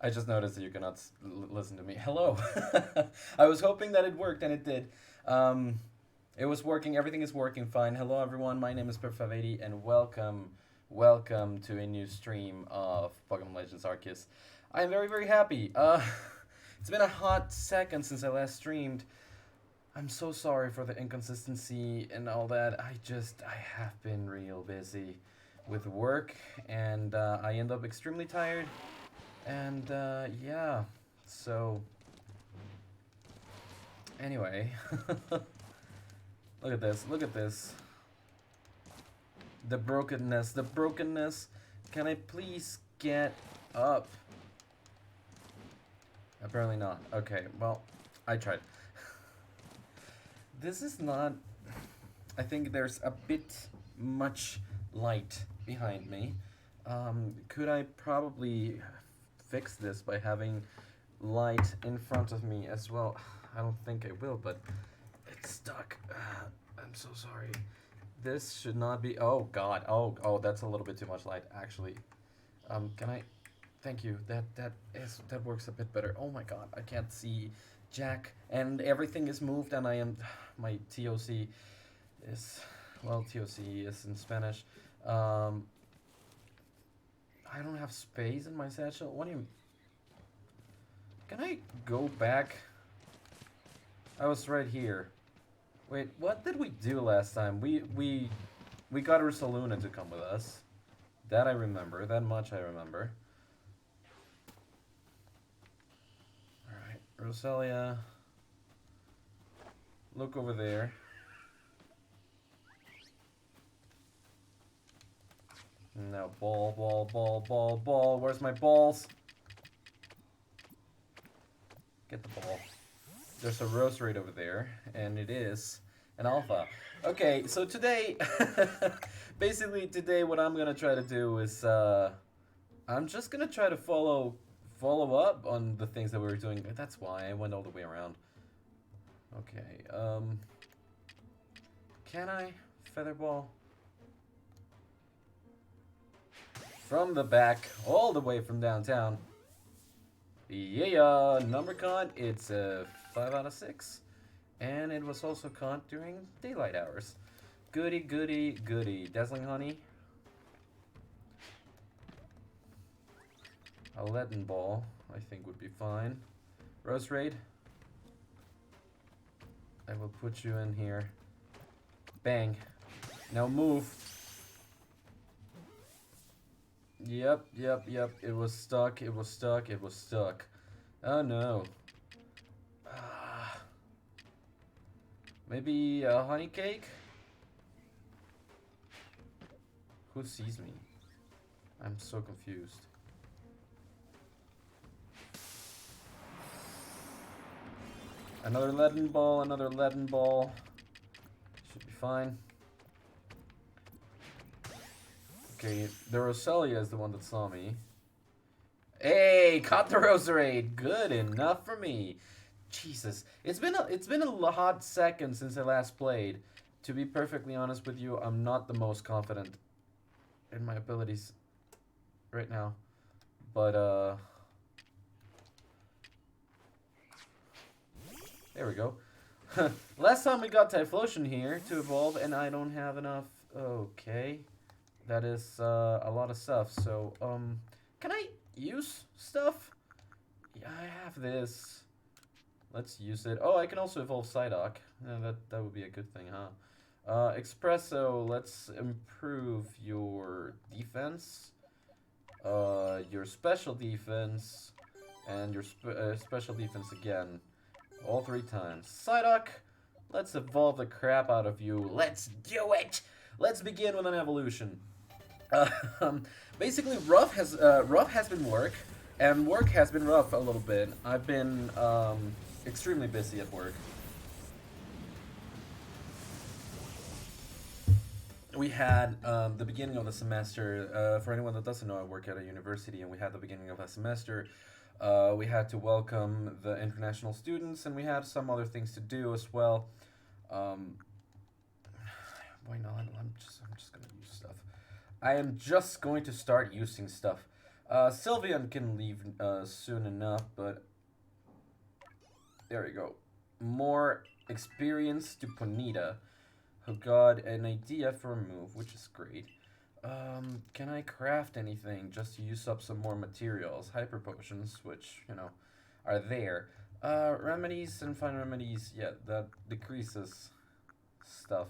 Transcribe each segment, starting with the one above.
I just noticed that you cannot listen to me. Hello. I was hoping that it worked, and it did. Um, it was working. Everything is working fine. Hello, everyone. My name is Perfavedi, and welcome to a new stream of Pokemon Legends Arceus. I am very, very happy. It's been a hot second since I last streamed. I'm so sorry for the inconsistency and all that. I have been real busy with work, and I end up extremely tired. And yeah, so anyway, look at this, look at this. The brokenness, the brokenness. Can I please get up? Apparently not. Okay, well, I tried. This is not. I think there's a bit much light behind me. Could I probably fix this by having light in front of me as well? I don't think I will, but it's stuck. I'm so sorry. This should not be. Oh God. Oh, that's a little bit too much light, actually. Can I? Thank you. That works a bit better. Oh my God, I can't see Jack, and everything is moved, and I am. My TOC is, well, TOC is in Spanish. I don't have space in my satchel. What do you? Can I go back? I was right here. Wait, what did we do last time? We got Ursaluna to come with us. That I remember. That much I remember. Alright, Roselia. Look over there. Now ball. Where's my balls? Get the ball. There's a rose rate over there, and it is an alpha. Okay, so today, basically today what I'm gonna try to do is, I'm just gonna try to follow up on the things that we were doing. That's why I went all the way around. Okay, can I featherball? From the back, all the way from downtown. Yeah, number con, it's a 5 out of 6. And it was also caught during daylight hours. Goody, goody, goody. Dazzling Honey. A leaden ball, I think would be fine. Rose Raid. I will put you in here. Bang. Now move. Yep. It was stuck. Oh no. Maybe a honey cake? Who sees me? I'm so confused. Another leaden ball. Should be fine. Okay, the Roselia is the one that saw me. Hey, caught the Roserade. Good enough for me. Jesus, it's been a hot second since I last played. To be perfectly honest with you, I'm not the most confident in my abilities right now. But there we go. Last time we got Typhlosion here to evolve, and I don't have enough. Okay. That is a lot of stuff. So, can I use stuff? Yeah, I have this. Let's use it. Oh, I can also evolve Psyduck. That would be a good thing, huh? Espresso, let's improve your defense, your special defense, and your special defense again. All 3 times. Psyduck, let's evolve the crap out of you. Let's do it! Let's begin with an evolution. Basically, rough has been work, and work has been rough a little bit. I've been extremely busy at work. We had the beginning of the semester. For anyone that doesn't know, I work at a university, and we had the beginning of a semester. We had to welcome the international students, and we had some other things to do as well. Why not? I'm just gonna use stuff. I am just going to start using stuff. Sylveon can leave soon enough, but there we go. More experience to Ponyta, who got an idea for a move, which is great. Can I craft anything just to use up some more materials? Hyper potions, which, you know, are there. Remedies and fine remedies, yeah, that decreases stuff.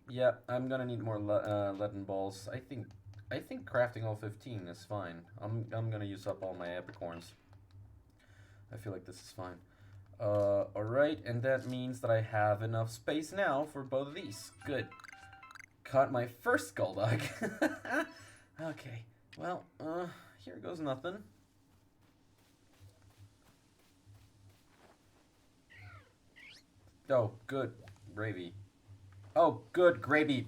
Yeah, I'm gonna need more leaden balls. I think crafting all 15 is fine. I'm gonna use up all my epicorns. I feel like this is fine. Alright, and that means that I have enough space now for both of these. Good. Caught my first Skulldug. Okay, well, here goes nothing. Oh, good gravy. Oh, good gravy.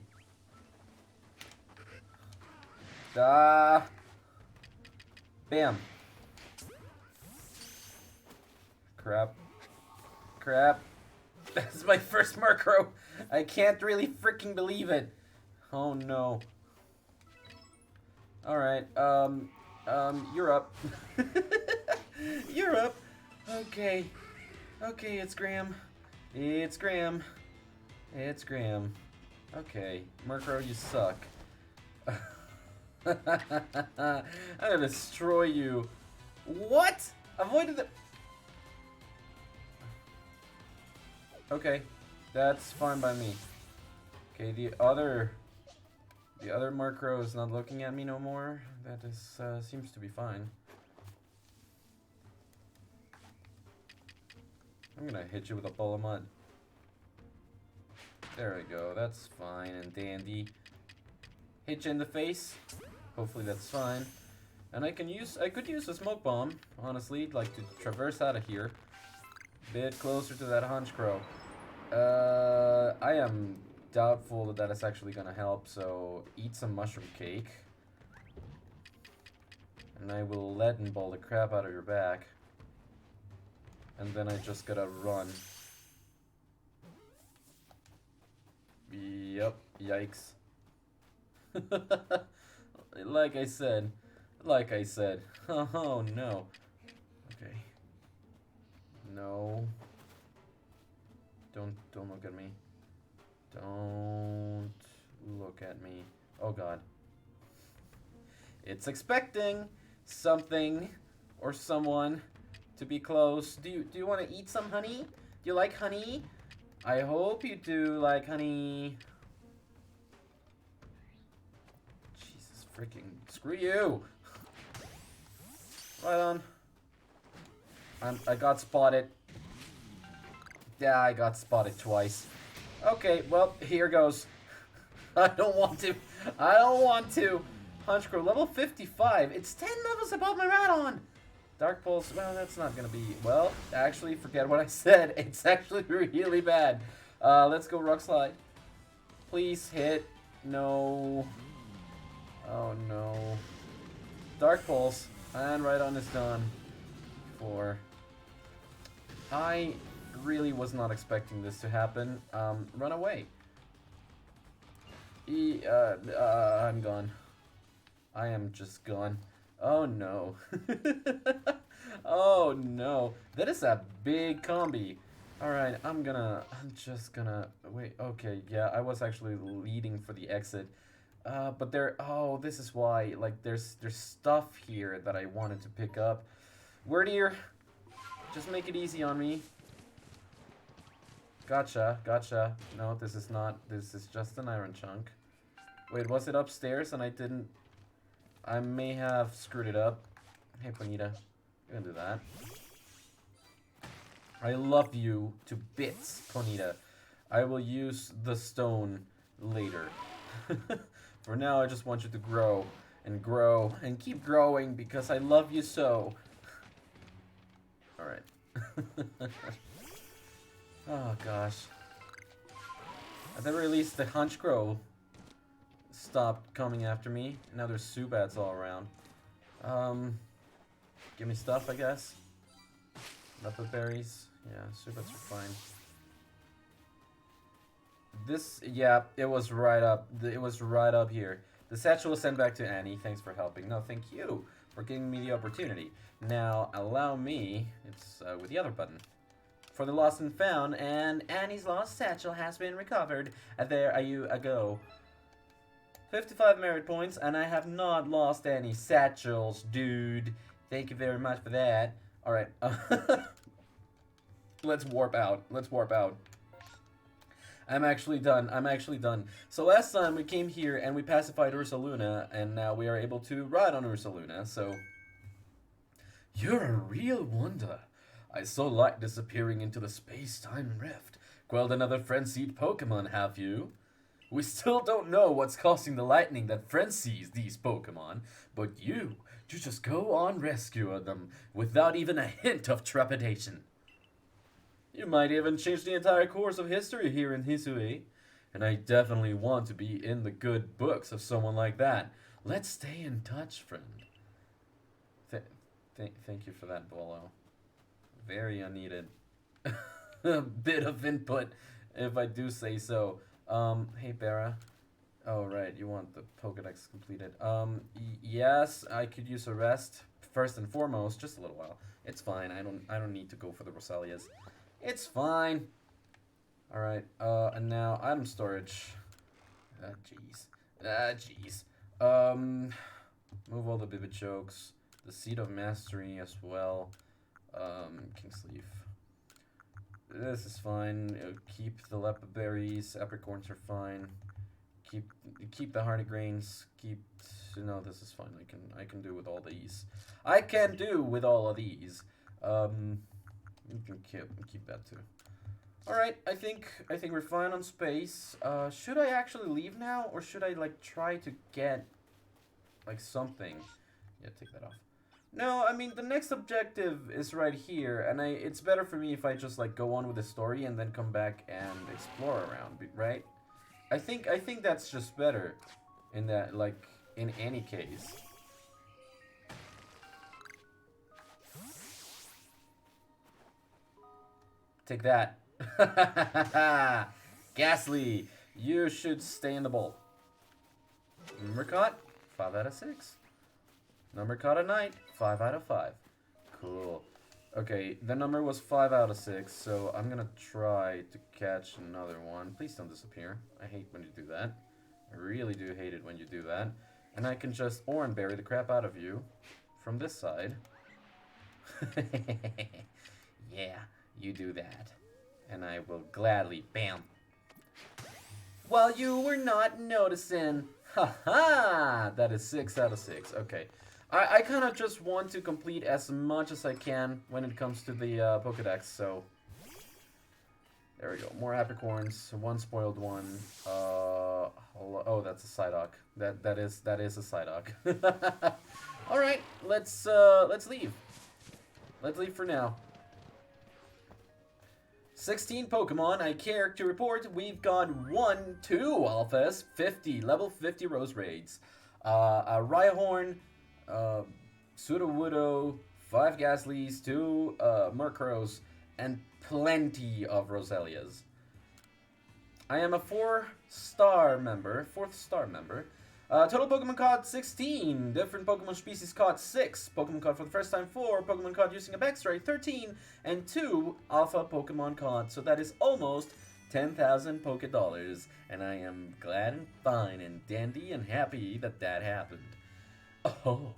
Ah. Bam. Crap. Crap. That's my first Murkrow. I can't really freaking believe it. Oh no. Alright, you're up. You're up. Okay. Okay, it's Graham. It's Graham. It's Graham. Okay, Murkrow, you suck. I'm gonna destroy you. What? Avoided the... Okay, that's fine by me. Okay, the other Murkrow is not looking at me no more. That is seems to be fine. I'm gonna hit you with a ball of mud. There we go. That's fine and dandy. Hit you in the face. Hopefully that's fine. And I could use a smoke bomb, honestly, like to traverse out of here. Bit closer to that Honchkrow. I am doubtful that that is actually gonna help, so eat some mushroom cake. And I will leaden ball the crap out of your back. And then I just gotta run. Yep, yikes. Like I said. Oh no. Okay. No. Don't look at me. Don't look at me. Oh god. It's expecting something or someone to be close. Do you want to eat some honey? Do you like honey? I hope you do like honey. Jesus freaking screw you. Right on. I got spotted. Yeah, I got spotted twice. Okay, well, here goes. I don't want to. Honchkrow, level 55. It's 10 levels above my Radon. Dark Pulse, well, that's not gonna be... Well, actually, forget what I said. It's actually really bad. Let's go Rock Slide. Please hit. No. Oh, no. Dark Pulse. And Radon is done. 4. I really was not expecting this to happen. Run away. I'm gone. I am just gone. Oh no. Oh no. That is a big combi. Alright, I'm just gonna... Wait, okay, yeah, I was actually leading for the exit. But there... Oh, this is why. Like, there's stuff here that I wanted to pick up. Word here. Just make it easy on me. Gotcha. No, this is not. This is just an iron chunk. Wait, was it upstairs and I didn't... I may have screwed it up. Hey, Ponyta. You're gonna do that. I love you to bits, Ponyta. I will use the stone later. For now, I just want you to grow and keep growing because I love you so. Alright. Oh gosh. At the very least, the Honchkrow stopped coming after me. Now there's Subats all around. Give me stuff, I guess. Leopard berries. Yeah, Subats are fine. This, yeah, it was right up. It was right up here. The satchel was sent back to Annie. Thanks for helping. No, thank you for giving me the opportunity. Now, allow me, it's with the other button, for the lost and found, and Annie's lost satchel has been recovered. There you go. 55 merit points, and I have not lost any satchels, dude. Thank you very much for that. Alright, let's warp out. Let's warp out. I'm actually done. So last time we came here and we pacified Ursaluna, and now we are able to ride on Ursaluna, so... You're a real wonder. I so like disappearing into the space-time rift. Quelled another frenzied Pokemon, have you? We still don't know what's causing the lightning that frenzies these Pokemon, but you just go on rescuing them without even a hint of trepidation. You might even change the entire course of history here in Hisui, and I definitely want to be in the good books of someone like that. Let's stay in touch, friend. Thank you for that, Bolo. Very unneeded. A bit of input, if I do say so. Hey, Bera. Oh, right, you want the Pokedex completed. Yes, I could use a rest. First and foremost, just a little while. It's fine, I don't need to go for the Rosalias. It's fine. Alright, and now, item storage. Jeez. Move all the Bibichokes. The Seed of Mastery as well. Kingsleaf. This is fine. Keep the Lepa Berries. Apricorns are fine. Keep the Hardy Grains. No, this is fine. I can do with all these. I can do with all of these. You can keep that too. Alright, I think we're fine on space. Should I actually leave now, or should I like try to get like something? Yeah, take that off. No, I mean the next objective is right here, and it's better for me if I just like go on with the story and then come back and explore around, right? I think that's just better in that, like, in any case. Take that. Ghastly, you should stay in the bowl. Number caught, 5 out of 6. Number caught at night, 5 out of 5. Cool. Okay, the number was 5 out of 6, so I'm gonna try to catch another one. Please don't disappear. I hate when you do that. I really do hate it when you do that. And I can just Oranberry the crap out of you from this side. Yeah, you do that. And I will gladly, bam. While you were not noticing. Ha-ha! That is 6 out of 6. Okay. I kind of just want to complete as much as I can when it comes to the Pokedex, so... There we go. More Apricorns, one spoiled one. Oh, that's a Psyduck. That is a Psyduck. All right, let's leave. Let's leave for now. 16 Pokemon. I care to report we've got 2 Alphas, 50 level 50 Rose Raids, a Rhyhorn, Sudowoodo, 5 Gastlys, 2 Murkrows, and plenty of Rosalias. I am a 4-star member, 4th star member. Total Pokemon caught 16. Different Pokemon species caught 6. Pokemon caught for the first time 4. Pokemon caught using a backstory 13. And 2 Alpha Pokemon caught. So that is almost 10,000 Poké-Dollars. And I am glad and fine and dandy and happy that that happened. Oh,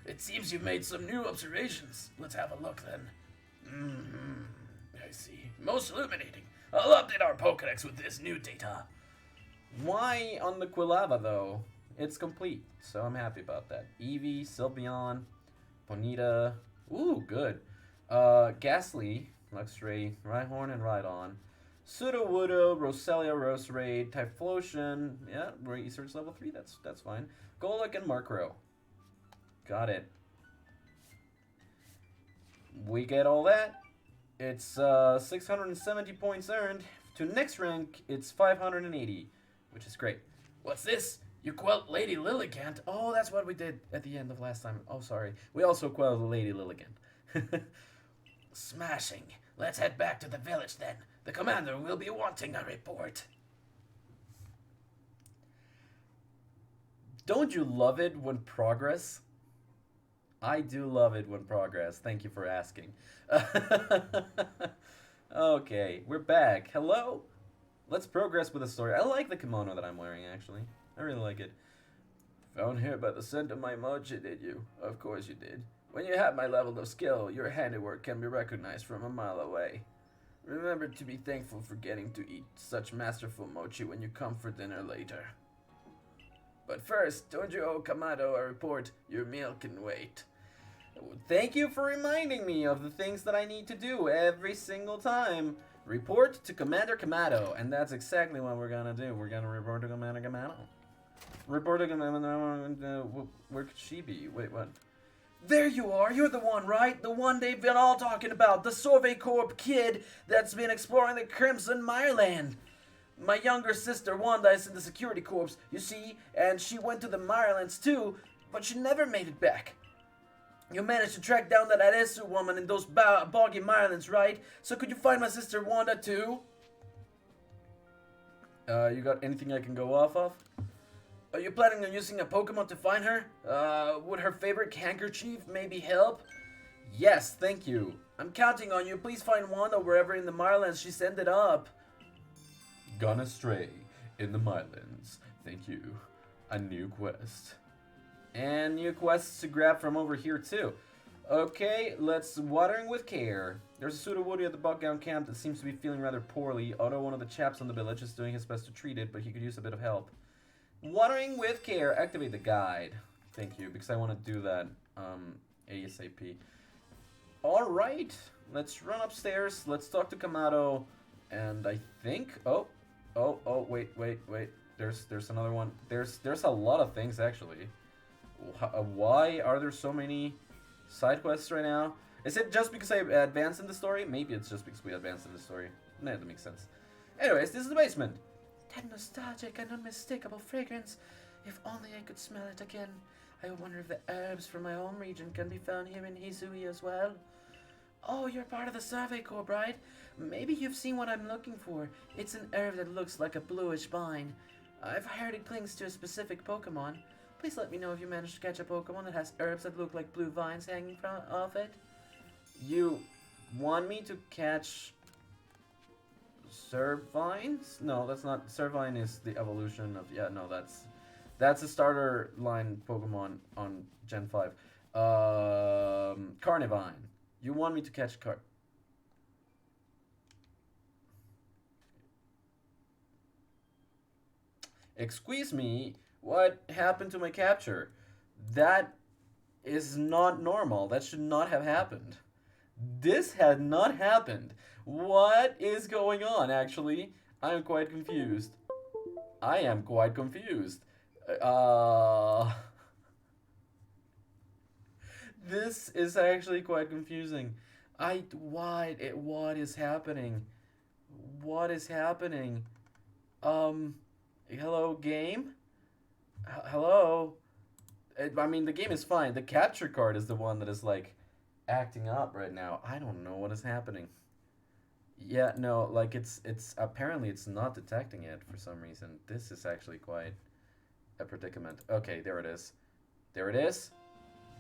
it seems you've made some new observations. Let's have a look then. I see. Most illuminating. I'll update our Pokédex with this new data. Why on the Quilava, though? It's complete, so I'm happy about that. Eevee, Sylveon, Ponyta. Ooh, good. Ghastly, Luxray, Rhyhorn, and Rhydon. Sudowoodo, Roselia, Roserade, Typhlosion. Yeah, Research level 3, that's fine. Golduck and Murkrow. Got it. We get all that. It's 670 points earned. To next rank, it's 580, which is great. What's this? You quelled Lady Lilligant. Oh, that's what we did at the end of last time. Oh, sorry. We also quelled Lady Lilligant. Smashing. Let's head back to the village then. The commander will be wanting a report. Don't you love it when progress? I do love it when progress. Thank you for asking. Okay, we're back. Hello? Let's progress with the story. I like the kimono that I'm wearing, actually. I really like it. Found here by the scent of my mochi, did you? Of course you did. When you have my level of skill, your handiwork can be recognized from a mile away. Remember to be thankful for getting to eat such masterful mochi when you come for dinner later. But first, don't you owe Kamado a report? Your meal can wait. Thank you for reminding me of the things that I need to do every single time. Report to Commander Kamado, and that's exactly what we're gonna do. We're gonna report to Commander Kamado. Report to Commander. Where could she be? Wait, what? There you are. You're the one, right? The one they've been all talking about. The Survey Corp kid that's been exploring the Crimson Mireland. My younger sister Wanda is in the Security Corps, you see, and she went to the Mirelands too, but she never made it back. You managed to track down that Arceus woman in those boggy Mirelands, right? So could you find my sister Wanda too? You got anything I can go off of? Are you planning on using a Pokemon to find her? Would her favorite handkerchief maybe help? Yes, thank you. I'm counting on you. Please find Wanda wherever in the Mirelands she's ended up. Gone astray in the Mirelands. Thank you. A new quest. And new quests to grab from over here too. Okay, let's watering with care. There's a pseudo-woody at the Buckgown camp that seems to be feeling rather poorly, although one of the chaps on the village is doing his best to treat it, but he could use a bit of help. Watering with care. Activate the guide. Thank you, because I want to do that ASAP. Alright, let's run upstairs. Let's talk to Kamado. And I think... Oh, wait. There's another one. There's a lot of things, actually. Why are there so many side quests right now? Is it just because I advanced in the story? Maybe it's just because we advanced in the story. Nah, that makes sense. Anyways, this is the basement. That nostalgic and unmistakable fragrance. If only I could smell it again. I wonder if the herbs from my home region can be found here in Hisui as well. Oh, you're part of the Survey Corps, right? Maybe you've seen what I'm looking for. It's an herb that looks like a bluish vine. I've heard it clings to a specific Pokemon. Please let me know if you managed to catch a Pokemon that has herbs that look like blue vines hanging off it. You want me to catch Servines? No, that's not. Servine is the evolution of... Yeah, no, that's a starter line Pokemon on Gen 5. Carnivine. You want me to catch Excuse me, what happened to my capture? That is not normal. That should not have happened. This had not happened. What is going on, actually? I am quite confused. I am quite confused. This is actually quite confusing. What is happening? What is happening? Hello, game? Hello? I mean, the game is fine. The capture card is the one that is, like, acting up right now. I don't know what is happening. Yeah, no, like, it's apparently it's not detecting it for some reason. This is actually quite a predicament. Okay, there it is. There it is.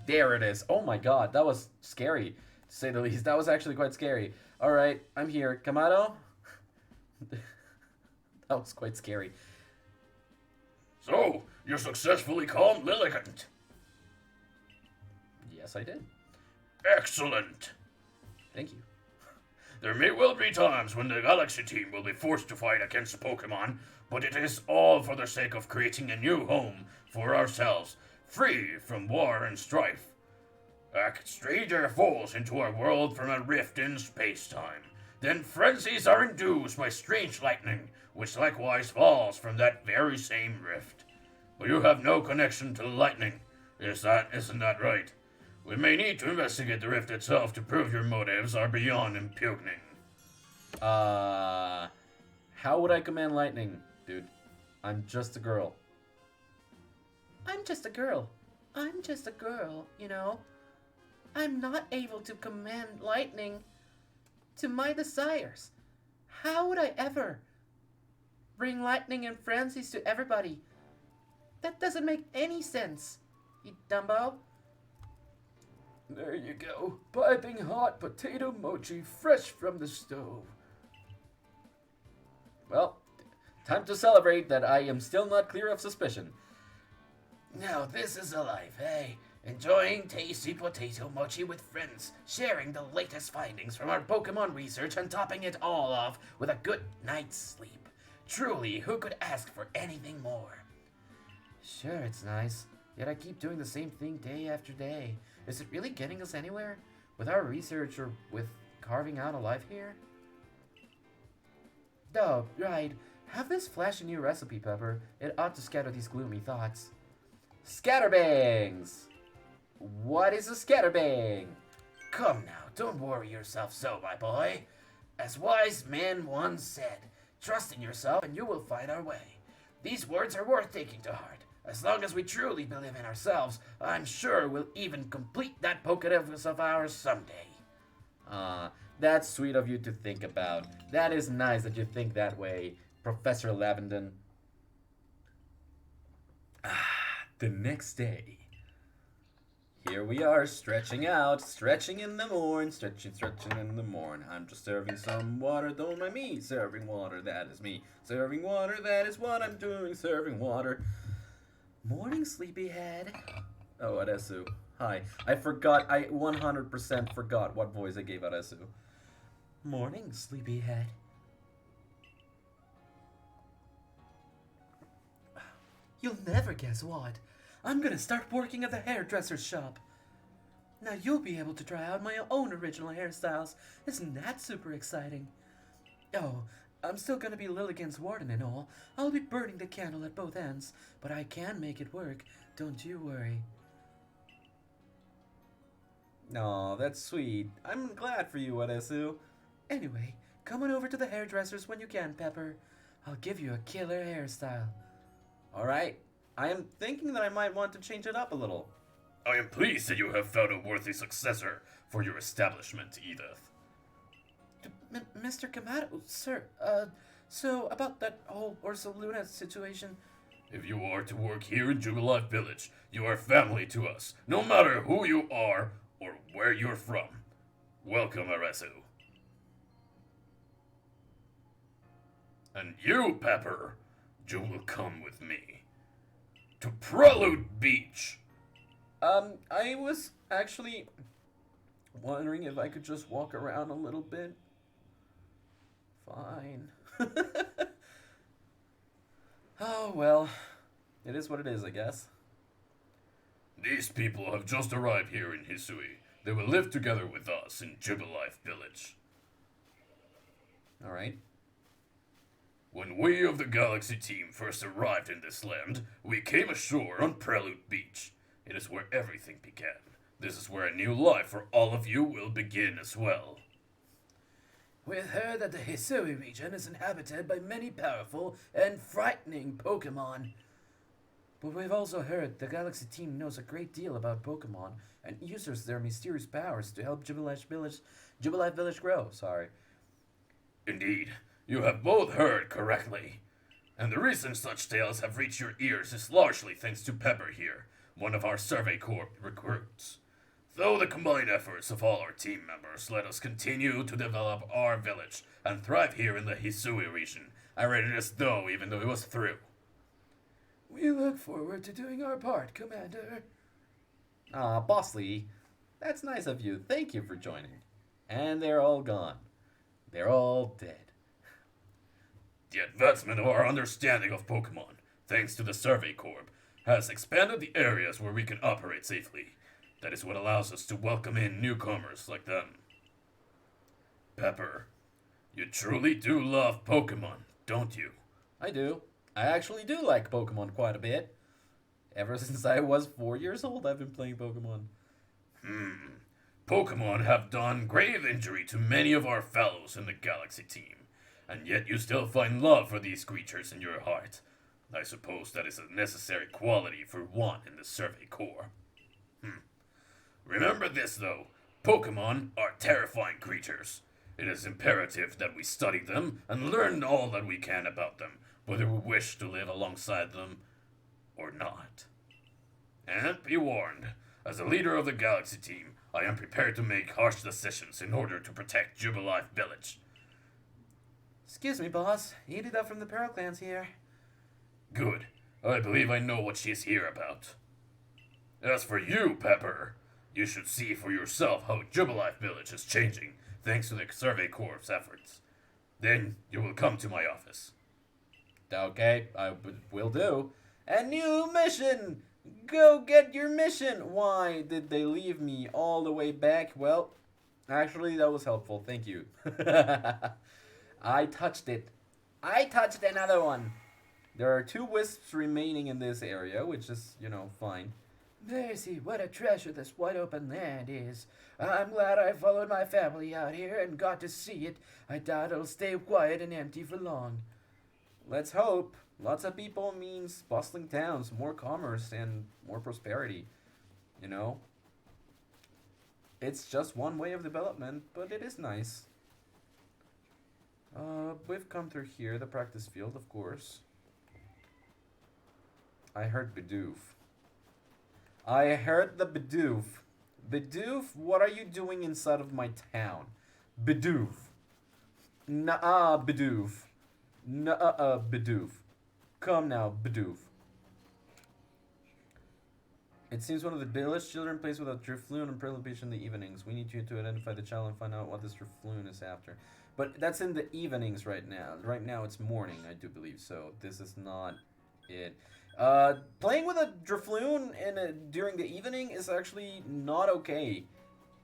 There it is. Oh my god, that was scary, to say the least. That was actually quite scary. Alright, I'm here. Kamado? That was quite scary. So, you successfully calmed Lilligant. Yes, I did. Excellent. Thank you. There may well be times when the Galaxy team will be forced to fight against Pokemon, but it is all for the sake of creating a new home for ourselves, free from war and strife. A stranger falls into our world from a rift in space-time. Then frenzies are induced by strange lightning, which likewise falls from that very same rift. But you have no connection to the lightning. Isn't that right? We may need to investigate the rift itself to prove your motives are beyond impugning. How would I command lightning, dude? I'm just a girl. I'm just a girl. I'm just a girl, you know? I'm not able to command lightning to my desires. How would I ever bring lightning and frenzies to everybody? That doesn't make any sense, you dumbo. There you go. Piping hot potato mochi fresh from the stove. Well, time to celebrate that I am still not clear of suspicion. Now this is a life, eh? Enjoying tasty potato mochi with friends, sharing the latest findings from our Pokemon research and topping it all off with a good night's sleep. Truly, who could ask for anything more? Sure, it's nice. Yet I keep doing the same thing day after day. Is it really getting us anywhere? With our research or with carving out a life here? Oh, right. Have this flashy new recipe, Pepper. It ought to scatter these gloomy thoughts. Scatterbangs! What is a scatterbang? Come now, don't worry yourself so, my boy. As wise man once said, trust in yourself and you will find our way. These words are worth taking to heart. As long as we truly believe in ourselves, I'm sure we'll even complete that Pokédex of ours someday. That's sweet of you to think about. That is nice that you think that way, Professor Lavenden. The next day. Here we are, stretching out, stretching in the morn, stretching in the morn. I'm just serving some water, don't mind me. Serving water, that is me. Serving water, that is what I'm doing, serving water. Morning, sleepyhead. Oh, Adesu. Hi. I 100% forgot what voice I gave Adesu. Morning, sleepyhead. You'll never guess what. I'm gonna start working at the hairdresser's shop. Now you'll be able to try out my own original hairstyles. Isn't that super exciting? Oh, I'm still gonna be Lilligant's warden and all. I'll be burning the candle at both ends, but I can make it work. Don't you worry. Aw, that's sweet. I'm glad for you, Adesu. Anyway, come on over to the hairdresser's when you can, Pepper. I'll give you a killer hairstyle. Alright, I am thinking that I might want to change it up a little. I am pleased that you have found a worthy successor for your establishment, Edith. Mr. Kamato, sir, so about that whole Ursaluna situation. If you are to work here in Jubilife Village, you are family to us, no matter who you are or where you're from. Welcome, Arceus. And you, Pepper, you will come with me to Prelude Beach. I was actually wondering if I could just walk around a little bit. Fine. Oh, well, it is what it is, I guess. These people have just arrived here in Hisui. They will live together with us in Jubilife Village. Alright. When we of the Galaxy team first arrived in this land, we came ashore on Prelude Beach. It is where everything began. This is where a new life for all of you will begin as well. We've heard that the Hisui region is inhabited by many powerful and frightening Pokemon. But we've also heard the Galaxy team knows a great deal about Pokemon and uses their mysterious powers to help Jubilife Village grow. Indeed, you have both heard correctly. And the reason such tales have reached your ears is largely thanks to Pepper here, one of our Survey Corps recruits. Though the combined efforts of all our team members let us continue to develop our village and thrive here in the Hisui region, I rate it as though even though it was through. We look forward to doing our part, Commander. Boss Lee, that's nice of you. Thank you for joining. And they're all gone. They're all dead. The advancement of our understanding of Pokemon, thanks to the Survey Corps, has expanded the areas where we can operate safely. That is what allows us to welcome in newcomers like them. Pepper, you truly do love Pokemon, don't you? I do. I actually do like Pokemon quite a bit. Ever since I was 4 years old, I've been playing Pokemon. Pokemon have done grave injury to many of our fellows in the Galaxy team, and yet you still find love for these creatures in your heart. I suppose that is a necessary quality for one in the Survey Corps. Remember this, though. Pokemon are terrifying creatures. It is imperative that we study them and learn all that we can about them, whether we wish to live alongside them or not. And be warned, as the leader of the Galaxy team, I am prepared to make harsh decisions in order to protect Jubilife Village. Excuse me, boss. Edith from the Pearl Clans here. Good. I believe I know what she is here about. As for you, Pepper, you should see for yourself how Jubilife Village is changing thanks to the Survey Corps' efforts. Then you will come to my office. Okay, will do. A new mission! Go get your mission! Why did they leave me all the way back? Well, actually, that was helpful. Thank you. I touched it. I touched another one. There are 2 wisps remaining in this area, which is, fine. Mercy, what a treasure this wide open land is. I'm glad I followed my family out here and got to see it. I doubt it'll stay quiet and empty for long. Let's hope. Lots of people means bustling towns, more commerce, and more prosperity. It's just one way of development, but it is nice. We've come through here, the practice field, of course. I heard Bidoof. I heard the Bidoof. Bidoof, what are you doing inside of my town? Bidoof. Nuh-uh, Bidoof. Nuh-uh, Bidoof. Come now, Bidoof. It seems one of the village children plays with a Drifloon and Pearl Beach in the evenings. We need you to identify the child and find out what this Drifloon is after. But that's in the evenings right now. Right now it's morning, I do believe, so this is not it. Playing with a Drifloon during the evening is actually not okay.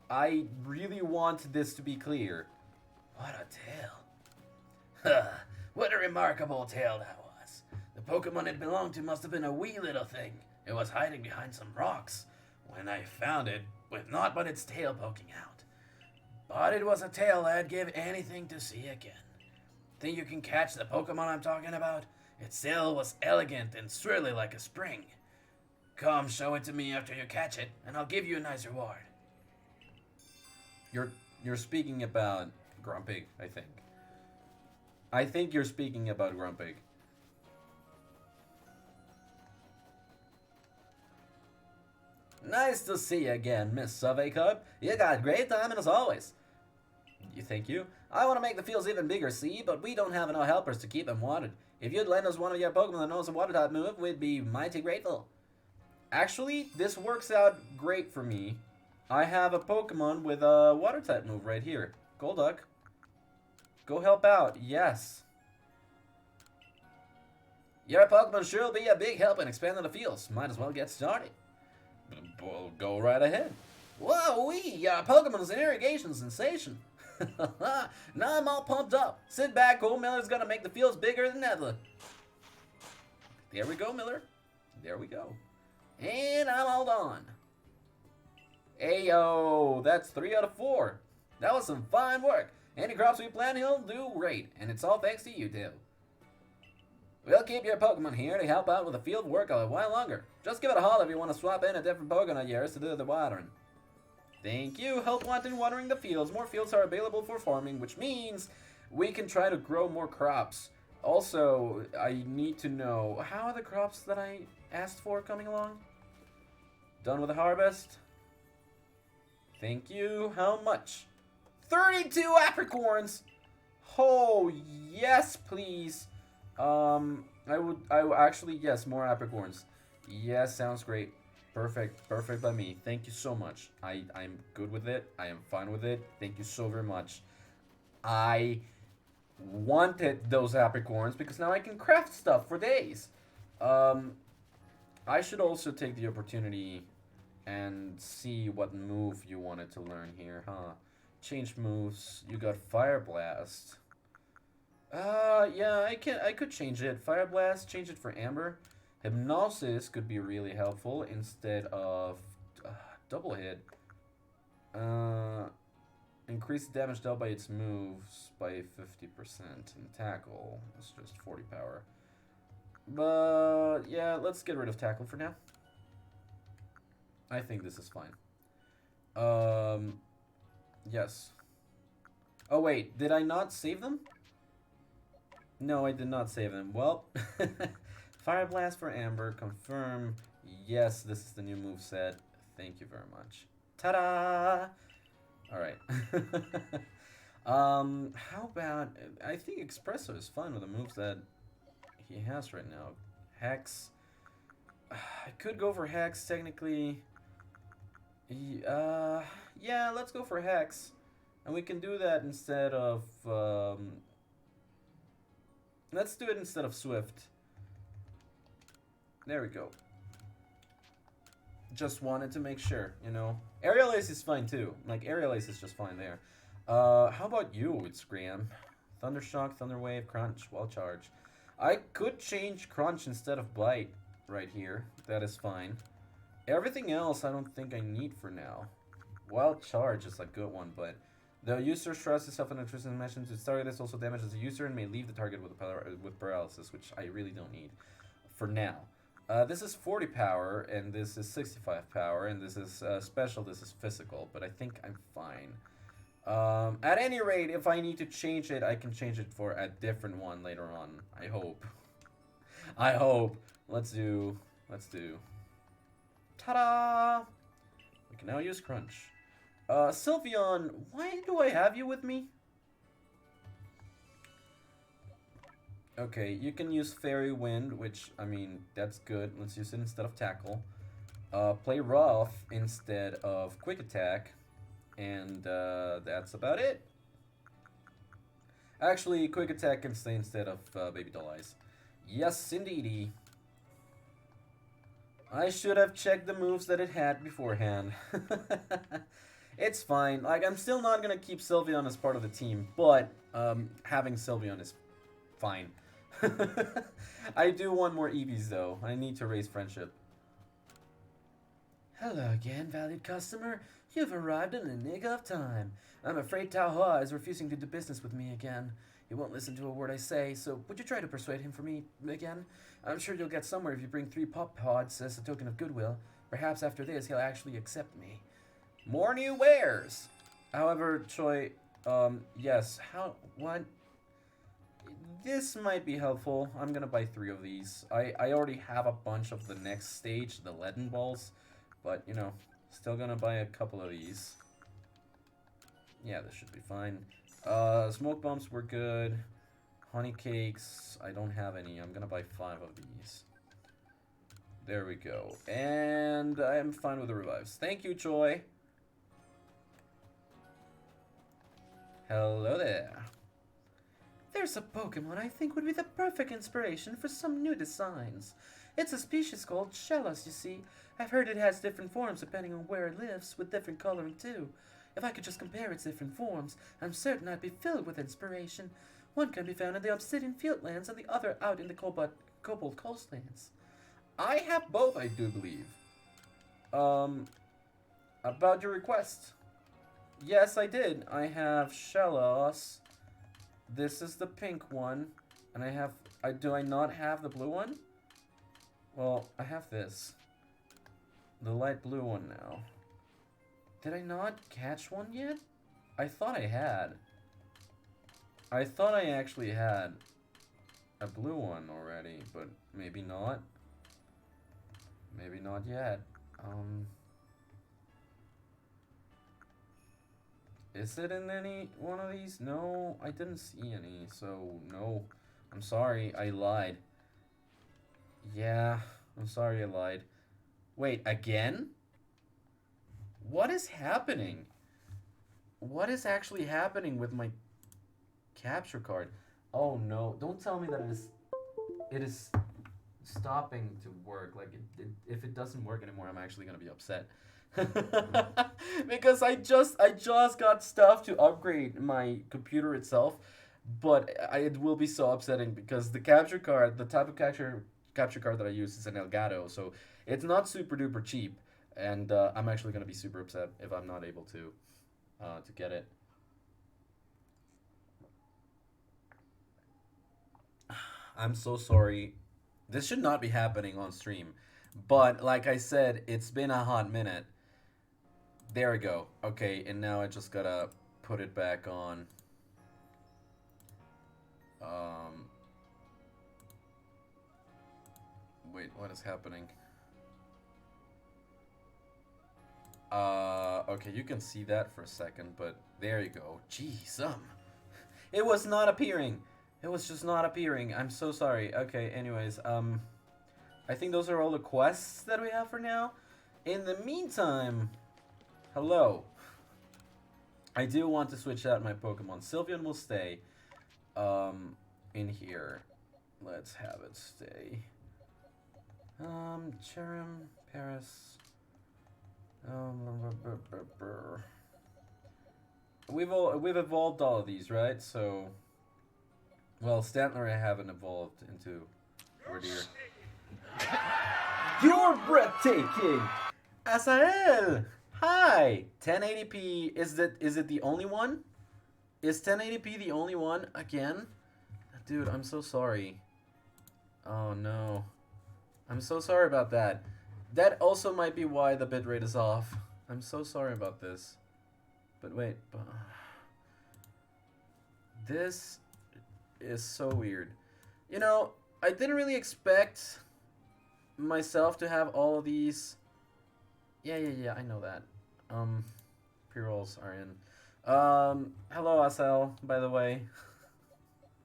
I really want this to be clear. What a tale. What a remarkable tale that was. The Pokemon it belonged to must have been a wee little thing. It was hiding behind some rocks when I found it, with naught but its tail poking out. But it was a tail I'd give anything to see again. Think you can catch the Pokemon I'm talking about? Its tail was elegant and swirly like a spring. Come show it to me after you catch it, and I'll give you a nice reward. You're speaking about Grumpig, I think. I think you're speaking about Grumpig. Nice to see you again, Miss Survey Corp. You got great timing as always. You thank you. I want to make the fields even bigger, see, but we don't have enough helpers to keep them watered. If you'd lend us one of your Pokemon that knows a water type move, we'd be mighty grateful. Actually, this works out great for me. I have a Pokemon with a water type move right here. Golduck. Go help out, yes. Your Pokemon sure will be a big help in expanding the fields. Might as well get started. Well, go right ahead. Whoa-wee, your Pokemon's an irrigation sensation. Now I'm all pumped up. Sit back, old Miller's gonna make the fields bigger than ever. There we go, Miller. There we go. And I'm all done. Ayo, that's 3 out of 4. That was some fine work. Any crops we plant, he'll do great. And it's all thanks to you, too. We'll keep your Pokemon here to help out with the field work a while longer. Just give it a holler if you want to swap in a different Pokemon of yours to do the watering. Thank you. Help wanted watering the fields. More fields are available for farming, which means we can try to grow more crops. Also, I need to know, how are the crops that I asked for coming along? Done with the harvest? Thank you. How much? 32 apricorns! Oh, yes, please. Actually, yes, more apricorns. Yes, sounds great. Perfect by me. Thank you so much. I'm good with it. I am fine with it. Thank you so very much. I wanted those apricorns because now I can craft stuff for days. I should also take the opportunity and see what move you wanted to learn here, huh? Change moves. You got Fire Blast. Yeah, I could change it. Fire Blast, change it for Amber. Hypnosis could be really helpful instead of double hit. Increase damage dealt by its moves by 50%. And tackle is just 40 power. But yeah, let's get rid of tackle for now. I think this is fine. Yes. Oh wait, did I not save them? No, I did not save them. Well, Fire Blast for Amber. Confirm. Yes, this is the new moveset. Thank you very much. Ta-da! Alright. How about... I think Espresso is fine with the moves that he has right now. Hex. I could go for Hex, technically. Yeah, let's go for Hex. And we can do that instead of... let's do it instead of Swift. There we go. Just wanted to make sure, you know. Aerial Ace is fine too. Like, Aerial Ace is just fine there. How about you, it's Graham? Thundershock, Thunderwave, Crunch, Wild Charge. I could change Crunch instead of Bite right here. That is fine. Everything else I don't think I need for now. Wild Charge is a good one, but the user trusts itself in a twisted dimension to target this also damages the user and may leave the target with paralysis, which I really don't need for now. This is 40 power, and this is 65 power, and this is special, this is physical, but I think I'm fine. At any rate, if I need to change it, I can change it for a different one later on. I hope. I hope. Let's do. Ta-da! We can now use Crunch. Sylveon, why do I have you with me? Okay, you can use Fairy Wind, which, I mean, that's good. Let's use it instead of Tackle. Play Rough instead of Quick Attack. And that's about it. Actually, Quick Attack can stay instead of Baby Doll Eyes. Yes, indeedy. I should have checked the moves that it had beforehand. It's fine. Like, I'm still not going to keep Sylveon as part of the team, but having Sylveon is fine. I do want more Eevees, though. I need to raise friendship. Hello again, valued customer. You've arrived in the nick of time. I'm afraid Tao Hua is refusing to do business with me again. He won't listen to a word I say, so would you try to persuade him for me again? I'm sure you'll get somewhere if you bring 3 pop pods as a token of goodwill. Perhaps after this, he'll actually accept me. More new wares! However, Choi, yes, what? This might be helpful. I'm gonna buy 3 of these. I already have a bunch of the next stage, the Leaden Balls, but, you know, still gonna buy a couple of these. Yeah, this should be fine. Smoke Bombs were good. Honey Cakes, I don't have any. I'm gonna buy 5 of these. There we go. And I'm fine with the revives. Thank you, Choi. Hello there. There's a Pokemon I think would be the perfect inspiration for some new designs. It's a species called Shellos, you see. I've heard it has different forms depending on where it lives, with different coloring too. If I could just compare its different forms, I'm certain I'd be filled with inspiration. One can be found in the Obsidian Fieldlands and the other out in the Cobalt Coastlands. I have both, I do believe. About your request. Yes, I did. I have Shellos. This is the pink one. And do I not have the blue one? Well, I have this. The light blue one now. Did I not catch one yet? I thought I had. I thought I actually had a blue one already, but maybe not. Maybe not yet. Is it in any one of these? No, I didn't see any, so no. I'm sorry, I lied. Yeah, I'm sorry I lied. Wait, again? What is happening? What is actually happening with my capture card? Oh no, don't tell me that it is stopping to work. Like, if it doesn't work anymore, I'm actually gonna be upset. Because I just got stuff to upgrade my computer itself, but it will be so upsetting because the capture card, the type of capture card that I use is an Elgato, so it's not super duper cheap, and I'm actually gonna be super upset if I'm not able to get it. I'm so sorry. This should not be happening on stream, but like I said, it's been a hot minute. There we go. Okay, and now I just gotta put it back on. Wait, what is happening? Okay, you can see that for a second, but there you go. Jeez, it was not appearing. It was just not appearing. I'm so sorry. Okay, anyways, I think those are all the quests that we have for now. In the meantime, hello. I do want to switch out my Pokemon. Sylveon will stay, in here. Let's have it stay. Cherim, Paris. We've evolved all of these, right? So, well, Stantler I haven't evolved into. Oh dear. You're breathtaking, Asael. Hi. 1080p. Is it the only one? Is 1080p the only one again? Dude, I'm so sorry. Oh no. I'm so sorry about that. That also might be why the bitrate is off. I'm so sorry about this. But wait. This is so weird. You know, I didn't really expect myself to have all of these. Yeah, I know that. Pre-rolls are in. Hello, Asel, by the way.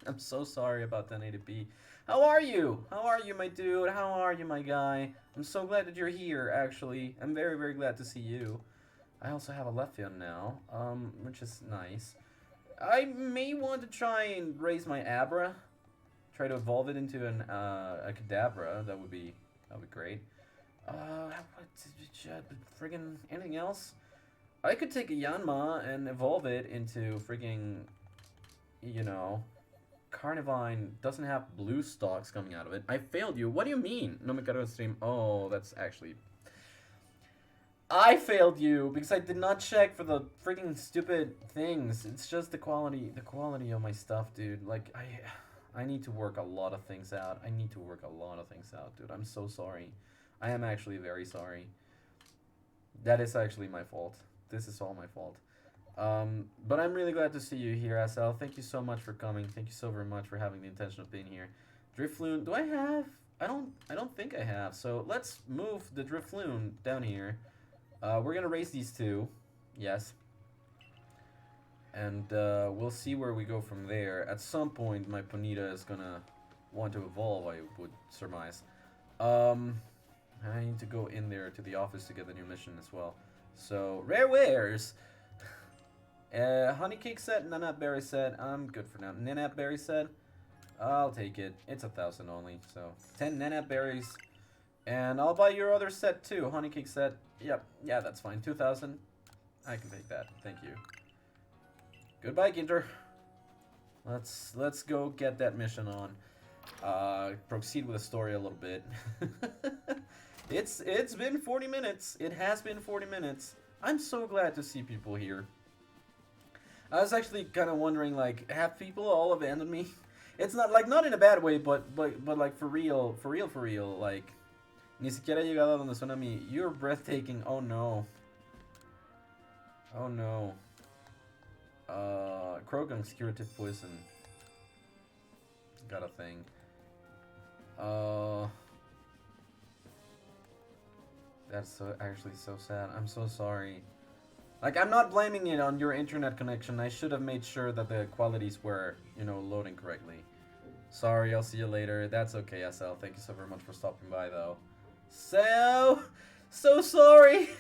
I'm so sorry about 1080p. How are you? How are you, my dude? How are you, my guy? I'm so glad that you're here, actually. I'm very, very glad to see you. I also have a Leafeon now, which is nice. I may want to try and raise my Abra. Try to evolve it into a Kadabra. That would be great. Friggin' anything else? I could take a Yanma and evolve it into friggin', you know, Carnivine doesn't have blue stalks coming out of it. I failed you. What do you mean? No Mikado stream. Oh, that's actually... I failed you because I did not check for the freaking stupid things. It's just the quality of my stuff, dude. Like, I need to work a lot of things out. Dude. I'm so sorry. I am actually very sorry. That is actually my fault. This is all my fault. But I'm really glad to see you here, SL. Thank you so much for coming. Thank you so very much for having the intention of being here. Drifloon, do I have? I don't think I have. So let's move the Drifloon down here. We're gonna race these two. Yes. And we'll see where we go from there. At some point, my Ponyta is gonna want to evolve, I would surmise. I need to go in there to the office to get the new mission as well. So, rare wares! Honeycake set, Nanap Berry set. I'm good for now. Nanap Berry set. I'll take it. It's 1,000 only. So 10 Nanap Berries. And I'll buy your other set too. Honeycake set. Yep. Yeah, that's fine. 2,000. I can take that. Thank you. Goodbye, Ginter. Let's go get that mission on. Proceed with the story a little bit. It's been 40 minutes. It has been 40 minutes. I'm so glad to see people here. I was actually kind of wondering, like, have people all abandoned me? It's not, like, not in a bad way, but like, for real, like, ni siquiera he llegado a donde suena mi, you're breathtaking, oh no. Oh no. Krogung's curative poison. Got a thing. That's so, actually so sad. I'm so sorry. Like, I'm not blaming it on your internet connection. I should have made sure that the qualities were, you know, loading correctly. Sorry, I'll see you later. That's okay, SL. Thank you so very much for stopping by, though. So sorry.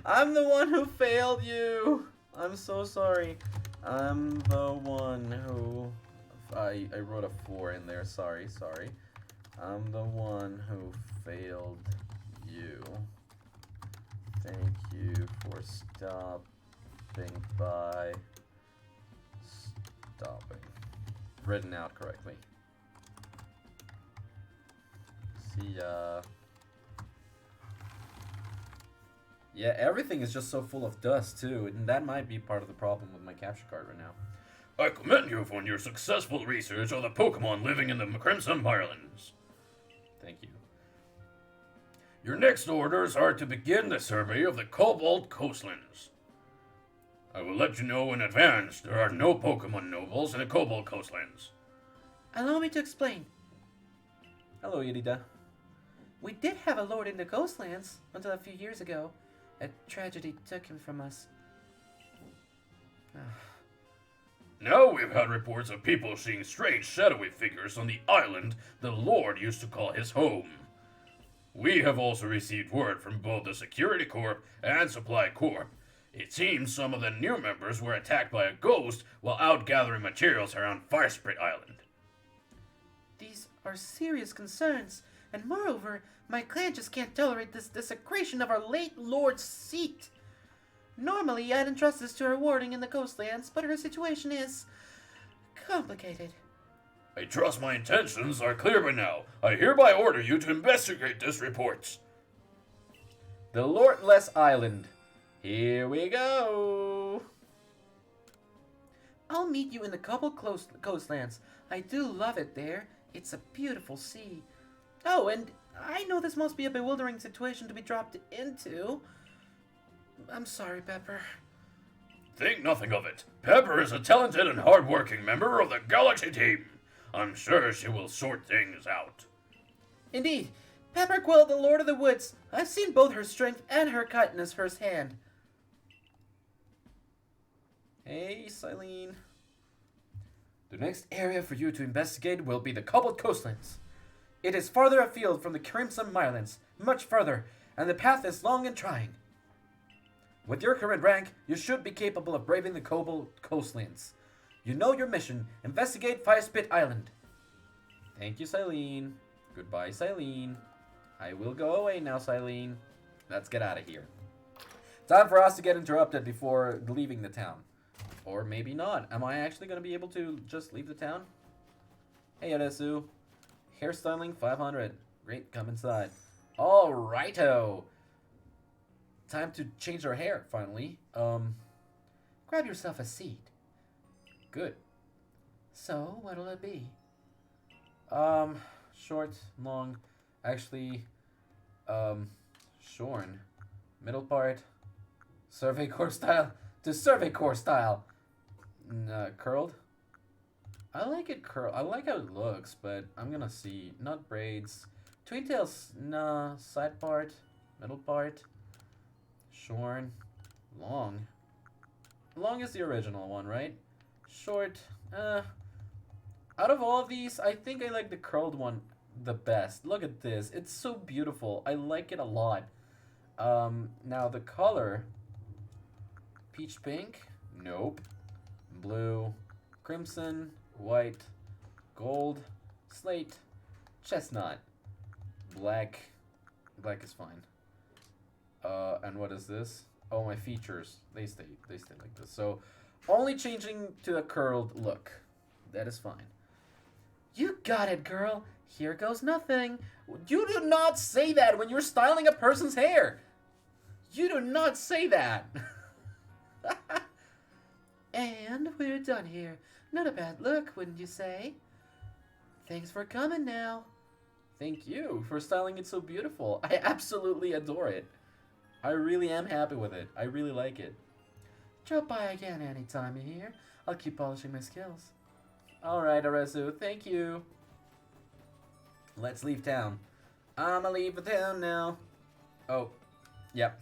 I'm the one who failed you. I'm so sorry. I'm the one who... I wrote a 4 in there. Sorry. I'm the one who failed you. Thank you for stopping by. Stopping. Written out correctly. See ya. Yeah, everything is just so full of dust, too, and that might be part of the problem with my capture card right now. I commend you on your successful research of the Pokemon living in the Crimson Highlands. Thank you. Your next orders are to begin the survey of the Cobalt Coastlands. I will let you know in advance there are no Pokemon nobles in the Cobalt Coastlands. Allow me to explain. Hello, Irida. We did have a lord in the coastlands until a few years ago. A tragedy took him from us. Now we've had reports of people seeing strange shadowy figures on the island the Lord used to call his home. We have also received word from both the Security Corps and Supply Corps. It seems some of the new members were attacked by a ghost while out gathering materials around Firesprit Island. These are serious concerns, and moreover, my clan just can't tolerate this desecration of our late lord's seat. Normally, I'd entrust this to her warding in the coastlands, but her situation is complicated. I trust my intentions are clear by now. I hereby order you to investigate this report. The Lordless Island. Here we go. I'll meet you in the Cobble Coastlands. I do love it there. It's a beautiful sea. Oh, and I know this must be a bewildering situation to be dropped into. I'm sorry, Pepper. Think nothing of it. Pepper is a talented and hard-working member of the Galaxy team. I'm sure she will sort things out. Indeed, Pepper quelled the Lord of the Woods. I've seen both her strength and her kindness firsthand. Hey, Silene. The next area for you to investigate will be the Cobbled Coastlands. It is farther afield from the Crimson Mirelands, much further, and the path is long and trying. With your current rank, you should be capable of braving the Cobbled Coastlands. You know your mission. Investigate Firespit Island. Thank you, Silene. Goodbye, Silene. I will go away now, Silene. Let's get out of here. Time for us to get interrupted before leaving the town. Or maybe not. Am I actually going to be able to just leave the town? Hey, Adesu. Hairstyling 500. Great, come inside. Alrighto. Time to change our hair, finally. Grab yourself a seat. Good. So, what'll it be? Short, long, actually, shorn. Middle part, Survey Corps style to Survey Corps style. Curled. I like it curl. I like how it looks, but I'm gonna see. Not braids. Twin tails, nah. Side part, middle part, shorn, long. Long is the original one, right? Short, out of all of these, I think I like the curled one the best. Look at this. It's so beautiful. I like it a lot. Now the color, peach pink, nope. Blue, crimson, white, gold, slate, chestnut, black. Black is fine. And what is this? Oh, my features. They stay like this. So, only changing to a curled look. That is fine. You got it, girl. Here goes nothing. You do not say that when you're styling a person's hair. You do not say that. And we're done here. Not a bad look, wouldn't you say? Thanks for coming now. Thank you for styling it so beautiful. I absolutely adore it. I really am happy with it. I really like it. Drop by again anytime you're here. I'll keep polishing my skills. Alright, Aresu. Thank you. Let's leave town. I'ma leave the town now. Oh, yep.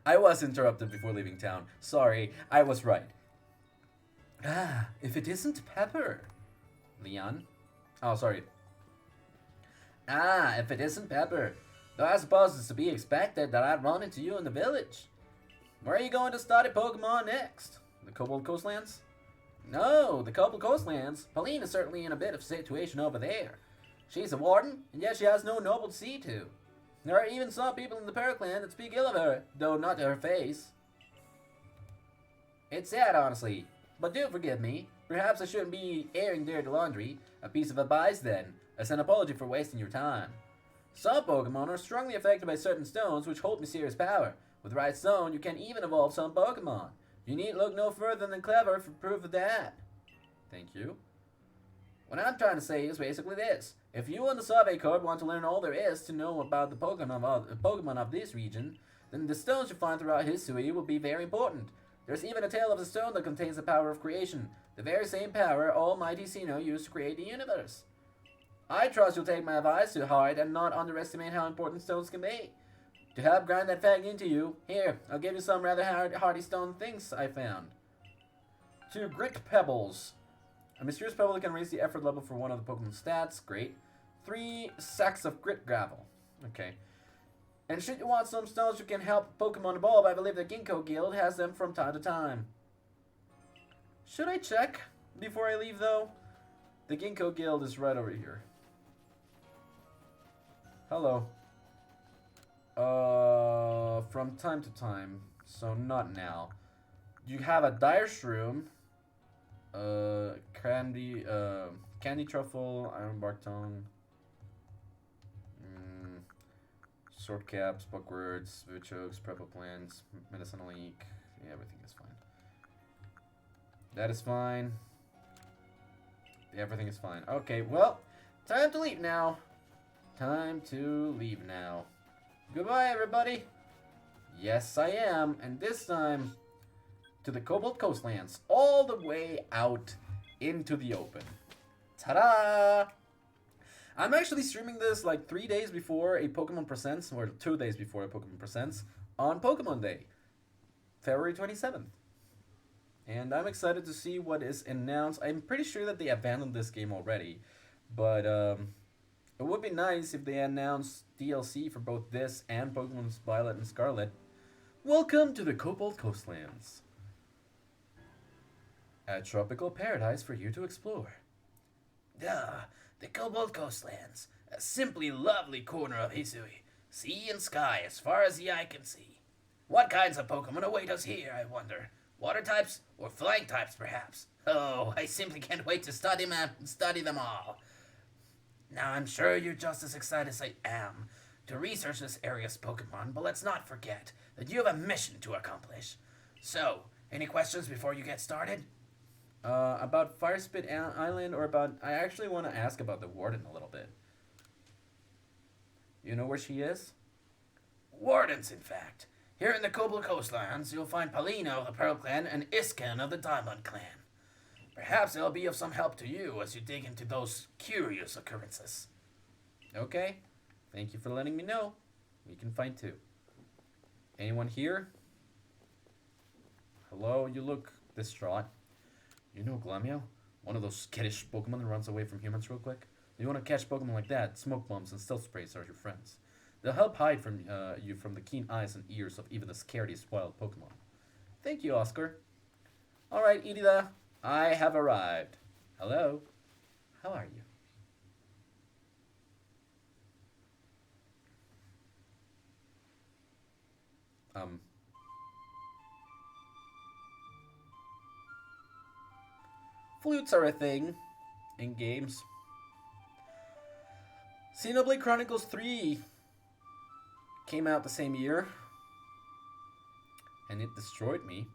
I was interrupted before leaving town. Sorry, I was right. Ah, if it isn't Pepper. Leon? Oh, sorry. Ah, if it isn't Pepper. Though I suppose it's to be expected that I'd run into you in the village. Where are you going to study Pokemon next? The Cobalt Coastlands? No, the Cobalt Coastlands. Pauline is certainly in a bit of a situation over there. She's a warden, and yet she has no noble to see to. There are even some people in the Paraclan that speak ill of her, though not to her face. It's sad, honestly, but do forgive me. Perhaps I shouldn't be airing dirty laundry. A piece of advice, then, as an apology for wasting your time. Some Pokemon are strongly affected by certain stones which hold mysterious power. With the right stone, you can even evolve some Pokemon. You need look no further than Clever for proof of that. Thank you. What I'm trying to say is basically this. If you and the Survey Corps want to learn all there is to know about the Pokemon of this region, then the stones you find throughout history will be very important. There's even a tale of a stone that contains the power of creation, the very same power Almighty Sinnoh used to create the universe. I trust you'll take my advice to heart and not underestimate how important stones can be. To help grind that fag into you, here, I'll give you some rather hardy stone things I found. 2 grit pebbles. A mysterious pebble that can raise the effort level for one of the Pokemon stats. Great. 3 sacks of grit gravel. Okay. And should you want some stones you can help Pokemon evolve, I believe the Ginkgo Guild has them from time to time. Should I check before I leave, though? The Ginkgo Guild is right over here. Hello. From time to time. So not now. You have a dire shroom. Candy truffle, iron bark tongue. Sword caps, bookwords, vichokes, purple plants, medicinal leek. Yeah, everything is fine. That is fine. Everything is fine. Okay, well, time to leave now. Time to leave now. Goodbye, everybody. Yes, I am. And this time, to the Cobalt Coastlands. All the way out into the open. Ta-da! I'm actually streaming this like 3 days before a Pokemon Presents, or 2 days before a Pokemon Presents, on Pokemon Day. February 27th. And I'm excited to see what is announced. I'm pretty sure that they abandoned this game already. But, it would be nice if they announced DLC for both this and Pokemon Violet and Scarlet. Welcome to the Cobalt Coastlands. A tropical paradise for you to explore. The Cobalt Coastlands. A simply lovely corner of Hisui. Sea and sky as far as the eye can see. What kinds of Pokemon await us here, I wonder? Water types or flying types, perhaps? Oh, I simply can't wait to study them all. Now, I'm sure you're just as excited as I am to research this area's Pokemon, but let's not forget that you have a mission to accomplish. So, any questions before you get started? About Firespit Island, or about... I actually want to ask about the Warden a little bit. You know where she is? Wardens, in fact. Here in the Cobalt Coastlands, you'll find Paulina of the Pearl Clan and Iskan of the Diamond Clan. Perhaps they'll be of some help to you as you dig into those curious occurrences. Okay. Thank you for letting me know. We can find 2. Anyone here? Hello, you look distraught. You know Glameow? One of those skittish Pokemon that runs away from humans real quick? You want to catch Pokemon like that, smoke bombs and stealth sprays are your friends. They'll help hide from you from the keen eyes and ears of even the scariest wild Pokemon. Thank you, Oscar. Alright, Edida, I have arrived. Hello. How are you? Flutes are a thing in games. Xenoblade Chronicles 3 came out the same year, and it destroyed me.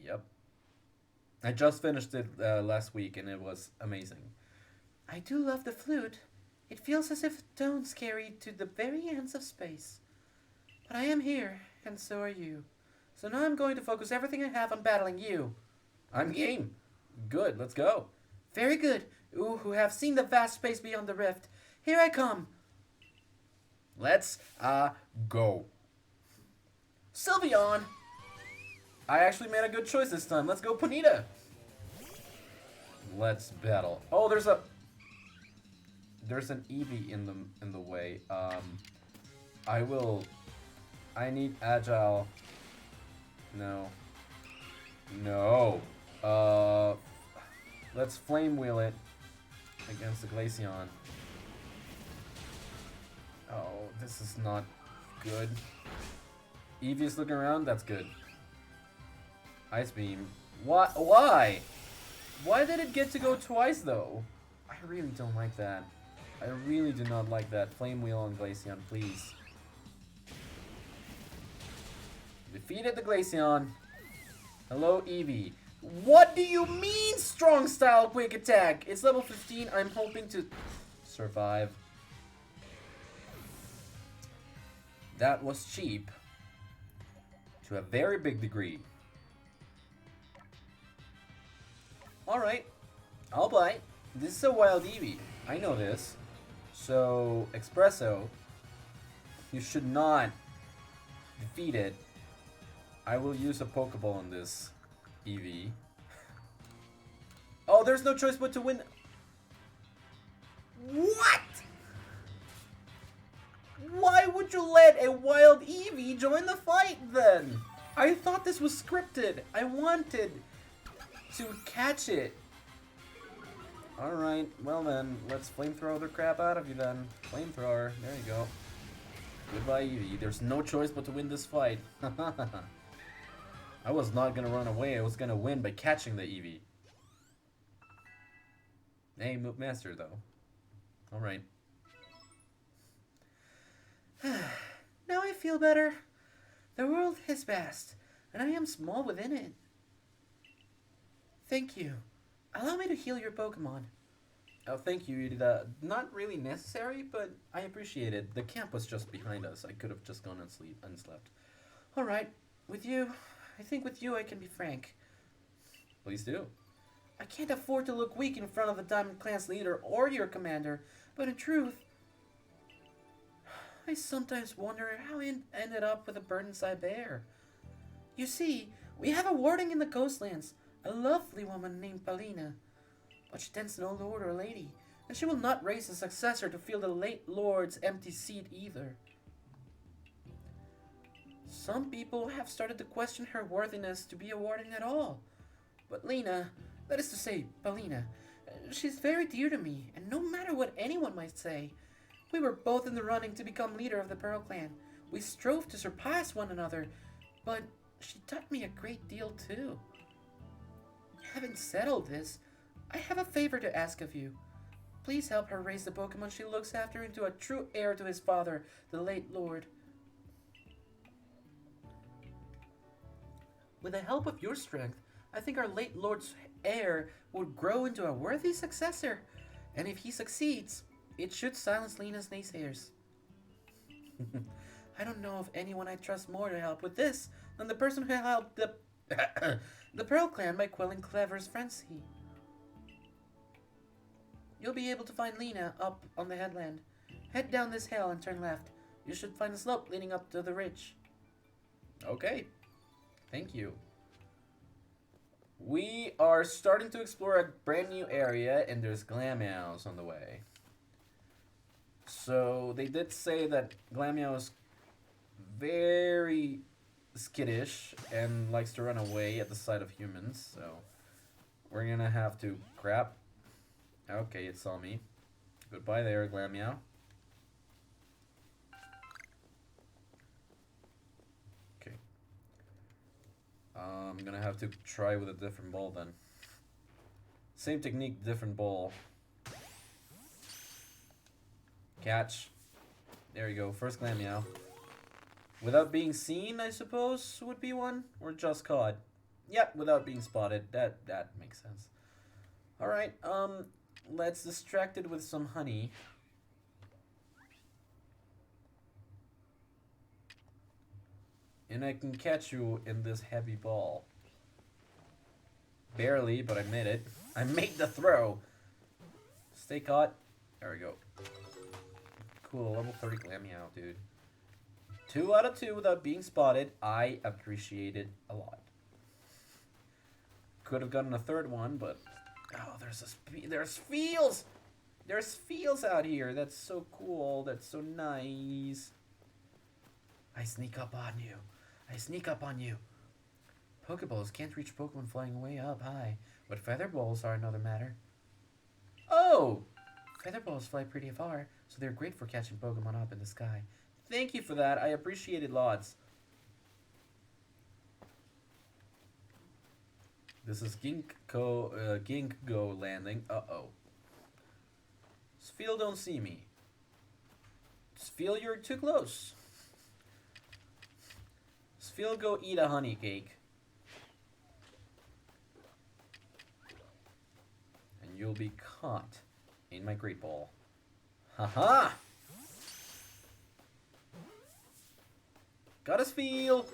Yep. I just finished it last week, and it was amazing. I do love the flute. It feels as if tones carried to the very ends of space. But I am here, and so are you. So now I'm going to focus everything I have on battling you. I'm game. Good, let's go. Very good. You who have seen the vast space beyond the rift. Here I come. Let's, go. Sylveon! I actually made a good choice this time. Let's go, Ponyta! Let's battle. Oh, there's an Eevee in the way. I need Agile. No. Let's Flame Wheel it against the Glaceon. Oh, this is not good. Eevee is looking around? That's good. Ice Beam. What? Why? Why did it get to go twice, though? I really don't like that. I really do not like that. Flame Wheel on Glaceon, please. Defeated the Glaceon. Hello, Eevee. What do you mean, strong style quick attack? It's level 15. I'm hoping to survive. That was cheap. To a very big degree. Alright. I'll bite. This is a wild Eevee. I know this. So, Espresso, you should not defeat it. I will use a Pokeball on this Eevee. Oh, there's no choice but to win. What? Why would you let a wild Eevee join the fight then? I thought this was scripted. I wanted to catch it. Alright, well then, let's flamethrower the crap out of you then. Flamethrower, there you go. Goodbye Eevee, there's no choice but to win this fight. I was not gonna run away, I was gonna win by catching the Eevee. Hey, Move Master though. Alright. Now I feel better. The world is vast, and I am small within it. Thank you. Allow me to heal your Pokemon. Oh, thank you. Not really necessary, but I appreciate it. The camp was just behind us. I could have just gone and slept. Alright, with you, I think with you I can be frank. Please do. I can't afford to look weak in front of the Diamond Clan's leader or your commander, but in truth, I sometimes wonder how I ended up with a Burdenside bear. You see, we have a warding in the coastlands, a lovely woman named Paulina, but she tends no lord or lady, and she will not raise a successor to fill the late lord's empty seat either. Some people have started to question her worthiness to be a warden at all, but Lena, that is to say, Paulina, she's very dear to me, and no matter what anyone might say, we were both in the running to become leader of the Pearl Clan. We strove to surpass one another, but she taught me a great deal too. Having settled this, I have a favor to ask of you. Please help her raise the Pokemon she looks after into a true heir to his father, the late Lord. With the help of your strength, I think our late Lord's heir would grow into a worthy successor, and if he succeeds, it should silence Lena's naysayers. I don't know of anyone I trust more to help with this than the person who helped the the Pearl Clan by quelling Clever's frenzy. You'll be able to find Lena up on the headland. Head down this hill and turn left. You should find a slope leading up to the ridge. Okay. Thank you. We are starting to explore a brand new area, and there's Glameows on the way. So, they did say that Glameow is very skittish and likes to run away at the sight of humans, so we're gonna have to... Crap. Okay, it saw me. Goodbye there, Glameow. Okay. I'm gonna have to try with a different ball then. Same technique, different ball. Catch. There you go, first Glameow. Without being seen, I suppose, would be one? Or just caught? Yep, without being spotted. That makes sense. Alright, let's distract it with some honey. And I can catch you in this heavy ball. Barely, but I made it. I made the throw. Stay caught. There we go. Cool, level 30 Glameow, dude. 2 out of 2 without being spotted. I appreciate it a lot. Could have gotten a third one, but... Oh, there's feels! There's feels out here. That's so cool. That's so nice. I sneak up on you. I sneak up on you. Pokeballs can't reach Pokemon flying way up high, but feather balls are another matter. Oh! Feather balls fly pretty far, so they're great for catching Pokemon up in the sky. Thank you for that. I appreciate it lots. This is Ginkgo landing. Uh-oh. Spheal don't see me. Spheal, you're too close. Spheal, go eat a honey cake. And you'll be caught in my Great Ball. Haha! Got a Spheal!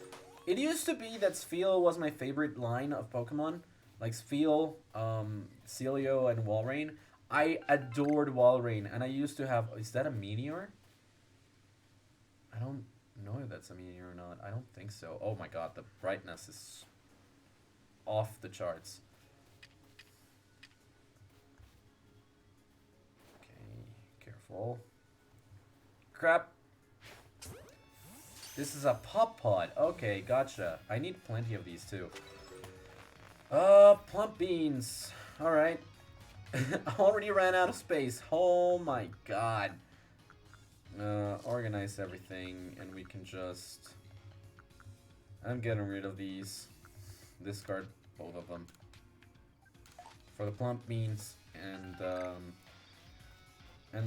It used to be that Spheal was my favorite line of Pokemon. Like Spheal, Celio, and Walrein. I adored Walrein, and I used to have... Is that a meteor? I don't know if that's a meteor or not. I don't think so. Oh my god, the brightness is off the charts. Okay, careful. Crap. This is a pop pod. Okay, gotcha. I need plenty of these too. Plump beans. Alright. Already ran out of space. Oh my god. Organize everything and we can just... I'm getting rid of these. Discard both of them. For the plump beans. And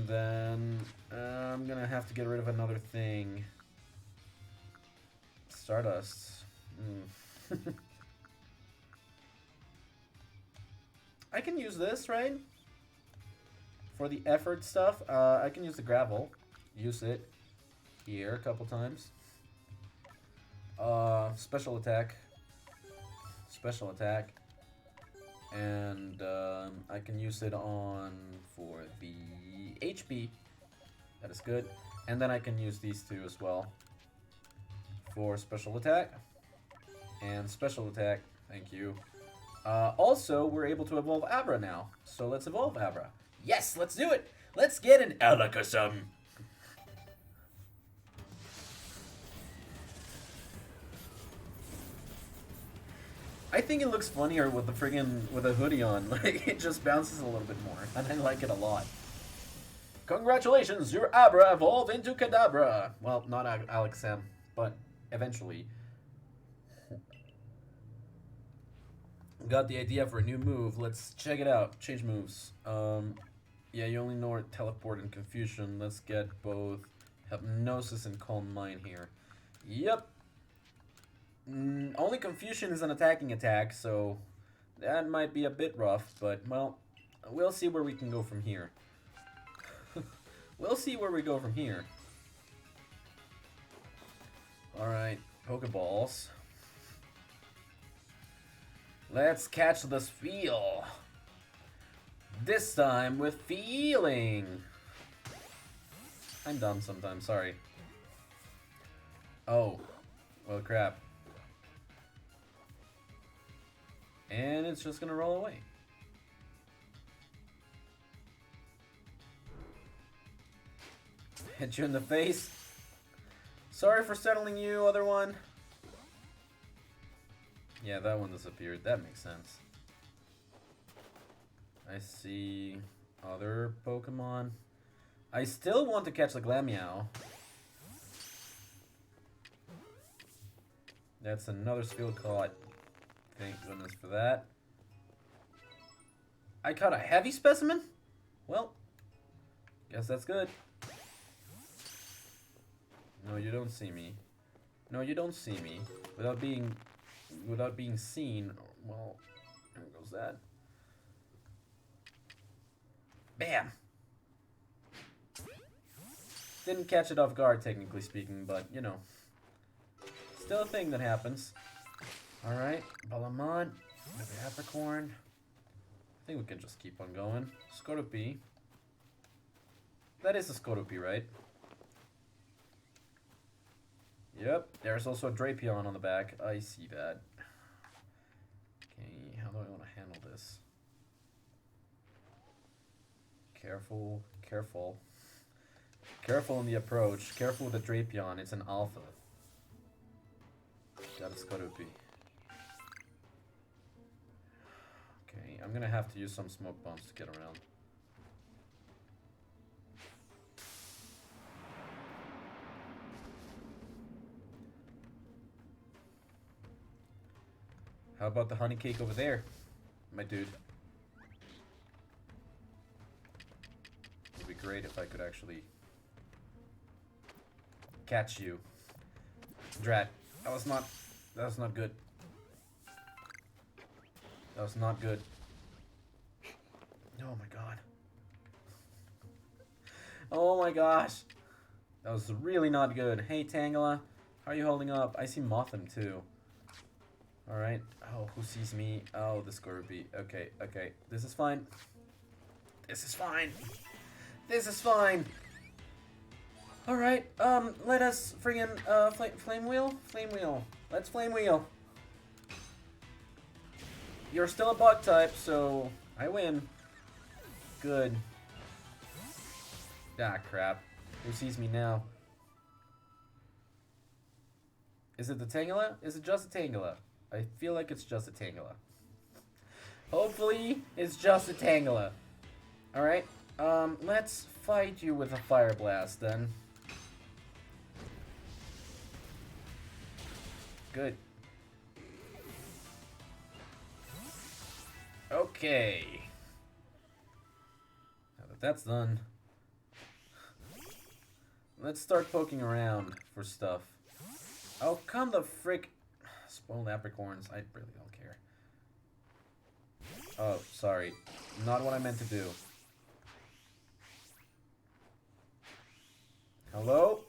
then I'm gonna have to get rid of another thing. Stardust. I can use this, right? For the effort stuff. I can use the gravel. Use it here a couple times. Special attack. Special attack. And I can use it on for the HP. That is good. And then I can use these two as well. For special attack. And special attack. Thank you. Also, we're able to evolve Abra now. So let's evolve Abra. Yes, let's do it! Let's get an Alakazam! I think it looks funnier with the friggin' with a hoodie on. Like, it just bounces a little bit more. And I like it a lot. Congratulations, your Abra evolved into Kadabra! Well, not Alakazam, but eventually. Got the idea for a new move. Let's check it out. Change moves. Yeah, you only know Teleport and Confusion. Let's get both Hypnosis and Calm Mind here. Yep. Only Confusion is an attacking attack, so that might be a bit rough, but, well, we'll see where we can go from here. We'll see where we go from here. Alright, Pokeballs. Let's catch the Spheal. This time with feeling. I'm dumb sometimes, sorry. Oh, well crap. And it's just gonna roll away. Hit you in the face. Sorry for settling you, other one. Yeah, that one disappeared. That makes sense. I see other Pokemon. I still want to catch the Glameow. That's another Spheal caught. Thank goodness for that. I caught a heavy specimen? Well, guess that's good. No, you don't see me. No, you don't see me. Without being seen. Well, there goes that. Bam! Didn't catch it off guard, technically speaking, but, you know. Still a thing that happens. Alright, Balamont, maybe Apricorn. I think we can just keep on going. Scotopi. That is a Scotopi, right? Yep, there's also a Drapion on the back. I see that. Okay, how do I want to handle this? Careful, careful. Careful in the approach. Careful with the Drapion, it's an alpha. Got a Scotopi. Okay, I'm gonna have to use some smoke bombs to get around. How about the honey cake over there, my dude? It'd be great if I could actually catch you. Drat, that was not good. That was not good. Oh my god. Oh my gosh. That was really not good. Hey Tangela, how are you holding up? I see Mothim too. Alright. Oh, who sees me? Oh, the Scorbunny. Okay, okay. This is fine. This is fine. This is fine. Alright, let us friggin', flame wheel? Flame wheel. Let's flame wheel. You're still a bug type, so I win. Good. Ah, crap. Who sees me now? Is it the Tangela? Is it just a Tangela? I feel like it's just a Tangela. Hopefully, it's just a Tangela. Alright, let's fight you with a Fire Blast then. Good. Okay. Now that that's done, let's start poking around for stuff. Oh, come the frick. Spoiled apricorns. I really don't care. Oh, sorry. Not what I meant to do. Hello?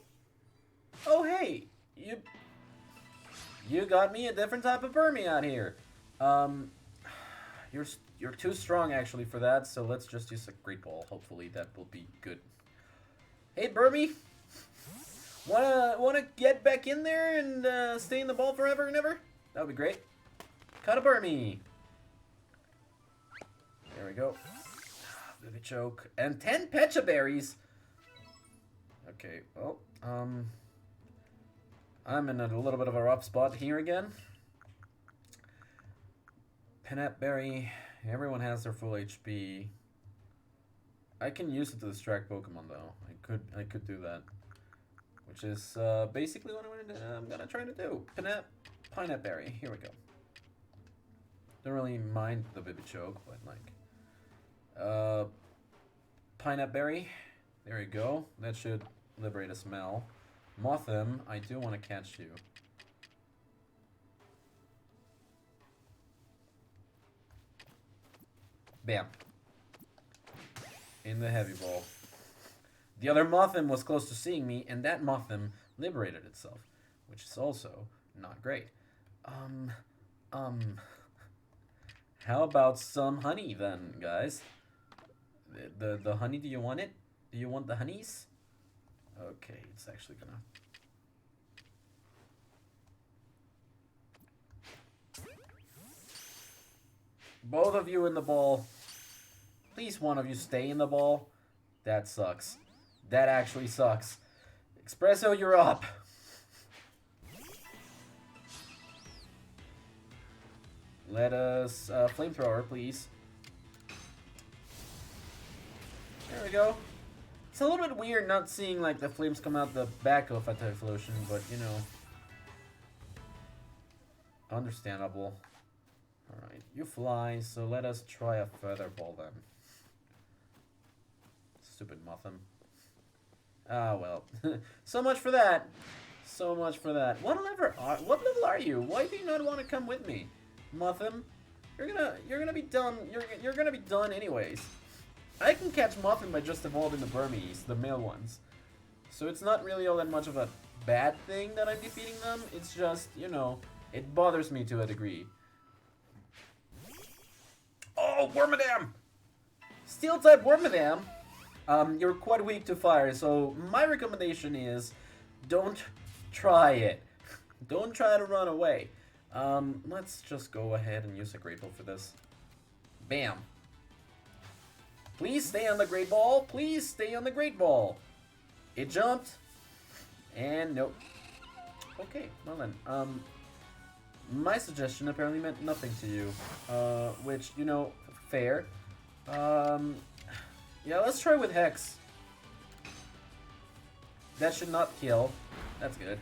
Oh, hey! You got me a different type of Burmy out here. You're too strong actually for that, so let's just use a Great Ball. Hopefully that will be good. Hey, Burmy! Wanna get back in there and stay in the ball forever and ever? That would be great. Cut a Burmy. There we go. Vivid Choke. And 10 Pecha Berries! Okay, well, I'm in a little bit of a rough spot here again. Peanut Berry. Everyone has their full HP. I can use it to distract Pokemon though. I could do that. Which is basically what I'm gonna try to do. Peanut Berry. Here we go. Don't really mind the Vivid Choke, but like Peanut Berry. There you go. That should liberate a smell. Mothim, I do want to catch you. Bam. In the heavy ball. The other Mothim was close to seeing me, and that Mothim liberated itself, which is also not great. How about some honey then, guys? The honey, do you want it? Do you want the honeys? Okay, it's actually gonna... Both of you in the ball. Please one of you stay in the ball. That sucks. That actually sucks. Espresso, you're up. Let us flamethrower, please. There we go. It's a little bit weird not seeing like the flames come out the back of a Typhlosion, but you know, understandable. Alright, you fly, so let us try a Feather Ball then. Stupid Mothim. Ah, well. So much for that. So much for that. What level are you? Why do you not want to come with me? Mothim? You're gonna be done. You're gonna be done anyways. I can catch Mothim by just evolving the Burmies, the male ones. So it's not really all that much of a bad thing that I'm defeating them. It's just, you know, it bothers me to a degree. Oh, Wormadam! Steel-type Wormadam, you're quite weak to fire, so my recommendation is don't try it. Don't try to run away. Let's just go ahead and use a Great Ball for this. Bam. Please stay on the Great Ball. Please stay on the Great Ball. It jumped. And nope. Okay, well then. My suggestion apparently meant nothing to you. Which, you know, fair. Yeah, let's try with Hex. That should not kill. That's good.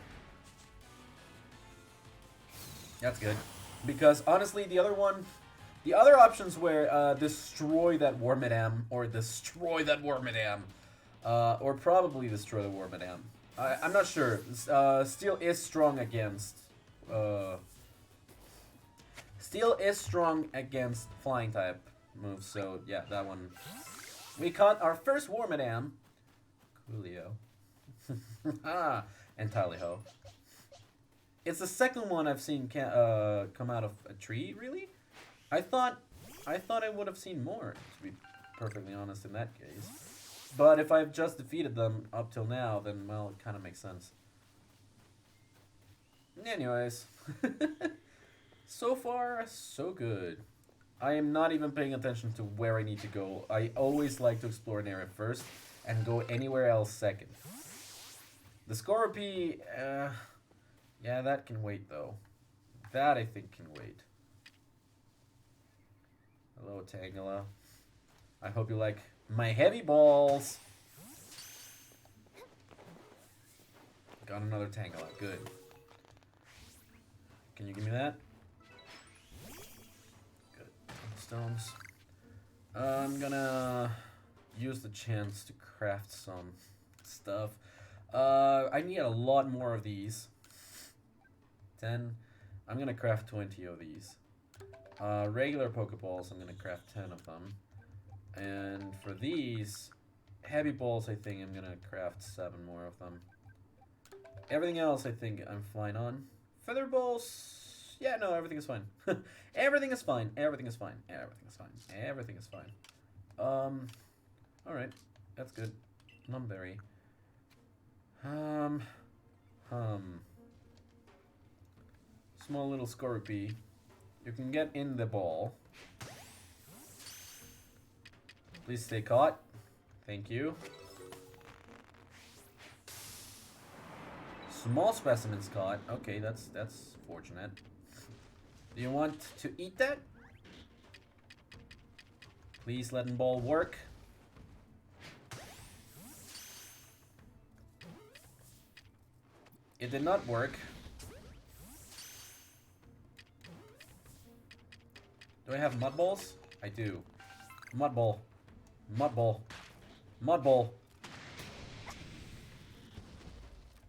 That's good. Because, honestly, the other options were destroy that Wormadam, or destroy that Wormadam. Or probably destroy the Wormadam. I'm not sure. Steel is strong against... Steel is strong against flying type moves, so yeah, that one. We caught our first Wormadam. Coolio. Ah, and Taliho. It's the second one I've seen come out of a tree, really? I thought I would have seen more, to be perfectly honest in that case. But if I've just defeated them up till now, then, well, it kind of makes sense. Anyways. So far, so good. I am not even paying attention to where I need to go. I always like to explore an area first and go anywhere else second. The Scorpy, yeah, that can wait though. That I think can wait. Hello, Tangela. I hope you like my heavy balls. Got another Tangela, good. Can you give me that? Stones. I'm gonna use the chance to craft some stuff. I need a lot more of these. 10. I'm gonna craft 20 of these. Regular Pokeballs, I'm gonna craft 10 of them. And for these heavy balls, I think I'm gonna craft 7 more of them. Everything else, I think I'm fine on. Feather balls. Yeah, no, everything is fine. Everything is fine. Everything is fine. Everything is fine. Everything is fine. Alright. That's good. Lumberry. Small little Scorpy. You can get in the ball. Please stay caught. Thank you. Small specimens caught. Okay, that's fortunate. Do you want to eat that? Please let ball work. It did not work. Do I have mud balls? I do. Mud ball. Mud ball. Mud ball.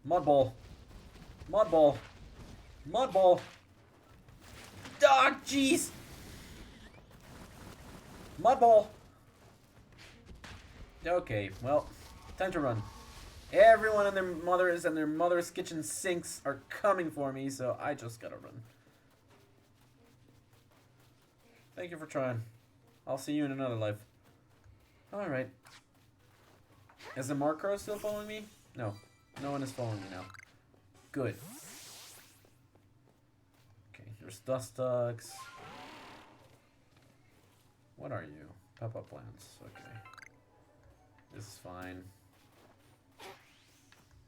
Mud ball. Mud ball. Mud ball. Dog, jeez. Mud ball. Okay, well, time to run. Everyone and their mothers and their mother's kitchen sinks are coming for me, so I just gotta run. Thank you for trying. I'll see you in another life. Alright. Is the Markro still following me? No. No one is following me now. Good. Okay, there's Dustox. What are you? Peppa plants. Okay. This is fine.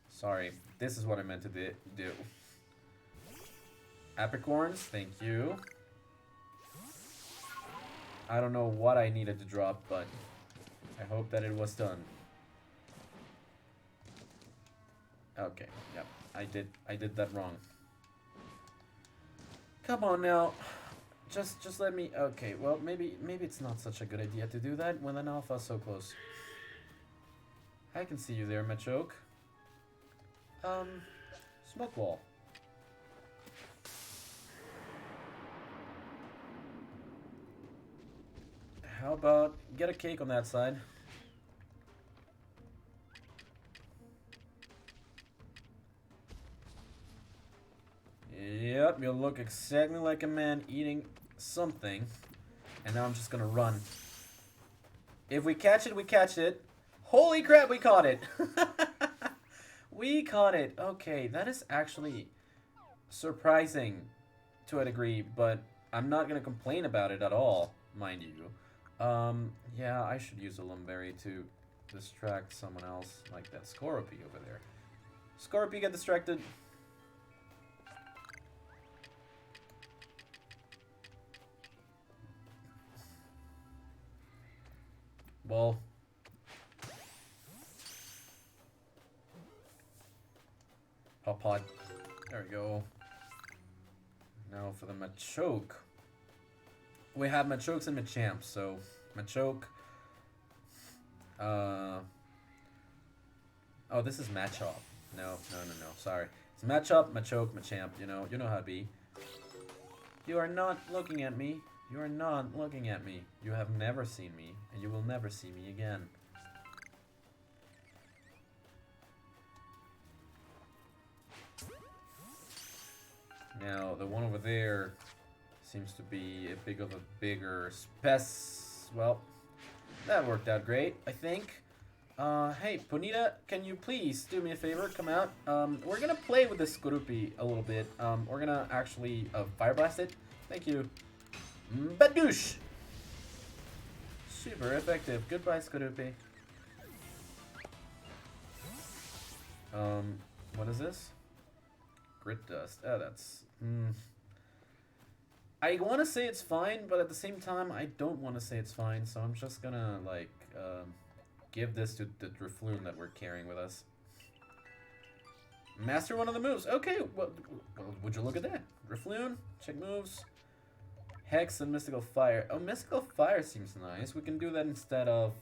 Sorry, this is what I meant to do. Apricorns, thank you. I don't know what I needed to drop, but I hope that it was done. Okay, yep, I did that wrong. Come on now. Just let me. Okay, well, maybe it's not such a good idea to do that when an alpha's so close. I can see you there, Machoke. Smoke wall. How about get a cake on that side? Yep, you'll look exactly like a man eating something. And now I'm just gonna run. If we catch it, we catch it. Holy crap, we caught it! We caught it. Okay, that is actually surprising to a degree, but I'm not gonna complain about it at all, mind you. Yeah, I should use a Lumberry to distract someone else, like that Scorpy over there. Scorpy, get distracted. Ball. Hot pot. There we go. Now for the Machoke. We have Machokes and Machamps, so Machoke. Oh, this is Machop. No. Sorry. It's Machop, Machoke, Machamp. You know how it be. You are not looking at me. You are not looking at me. You have never seen me, and you will never see me again. Now, the one over there seems to be a bigger well, That worked out great, I think. Hey, Ponita, can you please do me a favor? Come out. We're gonna play with this Skorupi a little bit. We're gonna actually Fire Blast it. Thank you. Badoosh! Super effective. Goodbye, Skorupi. What is this? Grit Dust. Oh, that's... I want to say it's fine, but at the same time, I don't want to say it's fine, so I'm just gonna, like, give this to the Drifloon that we're carrying with us. Master one of the moves. Okay, well, would you look at that? Drifloon, check moves. Hex and Mystical Fire. Oh, Mystical Fire seems nice. We can do that instead of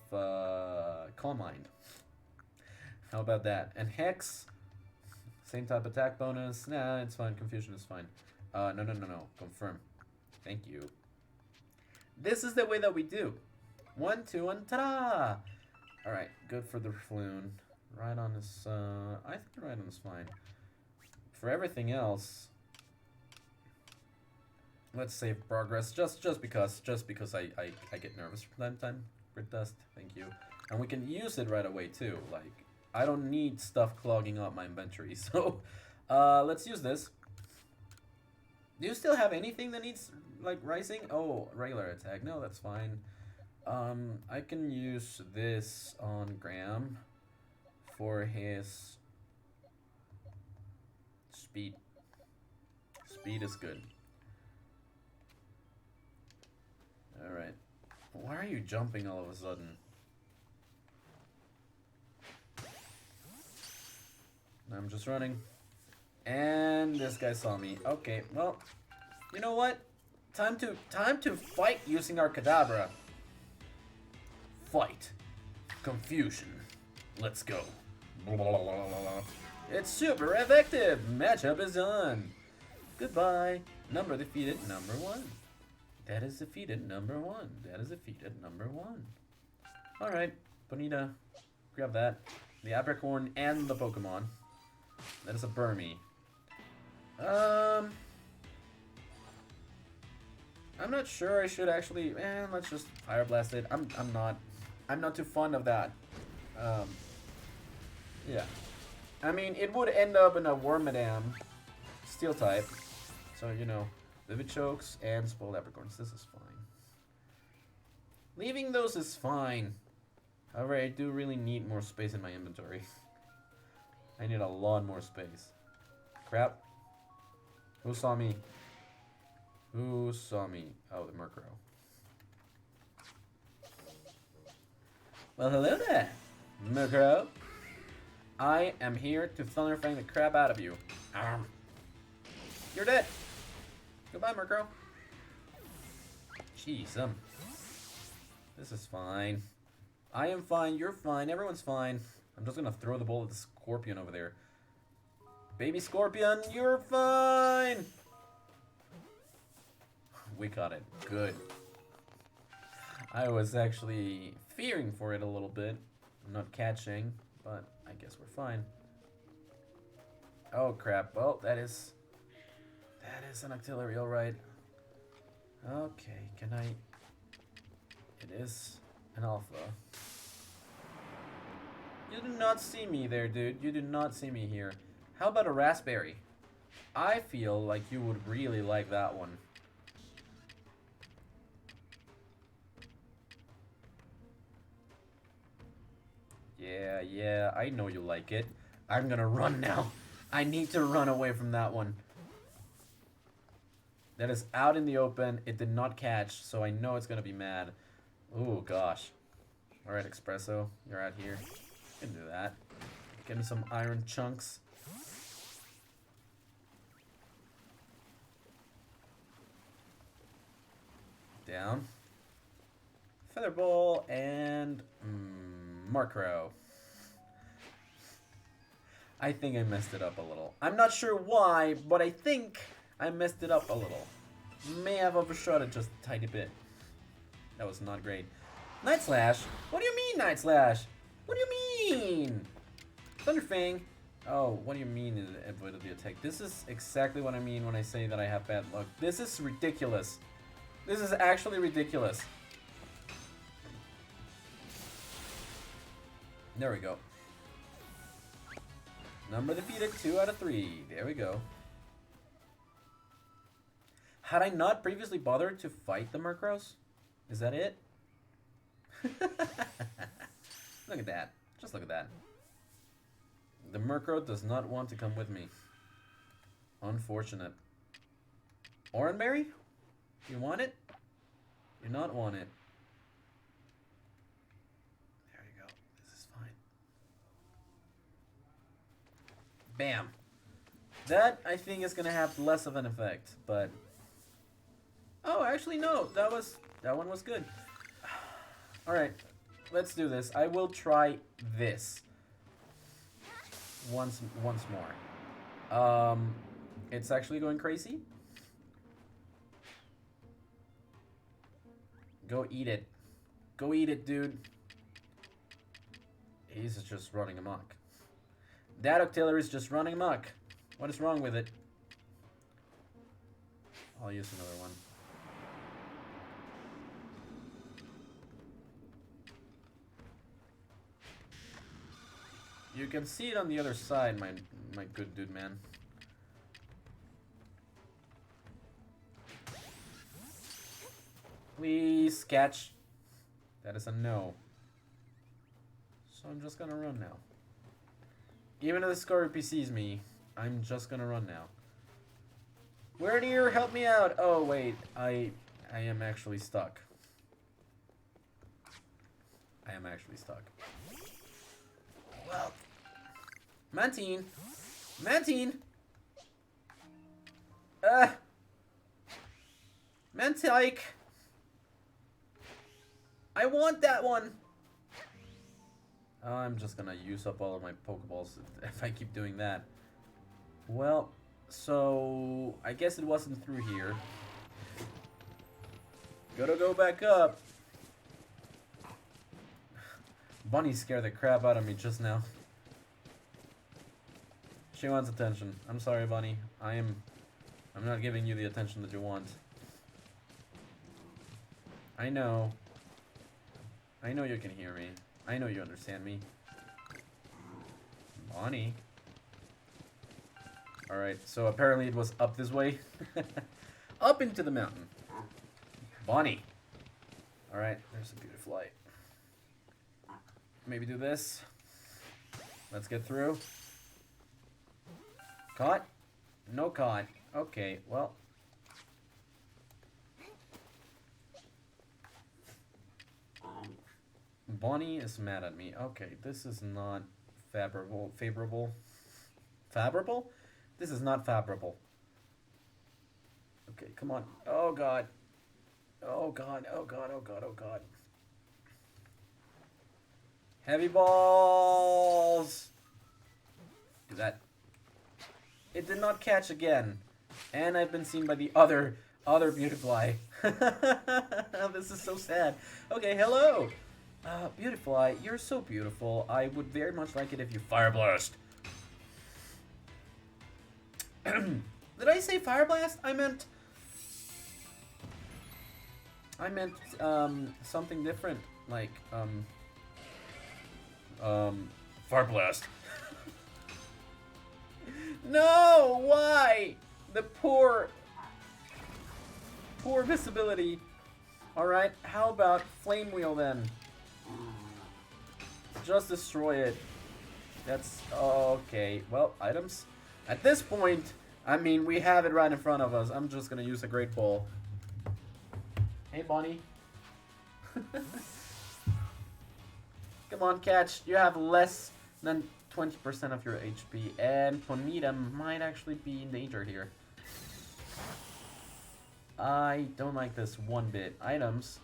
Calm Mind. How about that? And Hex, same type attack bonus. Nah, it's fine. Confusion is fine. No. Confirm. Thank you. This is the way that we do. 1, 2, and ta-da! Alright, good for the Floon. Right on is, I think right on is fine. For everything else, let's save progress, just because I get nervous from time to time. Grit Dust, thank you. And we can use it right away too, like, I don't need stuff clogging up my inventory, so, let's use this. Do you still have anything that needs, like, rising? Oh, regular attack. No, that's fine. I can use this on Graham for his speed. Speed is good. Alright. Why are you jumping all of a sudden? I'm just running. And this guy saw me. Okay, well, you know what? Time to fight using our Kadabra. Fight. Confusion. Let's go. It's super effective. Matchup is on. Goodbye. Number defeated, number 1. That is defeated, number 1. That is defeated, number 1. Alright, Bonita, grab that. The Apricorn and the Pokemon. That is a Burmy. I'm not sure I should actually. Let's just Fire Blast it. I'm not too fond of that. Yeah. I mean, it would end up in a Wormadam Steel type. So, you know, Vivid Chokes and Spoiled Apricorns. This is fine. Leaving those is fine. However, I do really need more space in my inventory. I need a lot more space. Crap. Who saw me? Who saw me? Oh, the Murkrow. Well, hello there, Murkrow. I am here to Thunder Fang the crap out of you. You're dead. Goodbye, Murkrow. Jeez, this is fine. I am fine, you're fine, everyone's fine. I'm just gonna throw the ball at the Scorpion over there. Baby Scorpion, you're fine! We caught it. Good. I was actually fearing for it a little bit. I'm not catching, but I guess we're fine. Oh crap. Well, that is an Octillery, alright. Okay, can I... It is an Alpha. You do not see me there, dude. You do not see me here. How about a Raspberry? I feel like you would really like that one. Yeah, I know you like it. I'm gonna run now. I need to run away from that one. That is out in the open. It did not catch, so I know it's gonna be mad. Oh gosh. Alright, Espresso, you're out here. You can do that. Give me some iron chunks. Down. Feather Ball and Murkrow. I think I messed it up a little. I'm not sure why, but I think I messed it up a little. May have overshot it just a tiny bit. That was not great. Night Slash? What do you mean, Night Slash? What do you mean? Thunderfang? Oh, what do you mean it avoided the attack? This is exactly what I mean when I say that I have bad luck. This is ridiculous. This is actually ridiculous. There we go. Number defeated, 2 out of 3. There we go. Had I not previously bothered to fight the Murkrows? Is that it? Look at that. Just look at that. The Murkrow does not want to come with me. Unfortunate. Oranberry? You want it? You not want it. There you go. This is fine. Bam. That, I think, is going to have less of an effect, but... Oh, actually, no. That one was good. Alright. Let's do this. I will try this. Once more. It's actually going crazy. Go eat it. Go eat it, dude. He's just running amok. That Octillery is just running amok. What is wrong with it? I'll use another one. You can see it on the other side, my good dude, man. Please catch. That is a no. So I'm just gonna run now. Even if the Scorpio sees me, I'm just gonna run now. Where dear, help me out. Oh wait, I am actually stuck. I am actually stuck. Well, Mantine! Mantine! Mantike! I want that one! I'm just gonna use up all of my Pokeballs if I keep doing that. Well, so... I guess it wasn't through here. Gotta go back up. Bunny scared the crap out of me just now. She wants attention. I'm sorry, Bunny. I'm not giving you the attention that you want. I know. I know you can hear me. I know you understand me. Bunny. Alright, so apparently it was up this way. Up into the mountain. Bunny. Alright, there's a beautiful light. Maybe do this. Let's get through. Caught? No caught. Okay, well. Bonnie is mad at me. Okay, this is not favorable. Favorable? This is not favorable. Okay, come on. Oh god. Oh god, oh god, oh god, oh god. Heavy balls! Do that. It did not catch again. And I've been seen by the other Beautifly. This is so sad. Okay, hello! Beautifly, you're so beautiful. I would very much like it if you Fire Blast. Did I say Fire Blast? I meant something different. Like, Fire Blast. No! Why? The poor visibility. Alright, how about Flame Wheel then? Just destroy it. That's... okay. Well, items. At this point, I mean, we have it right in front of us. I'm just gonna use a Great Ball. Hey, Bonnie. Come on, catch. You have less than 20% of your HP, and Ponyta might actually be in danger here. I don't like this one bit. Items.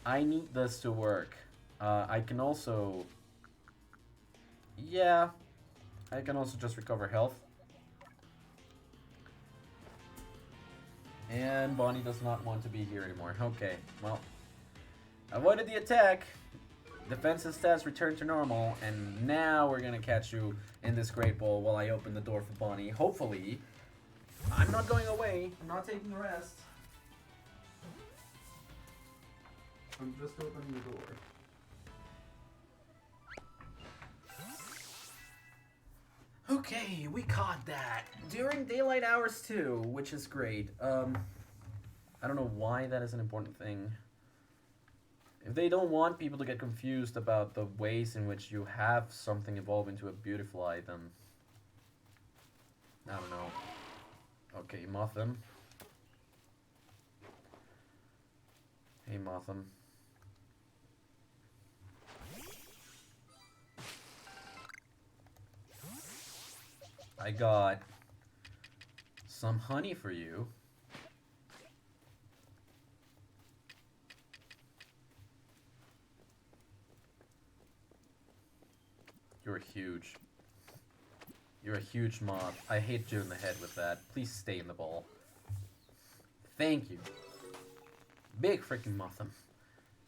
I need this to work. I can also... yeah. I can also just recover health. And Bonnie does not want to be here anymore. Okay, well. Avoided the attack. Defensive stats return to normal. And now we're gonna catch you in this Great Ball while I open the door for Bonnie. Hopefully. I'm not going away. I'm not taking a rest. I'm just opening the door. Okay, we caught that. During daylight hours too, which is great. I don't know why that is an important thing. If they don't want people to get confused about the ways in which you have something evolve into a Beautifly, then I don't know. Okay, Motham. Hey, Motham. I got some honey for you. You're huge. You're a huge moth. I hit you in the head with that. Please stay in the ball. Thank you. Big freaking Motham.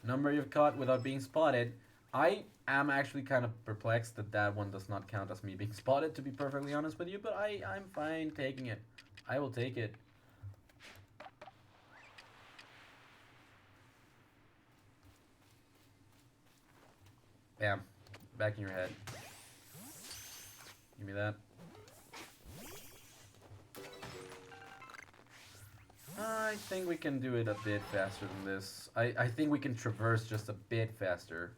Number you've caught without being spotted. I am actually kind of perplexed that that one does not count as me being spotted, to be perfectly honest with you, but I'm fine taking it. I will take it. Bam. Back in your head. Give me that. I think we can do it a bit faster than this. I think we can traverse just a bit faster.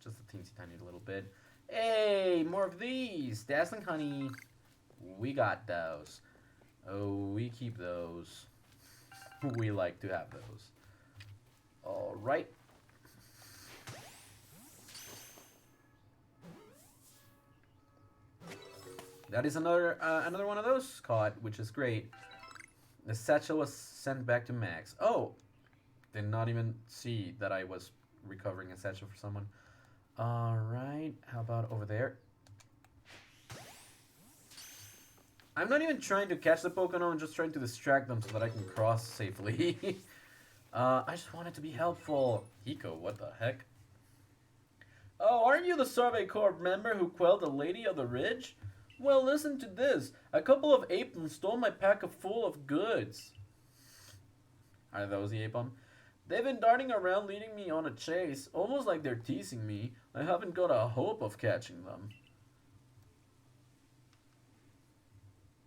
Just a teensy tiny little bit. Hey, more of these. Dazzling honey. We got those. Oh, we keep those. We like to have those. Alright. That is another one of those caught, which is great. The satchel was sent back to Max. Oh! Did not even see that I was recovering a satchel for someone. Alright, how about over there? I'm not even trying to catch the Pokemon, I'm just trying to distract them so that I can cross safely. I just wanted to be helpful. Hiko, what the heck? Oh, aren't you the Survey Corps member who quelled the Lady of the Ridge? Well, listen to this. A couple of Apom stole my pack full of goods. Are those the Apom? They've been darting around leading me on a chase, almost like they're teasing me. I haven't got a hope of catching them.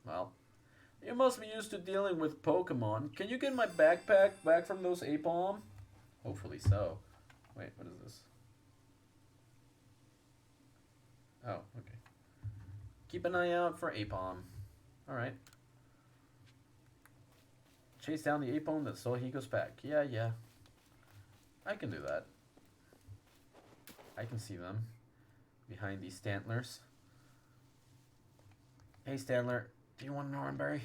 Well, you must be used to dealing with Pokemon. Can you get my backpack back from those Apom? Hopefully so. Wait, what is this? Oh, okay. Keep an eye out for Apom. Alright. Chase down the Apom that stole Hiko's pack. Yeah. I can do that. I can see them. Behind these Stantlers. Hey, Stantler. Do you want an Oranberry?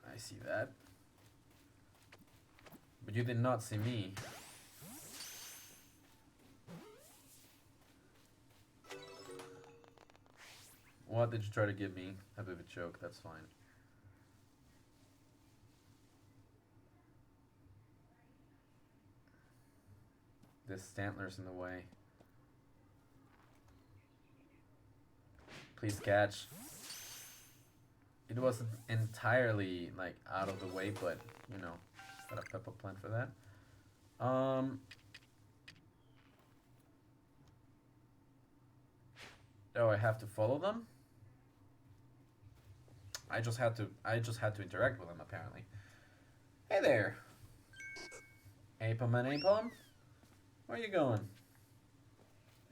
I see that. But you did not see me. What did you try to give me? A bit of a choke, that's fine. This Stantler's in the way. Please catch. It wasn't entirely, like, out of the way, but, you know, got a pepper plant for that. Oh, I have to follow them? I just had to interact with them, apparently. Hey there. Apom and Apom? Where are you going?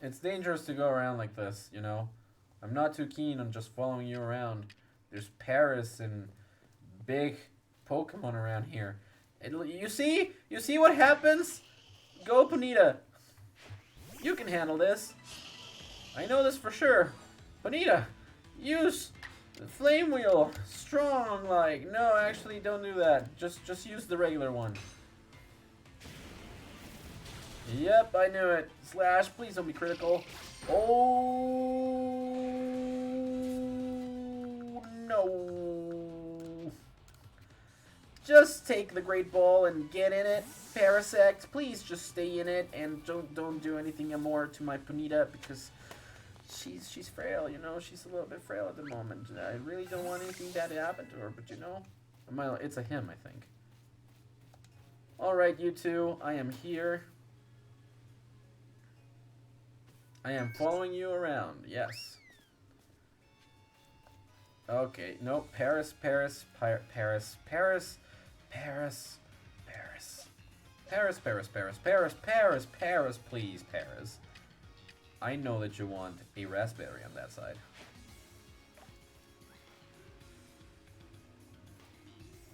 It's dangerous to go around like this, you know? I'm not too keen on just following you around. There's Paris and big Pokemon around here. You see? You see what happens? Go, Panita. You can handle this. I know this for sure. Panita, use the flame wheel. Strong, like. No, actually, don't do that. Just use the regular one. Yep, I knew it. Slash, please don't be critical. Oh, no. Just take the Great Ball and get in it. Parasect, please just stay in it and don't do anything more to my Panita because she's frail, you know. She's a little bit frail at the moment. I really don't want anything bad to happen to her, but you know, it's a him, I think. All right, you two, I am here. I am following you around, yes. Okay, nope, Paris, Paris, Paris, Paris, Paris, Paris, Paris, Paris, Paris, Paris, Paris, Paris, Paris, please, Paris. I know that you want a raspberry on that side.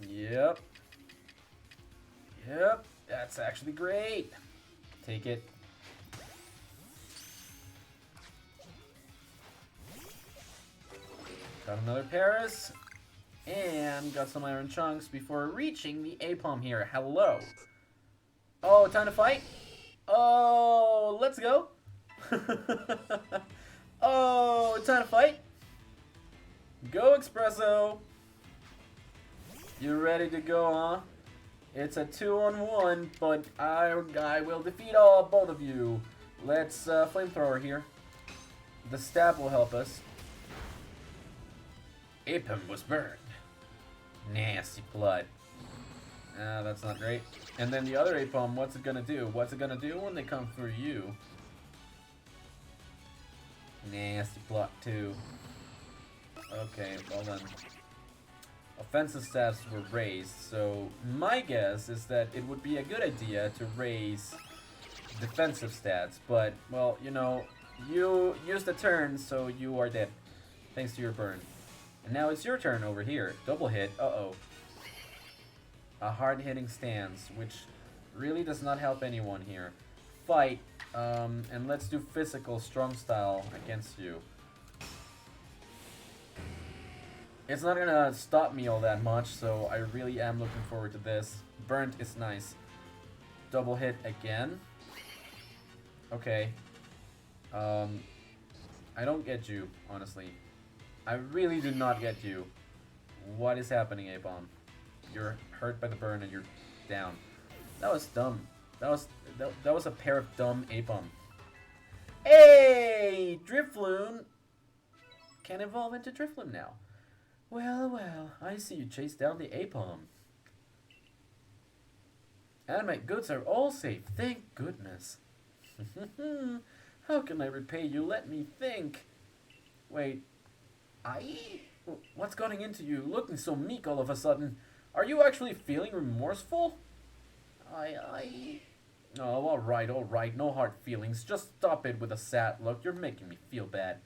Yep. Yep, that's actually great. Take it. Got another Paris. And got some iron chunks before reaching the Apom here. Hello. Oh, time to fight? Oh, let's go. Oh, time to fight? Go, Espresso. You ready to go, huh? It's a 2-on-1, but I will defeat both of you. Let's flamethrower here. The stab will help us. Apom was burned. Nasty blood. That's not great. And then the other Apom, what's it gonna do? What's it gonna do when they come for you? Nasty block too. Okay, well then. Offensive stats were raised, so my guess is that it would be a good idea to raise defensive stats, but, well, you know, you used a turn, so you are dead, thanks to your burn. And now it's your turn over here. Double hit, uh-oh. A hard-hitting stance, which really does not help anyone here. Fight, and let's do physical strong style against you. It's not gonna stop me all that much, so I really am looking forward to this. Burnt is nice. Double hit again. Okay. I don't get you, honestly. I really do not get you. What is happening, A-Bomb? You're hurt by the burn and you're down. That was dumb. That was a pair of dumb A-Bomb. Hey! Drifloon can evolve into Drifloon now. Well, well, I see you chased down the Apom. And my goods are all safe, thank goodness. How can I repay you? Let me think. Wait, what's getting into you? Looking so meek all of a sudden. Are you actually feeling remorseful? Oh, alright, no hard feelings. Just stop it with a sad look. You're making me feel bad.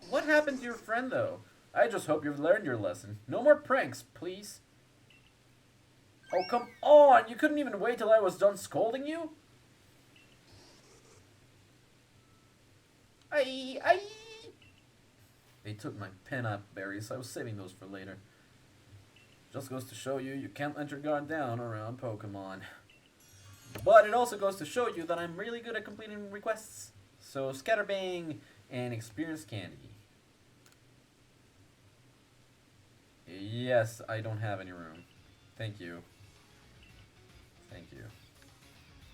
What happened to your friend, though? I just hope you've learned your lesson. No more pranks, please. Oh, come on! You couldn't even wait till I was done scolding you? They took my pinup berries. I was saving those for later. Just goes to show you, you can't let your guard down around Pokemon. But it also goes to show you that I'm really good at completing requests. So, Scatterbang and Experience Candy. Yes, I don't have any room. Thank you. Thank you.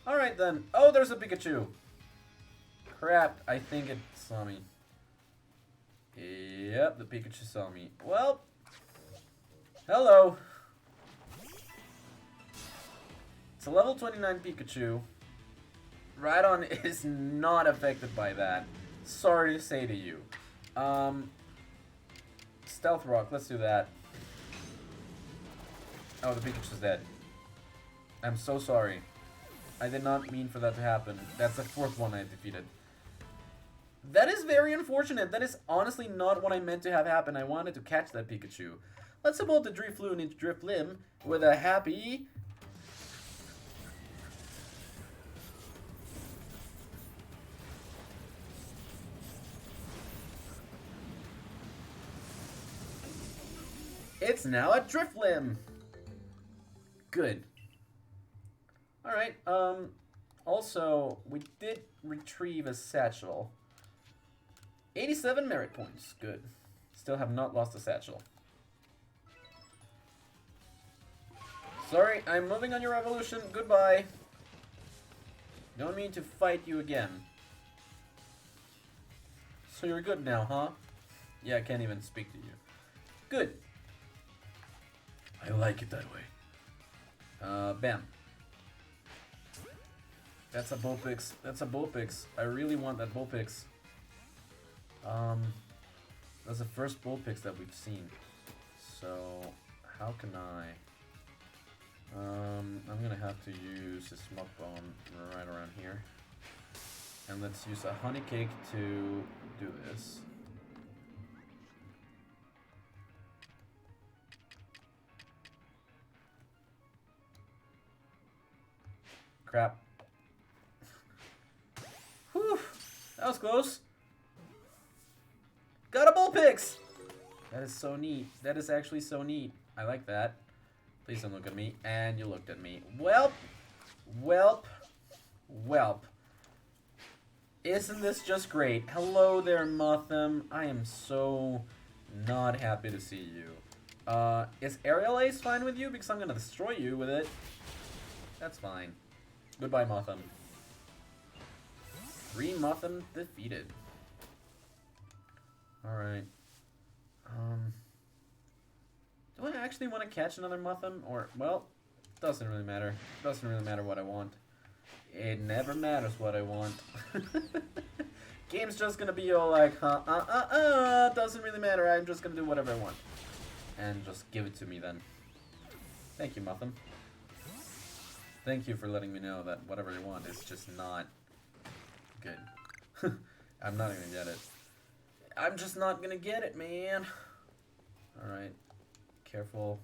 Alright then. Oh, there's a Pikachu. Crap, I think it saw me. Yep, the Pikachu saw me. Well, hello. It's a level 29 Pikachu. Rhydon is not affected by that. Sorry to say to you. Stealth Rock, let's do that. Oh, the Pikachu's dead. I'm so sorry. I did not mean for that to happen. That's the fourth one I defeated. That is very unfortunate. That is honestly not what I meant to have happen. I wanted to catch that Pikachu. Let's evolve the Drifloon into Driflim with a happy... It's now a Driflim! Good. Alright, also, we did retrieve a satchel. 87 merit points. Good. Still have not lost a satchel. Sorry, I'm moving on your evolution. Goodbye. Don't mean to fight you again. So you're good now, huh? Yeah, I can't even speak to you. Good. I like it that way. Bam. That's a Vulpix. That's a Vulpix. I really want that Vulpix. That's the first Vulpix that we've seen. So, how can I... I'm gonna have to use a Smoke Bomb right around here. And let's use a Honey Cake to do this. Crap. Whew, that was close. Got a Vulpix! That is so neat. That is actually so neat. I like that. Please don't look at me. And you looked at me. Welp. Welp. Welp. Isn't this just great? Hello there, Motham. I am so not happy to see you. Is Aerial Ace fine with you? Because I'm going to destroy you with it. That's fine. Goodbye, Motham. 3 Motham defeated. Alright. Do I actually want to catch another Motham? Or, well, doesn't really matter. Doesn't really matter what I want. It never matters what I want. Game's just gonna be all like, doesn't really matter. I'm just gonna do whatever I want. And just give it to me then. Thank you, Motham. Thank you for letting me know that whatever you want is just not good. I'm not gonna get it. I'm just not gonna get it, man. Alright. Careful.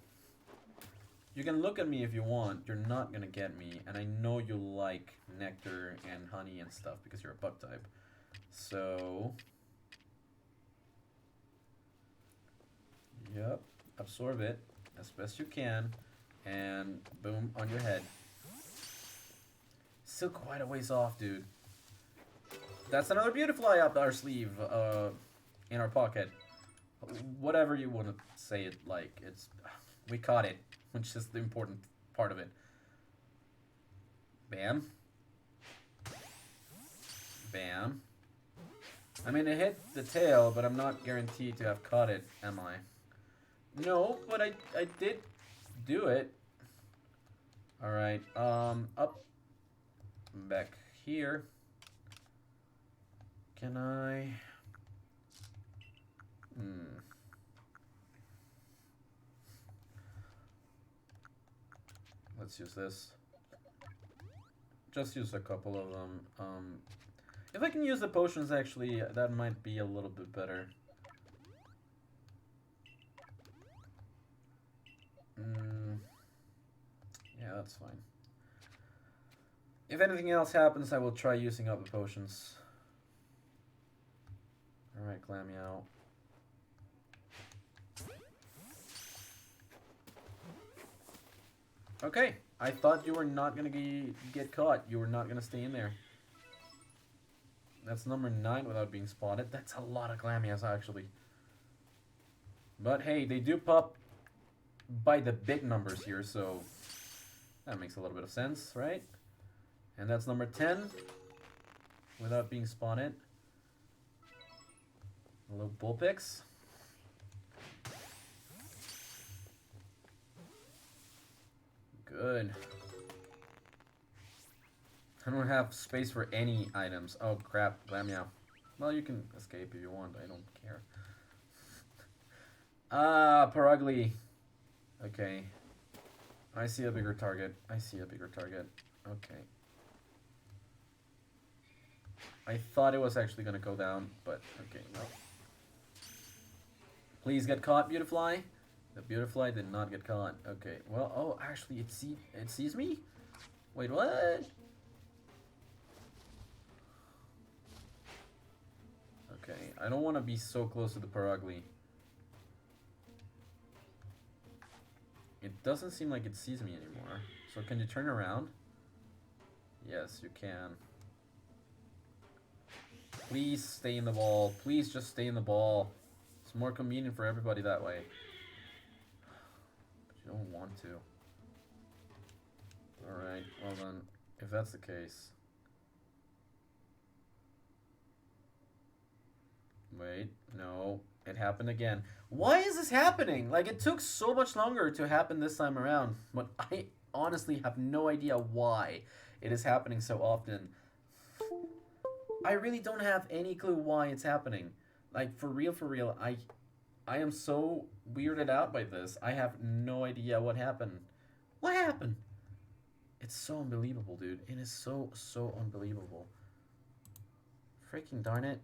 You can look at me if you want. You're not gonna get me. And I know you like nectar and honey and stuff because you're a bug type. So... Yep. Absorb it as best you can. And boom, on your head. Still quite a ways off, dude. That's another Beautifly up our sleeve, in our pocket. Whatever you want to say it like. It's... We caught it, which is the important part of it. Bam. Bam. I mean, it hit the tail, but I'm not guaranteed to have caught it, am I? No, but I did do it. Alright, up. Back here. Can I... Let's use this. Just use a couple of them. If I can use the potions, actually, that might be a little bit better. Yeah, that's fine. If anything else happens, I will try using up the potions. Alright, Glameow. Okay, I thought you were not gonna get caught. You were not gonna stay in there. That's number 9 without being spotted. That's a lot of Glameows, actually. But hey, they do pop by the big numbers here, so that makes a little bit of sense, right? And that's number 10 without being spotted. Hello, Vulpix. Good. I don't have space for any items. Oh crap, Glameow. Well, you can escape if you want. I don't care. Parugly. Okay. I see a bigger target. I see a bigger target. Okay. I thought it was actually gonna go down, but okay, no. Please get caught, Beautifly. The Beautifly did not get caught. Okay, well, oh, actually, it sees me? Wait, what? Okay, I don't want to be so close to the Parugly. It doesn't seem like it sees me anymore. So can you turn around? Yes, you can. Please stay in the ball. Please just stay in the ball. It's more convenient for everybody that way. But you don't want to. Alright, well then, if that's the case... Wait, no, it happened again. Why is this happening? Like, it took so much longer to happen this time around, but I honestly have no idea why. it is happening so often. I really don't have any clue why it's happening. Like, for real, I am so weirded out by this. I have no idea what happened. What happened? It's so unbelievable, dude. It is so unbelievable. Freaking darn it.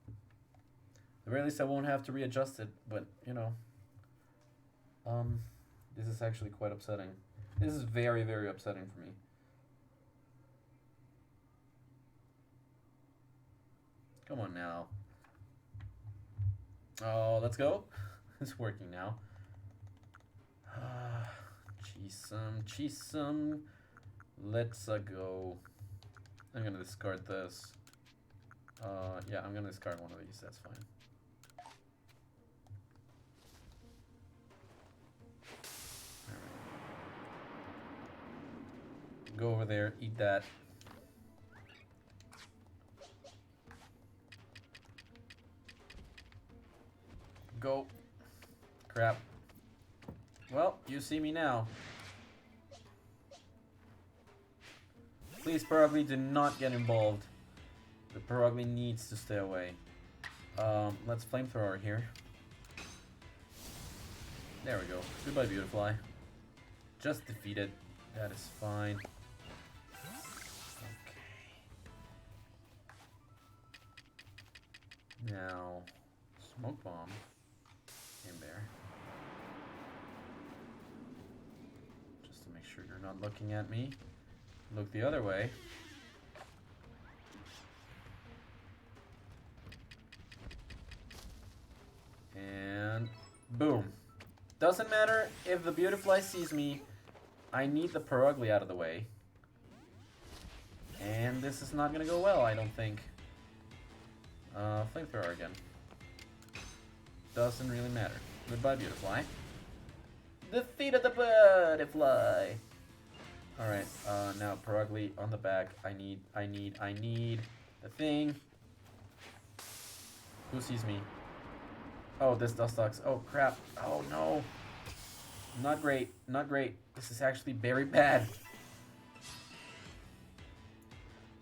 At the very least, I won't have to readjust it, but, you know. This is actually quite upsetting. This is very upsetting for me. Come on now. Oh, let's go. It's working now. Cheesum. Let's go. I'm gonna discard this. Yeah, I'm gonna discard one of these. That's fine. Go over there, eat that. Go. Crap. Well, you see me now. Please, Perugly, do not get involved. The Perugly needs to stay away. Let's flamethrower here. There we go. Goodbye, Beautifly. Just defeated. That is fine. Okay. Now, Smoke Bomb in there. Just to make sure you're not looking at me. Look the other way. And boom. Doesn't matter if the Beautifly sees me. I need the Perugly out of the way. And this is not gonna go well, I don't think. Flamethrower again. Doesn't really matter. Goodbye, Beautifly. Defeated the Butterfly! Alright, now Perugly on the back. I need the thing. Who sees me? Oh, this Dustox. Oh, crap. Oh, no. Not great. Not great. This is actually very bad.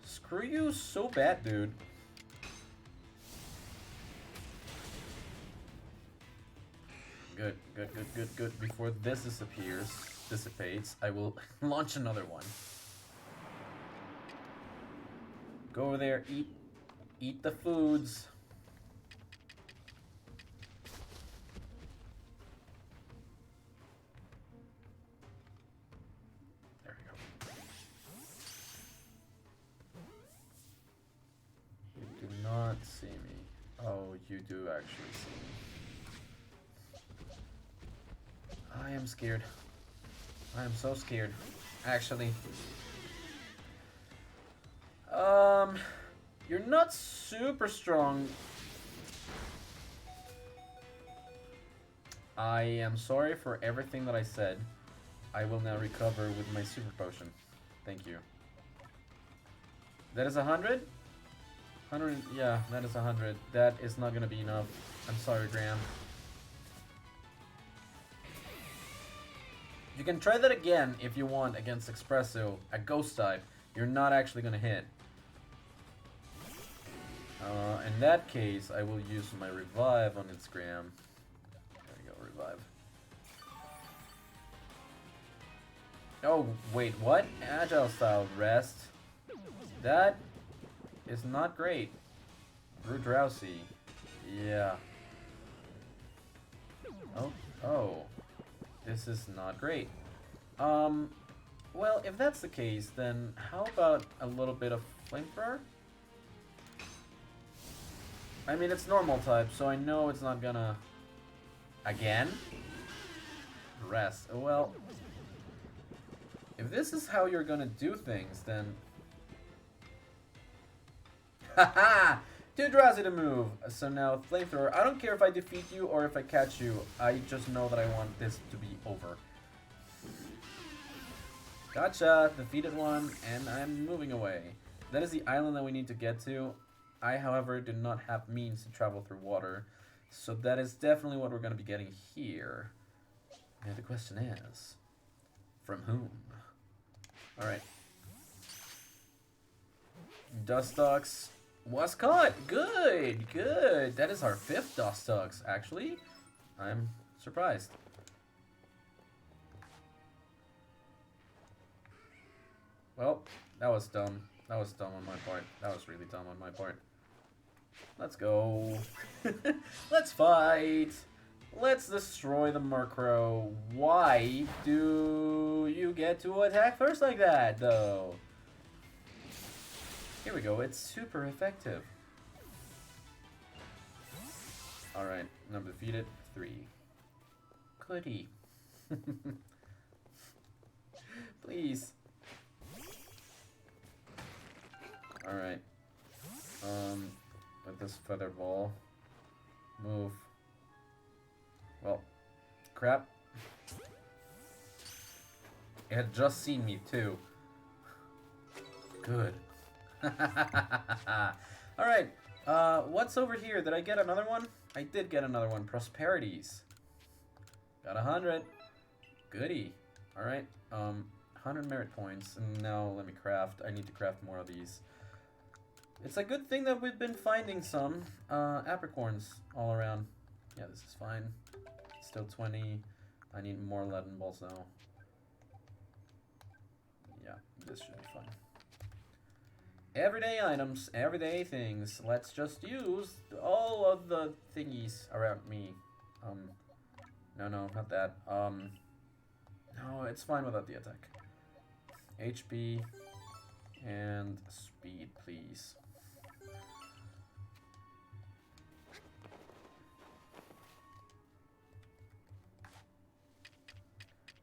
Screw you so bad, dude. Good. Before this dissipates, I will launch another one. Go over there, eat the foods. There we go. You do not see me. Oh, you do actually see me. I am scared. I am so scared, actually. You're not super strong. I am sorry for everything that I said. I will now recover with my super potion. Thank you. That is 100? 100, yeah, that is 100. That is not gonna be enough. I'm sorry, Graham. You can try that again if you want against Espresso, a ghost type. You're not actually gonna hit. In that case, I will use my revive on Instagram. There we go, revive. Oh, wait, what? Agile style rest. That is not great. Brew Drowsy. Yeah. Oh. This is not great. Well, if that's the case, then how about a little bit of Flamethrower? I mean, it's normal type, so I know it's not gonna... Again? Rest. Well, if this is how you're gonna do things, then... Haha! Too drowsy to move. So now, Flamethrower. I don't care if I defeat you or if I catch you. I just know that I want this to be over. Gotcha! Defeated one, and I'm moving away. That is the island that we need to get to. I, however, do not have means to travel through water. So that is definitely what we're going to be getting here. And the question is, from whom? Alright. Dustox was caught. Good, good. That is our 5th Dustox, actually. I'm surprised. Well, that was dumb. That was dumb on my part. That was really dumb on my part. Let's go. Let's fight. Let's destroy the Murkrow. Why do you get to attack first like that, though? Here we go. It's super effective. Alright, number defeated, 3. Goody. Please. Alright. With this feather ball. Move. Well, crap. It had just seen me too. Good. Alright. What's over here? Did I get another one? I did get another one. Prosperities. Got 100. Goody. Alright. 100 merit points. And now let me craft. I need to craft more of these. It's a good thing that we've been finding some apricorns all around. Yeah, this is fine. Still 20. I need more leaden balls now. Yeah, this should be fun. Everyday items, everyday things. Let's just use all of the thingies around me. No, not that. No, it's fine without the attack. HP and speed, please.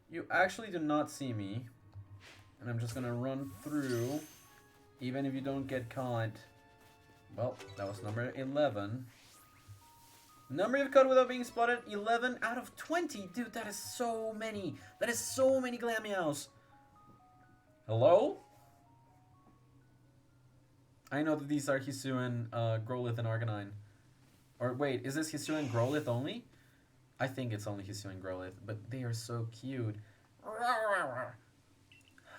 You actually do not see me, and I'm just gonna run through, even if you don't get caught. Well, that was number 11. Number you've caught without being spotted, 11 out of 20. Dude, that is so many. That is so many Glameows. Hello? I know that these are Hisuian, Growlithe, and Arcanine. Or wait, is this Hisuian Growlithe only? I think it's only Hisuian Growlithe, but they are so cute.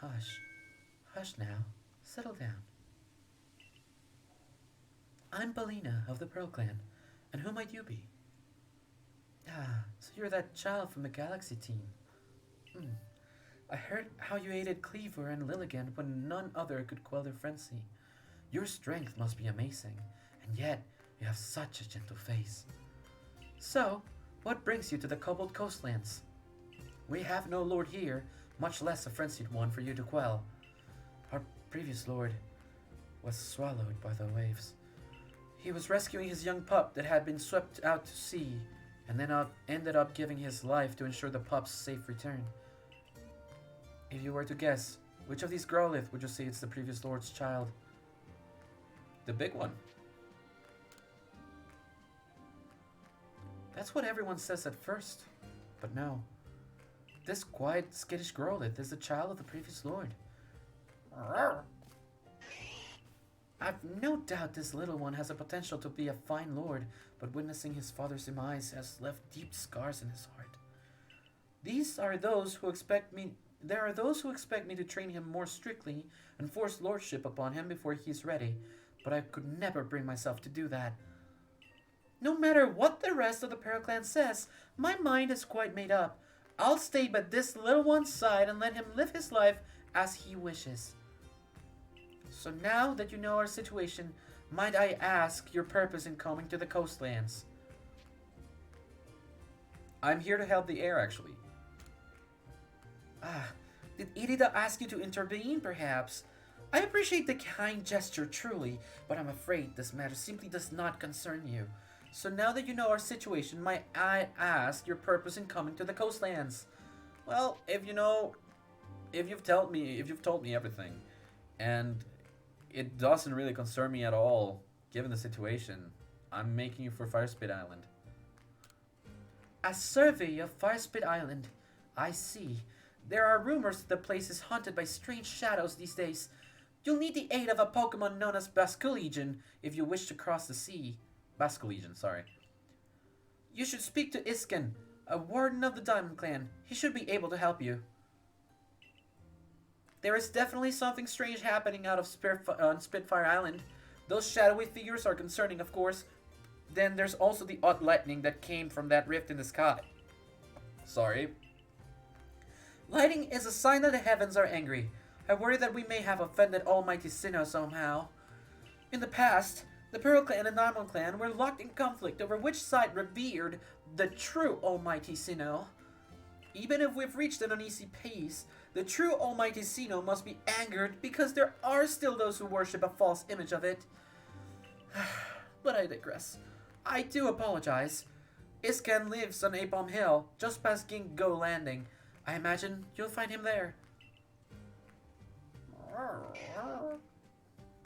Hush. Hush now. Settle down. I'm Belina of the Pearl Clan, and who might you be? Ah, so you're that child from the Galaxy team. I heard how you aided Cleaver and Lilligant when none other could quell their frenzy. Your strength must be amazing, and yet you have such a gentle face. So, what brings you to the Cobalt Coastlands? We have no lord here, much less a frenzied one for you to quell. Our previous lord was swallowed by the waves. He was rescuing his young pup that had been swept out to sea, and then ended up giving his life to ensure the pup's safe return. If you were to guess, which of these Growlithe would you say it's the previous lord's child? The big one. That's what everyone says at first, but no. This quiet, skittish Growlithe is the child of the previous lord. I've no doubt this little one has the potential to be a fine lord, but witnessing his father's demise has left deep scars in his heart. There are those who expect me to train him more strictly and force lordship upon him before he's ready, but I could never bring myself to do that. No matter what the rest of the Pearl Clan says, my mind is quite made up. I'll stay by this little one's side and let him live his life as he wishes. So now that you know our situation, might I ask your purpose in coming to the coastlands? I'm here to help the heir, actually. Did Irida ask you to intervene, perhaps? I appreciate the kind gesture, truly, but I'm afraid this matter simply does not concern you. So now that you know our situation, might I ask your purpose in coming to the coastlands? Well, if you've told me everything, and it doesn't really concern me at all, given the situation, I'm making you for Firespit Island. A survey of Firespit Island. I see. There are rumors that the place is haunted by strange shadows these days. You'll need the aid of a Pokemon known as Basculegion if you wish to cross the sea. Basculegion, sorry. You should speak to Isken, a warden of the Diamond Clan. He should be able to help you. There is definitely something strange happening out of on Spitfire Island. Those shadowy figures are concerning, of course. Then there's also the odd lightning that came from that rift in the sky. Sorry. Lightning is a sign that the heavens are angry. I worry that we may have offended Almighty Sinnoh somehow. In the past, the Pearl Clan and Diamond Clan were locked in conflict over which side revered the true Almighty Sinnoh. Even if we've reached an uneasy peace, the true Almighty Sinnoh must be angered because there are still those who worship a false image of it. But I digress. I do apologize. Iscan lives on Apalm Hill, just past Ginkgo Landing. I imagine you'll find him there.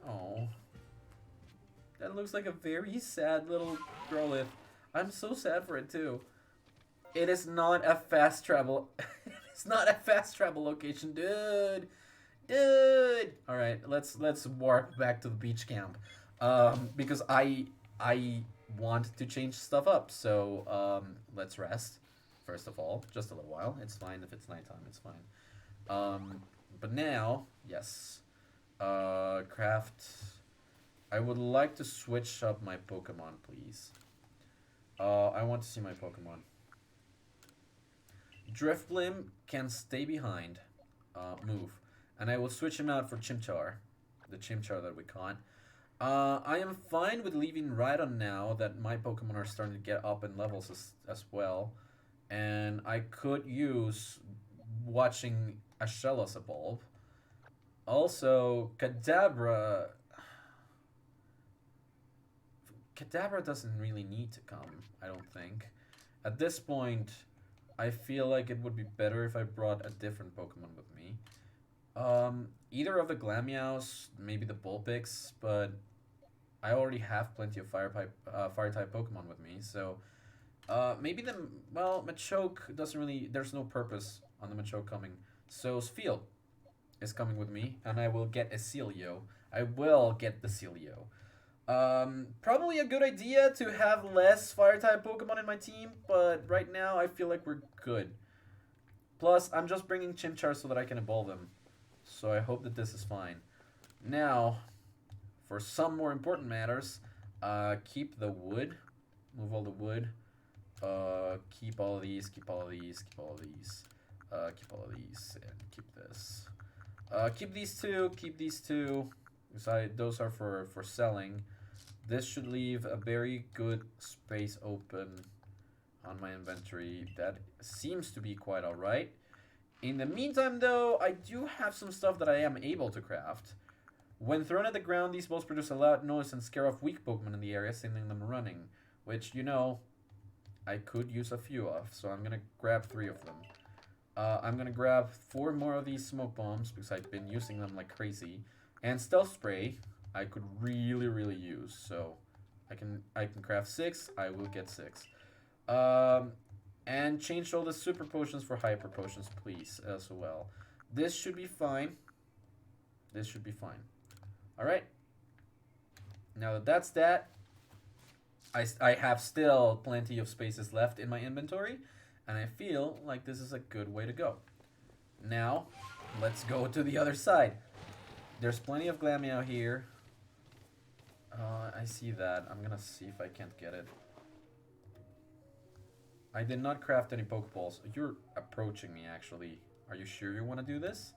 Oh. That looks like a very sad little Growlithe. I'm so sad for it too. It is not a fast travel. It's not a fast travel location, dude. Dude. All right, let's warp back to the beach camp. Because I want to change stuff up. So let's rest. First of all, just a little while. It's fine if it's nighttime. It's fine. But now, yes. Craft. I would like to switch up my Pokemon, please. I want to see my Pokemon. Driftblim can stay behind. Move. And I will switch him out for Chimchar. The Chimchar that we caught. I am fine with leaving Rhydon now that my Pokemon are starting to get up in levels as well. And I could use watching a Shellos evolve. Also, Kadabra doesn't really need to come, I don't think. At this point, I feel like it would be better if I brought a different Pokemon with me. Either of the Glameows, maybe the Vulpix, but I already have plenty of Fire-type Pokemon with me, so maybe Machoke doesn't really, there's no purpose on the Machoke coming. So Spheal is coming with me, and I will get a Celio. I will get the Celio. Probably a good idea to have less Fire-type Pokemon in my team, but right now I feel like we're good. Plus, I'm just bringing Chimchar so that I can evolve him. So I hope that this is fine. Now, for some more important matters, keep the wood. Move all the wood. Keep all of these, keep all of these, keep all of these. Keep all of these, and keep this. Keep these two. Those are for selling. This should leave a very good space open on my inventory. That seems to be quite alright. In the meantime, though, I do have some stuff that I am able to craft. When thrown at the ground, these balls produce a loud noise and scare off weak Pokemon in the area, sending them running. Which, you know, I could use a few of, so I'm going to grab 3 of them. I'm going to grab 4 more of these smoke bombs, because I've been using them like crazy. And stealth spray, I could really use. So I can craft 6. I will get 6. And change all the super potions for hyper potions, please, as well. This should be fine. This should be fine. All right. Now that that's that, I have still plenty of spaces left in my inventory, and I feel like this is a good way to go. Now, let's go to the other side. There's plenty of Glameow here. I see that. I'm gonna see if I can't get it. I did not craft any Pokeballs. You're approaching me, actually. Are you sure you want to do this?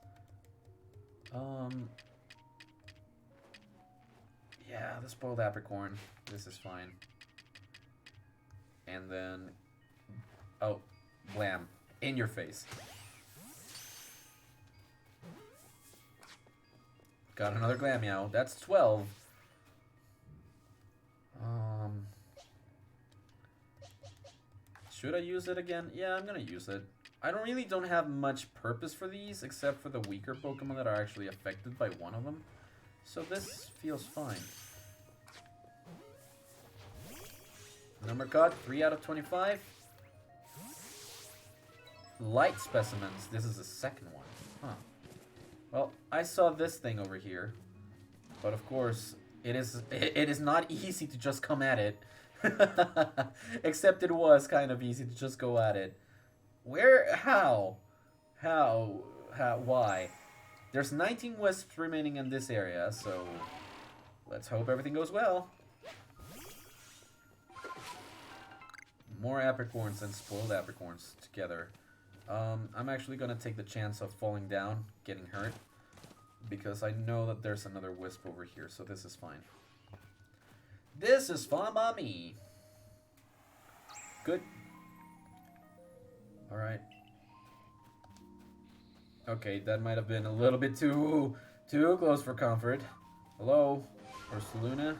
Yeah, the spoiled apricorn. This is fine. And then... Oh, blam. In your face. Got another Glameow. That's 12. Should I use it again? Yeah, I'm gonna use it. I don't have much purpose for these, except for the weaker Pokemon that are actually affected by one of them. So this feels fine. Number caught, 3 out of 25. Light specimens. This is the second one. Huh. Well, I saw this thing over here. But of course, it is not easy to just come at it. Except it was kind of easy to just go at it. Where? How? Why? There's 19 wisps remaining in this area, so let's hope everything goes well. More apricorns and spoiled apricorns together. I'm actually gonna take the chance of falling down, getting hurt, because I know that there's another wisp over here, so this is fine. This is fine by me. Good. Alright. Okay, that might have been a little bit too close for comfort. Hello? Ursaluna?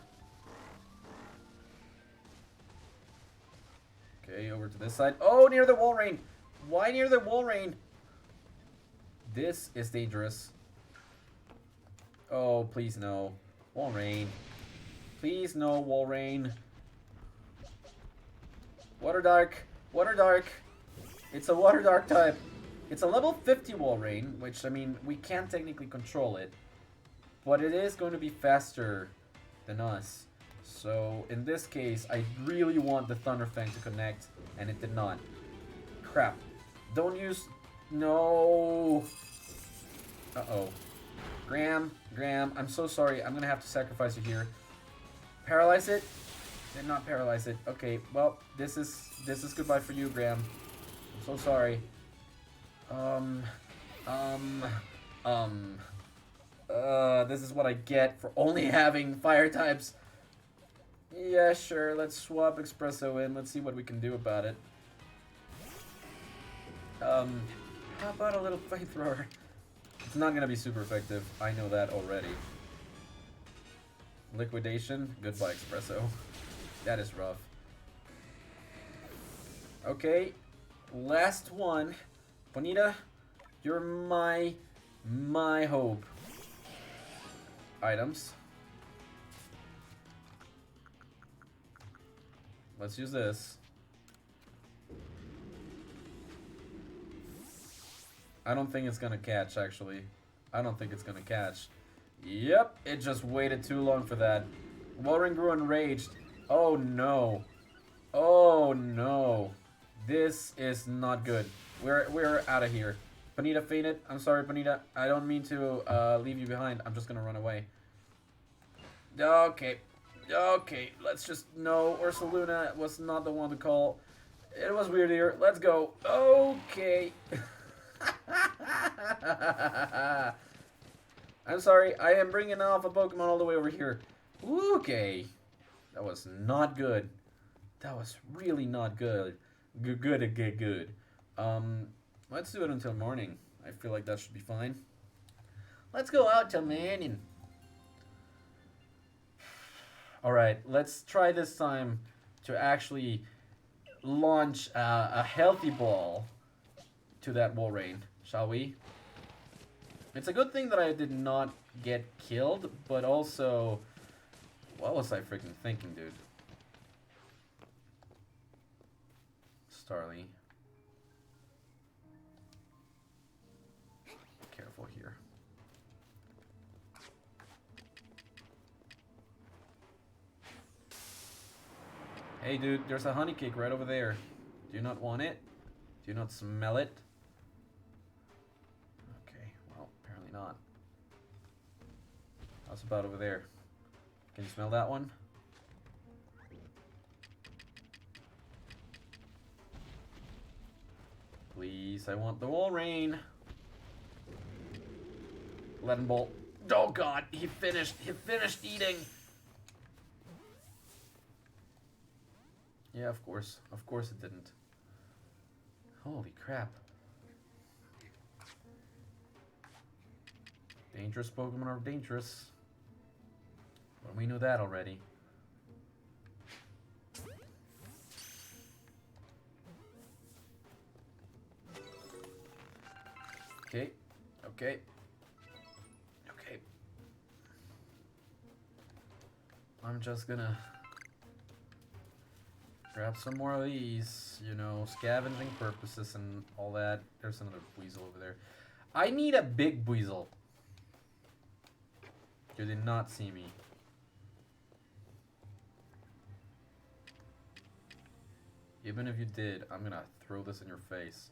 Okay, over to this side. Oh, near the wall rain! Why near the wall rain? This is dangerous. Oh, please no. Wall rain. Please no, wall rain. Water dark. Water dark. It's a water dark type. It's a level 50 wall rain, which, I mean, we can't technically control it. But it is going to be faster than us. So, in this case, I really want the Thunder Fang to connect, and it did not. Crap. Don't use... No! Uh-oh. Graham, I'm so sorry. I'm gonna have to sacrifice you here. Paralyze it? Did not paralyze it. Okay, well, this is goodbye for you, Graham. I'm so sorry. This is what I get for only having fire types. Yeah, sure, let's swap Espresso in. Let's see what we can do about it. How about a little flamethrower? It's not gonna be super effective. I know that already. Liquidation. Goodbye, Espresso. That is rough. Okay. Last one. Bonita, you're my hope. Items. Let's use this. I don't think it's gonna catch, actually. I don't think it's gonna catch. Yep, it just waited too long for that. Walring grew enraged. Oh no. Oh no. This is not good. We're out of here. Bonita fainted. I'm sorry, Bonita. I don't mean to leave you behind. I'm just gonna run away. Okay. Okay, let's just... No, Ursaluna was not the one to call. It was weird here. Let's go. Okay. I'm sorry. I am bringing off a Pokemon all the way over here. Okay. That was not good. That was really not good. Good. Let's do it until morning. I feel like that should be fine. Let's go out till morning. Alright, let's try this time to actually launch a healthy ball to that wall rain, shall we? It's a good thing that I did not get killed, but also... What was I freaking thinking, dude? Starly. Careful here. Hey dude, there's a honey cake right over there. Do you not want it? Do you not smell it? Okay, well, apparently not. How's about over there? Can you smell that one? Please, I want the wall rain. Leaden bolt. Oh god, he finished eating. Yeah, of course it didn't. Holy crap. Dangerous Pokemon are dangerous. Well, we knew that already. Okay. I'm just gonna grab some more of these, you know, scavenging purposes and all that. There's another weasel over there. I need a big weasel. You did not see me. Even if you did, I'm gonna throw this in your face.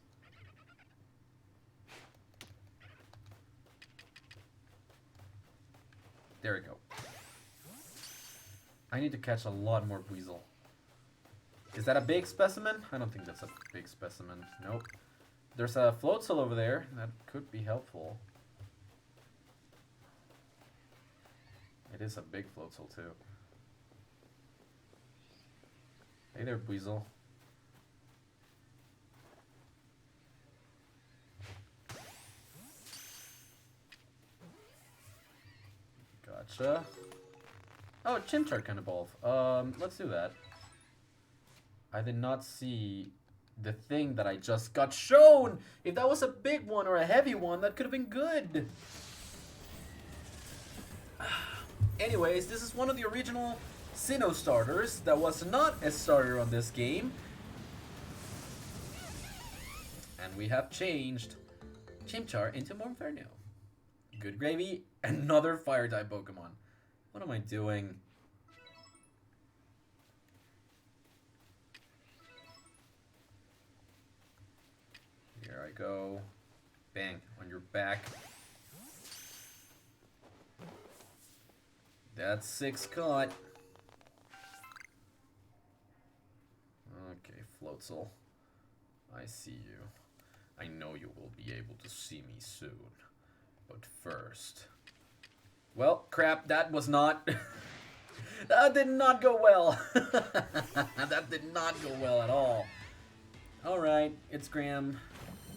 I need to catch a lot more Weasel. Is that a big specimen? I don't think that's a big specimen. Nope. There's a Floatzel over there. That could be helpful. It is a big Floatzel too. Hey there, Weasel. Gotcha. Oh, Chimchar can evolve. Let's do that. I did not see the thing that I just got shown. If that was a big one or a heavy one, that could have been good. Anyways, this is one of the original Sinnoh starters that was not a starter on this game. And we have changed Chimchar into Morphinferno. Good gravy, another fire type Pokemon. What am I doing? Here I go. Bang, on your back. That's 6 caught. Okay, Floatzel. I see you. I know you will be able to see me soon. But first... Well, crap, that was not... that did not go well. That did not go well at all. Alright, it's Graham.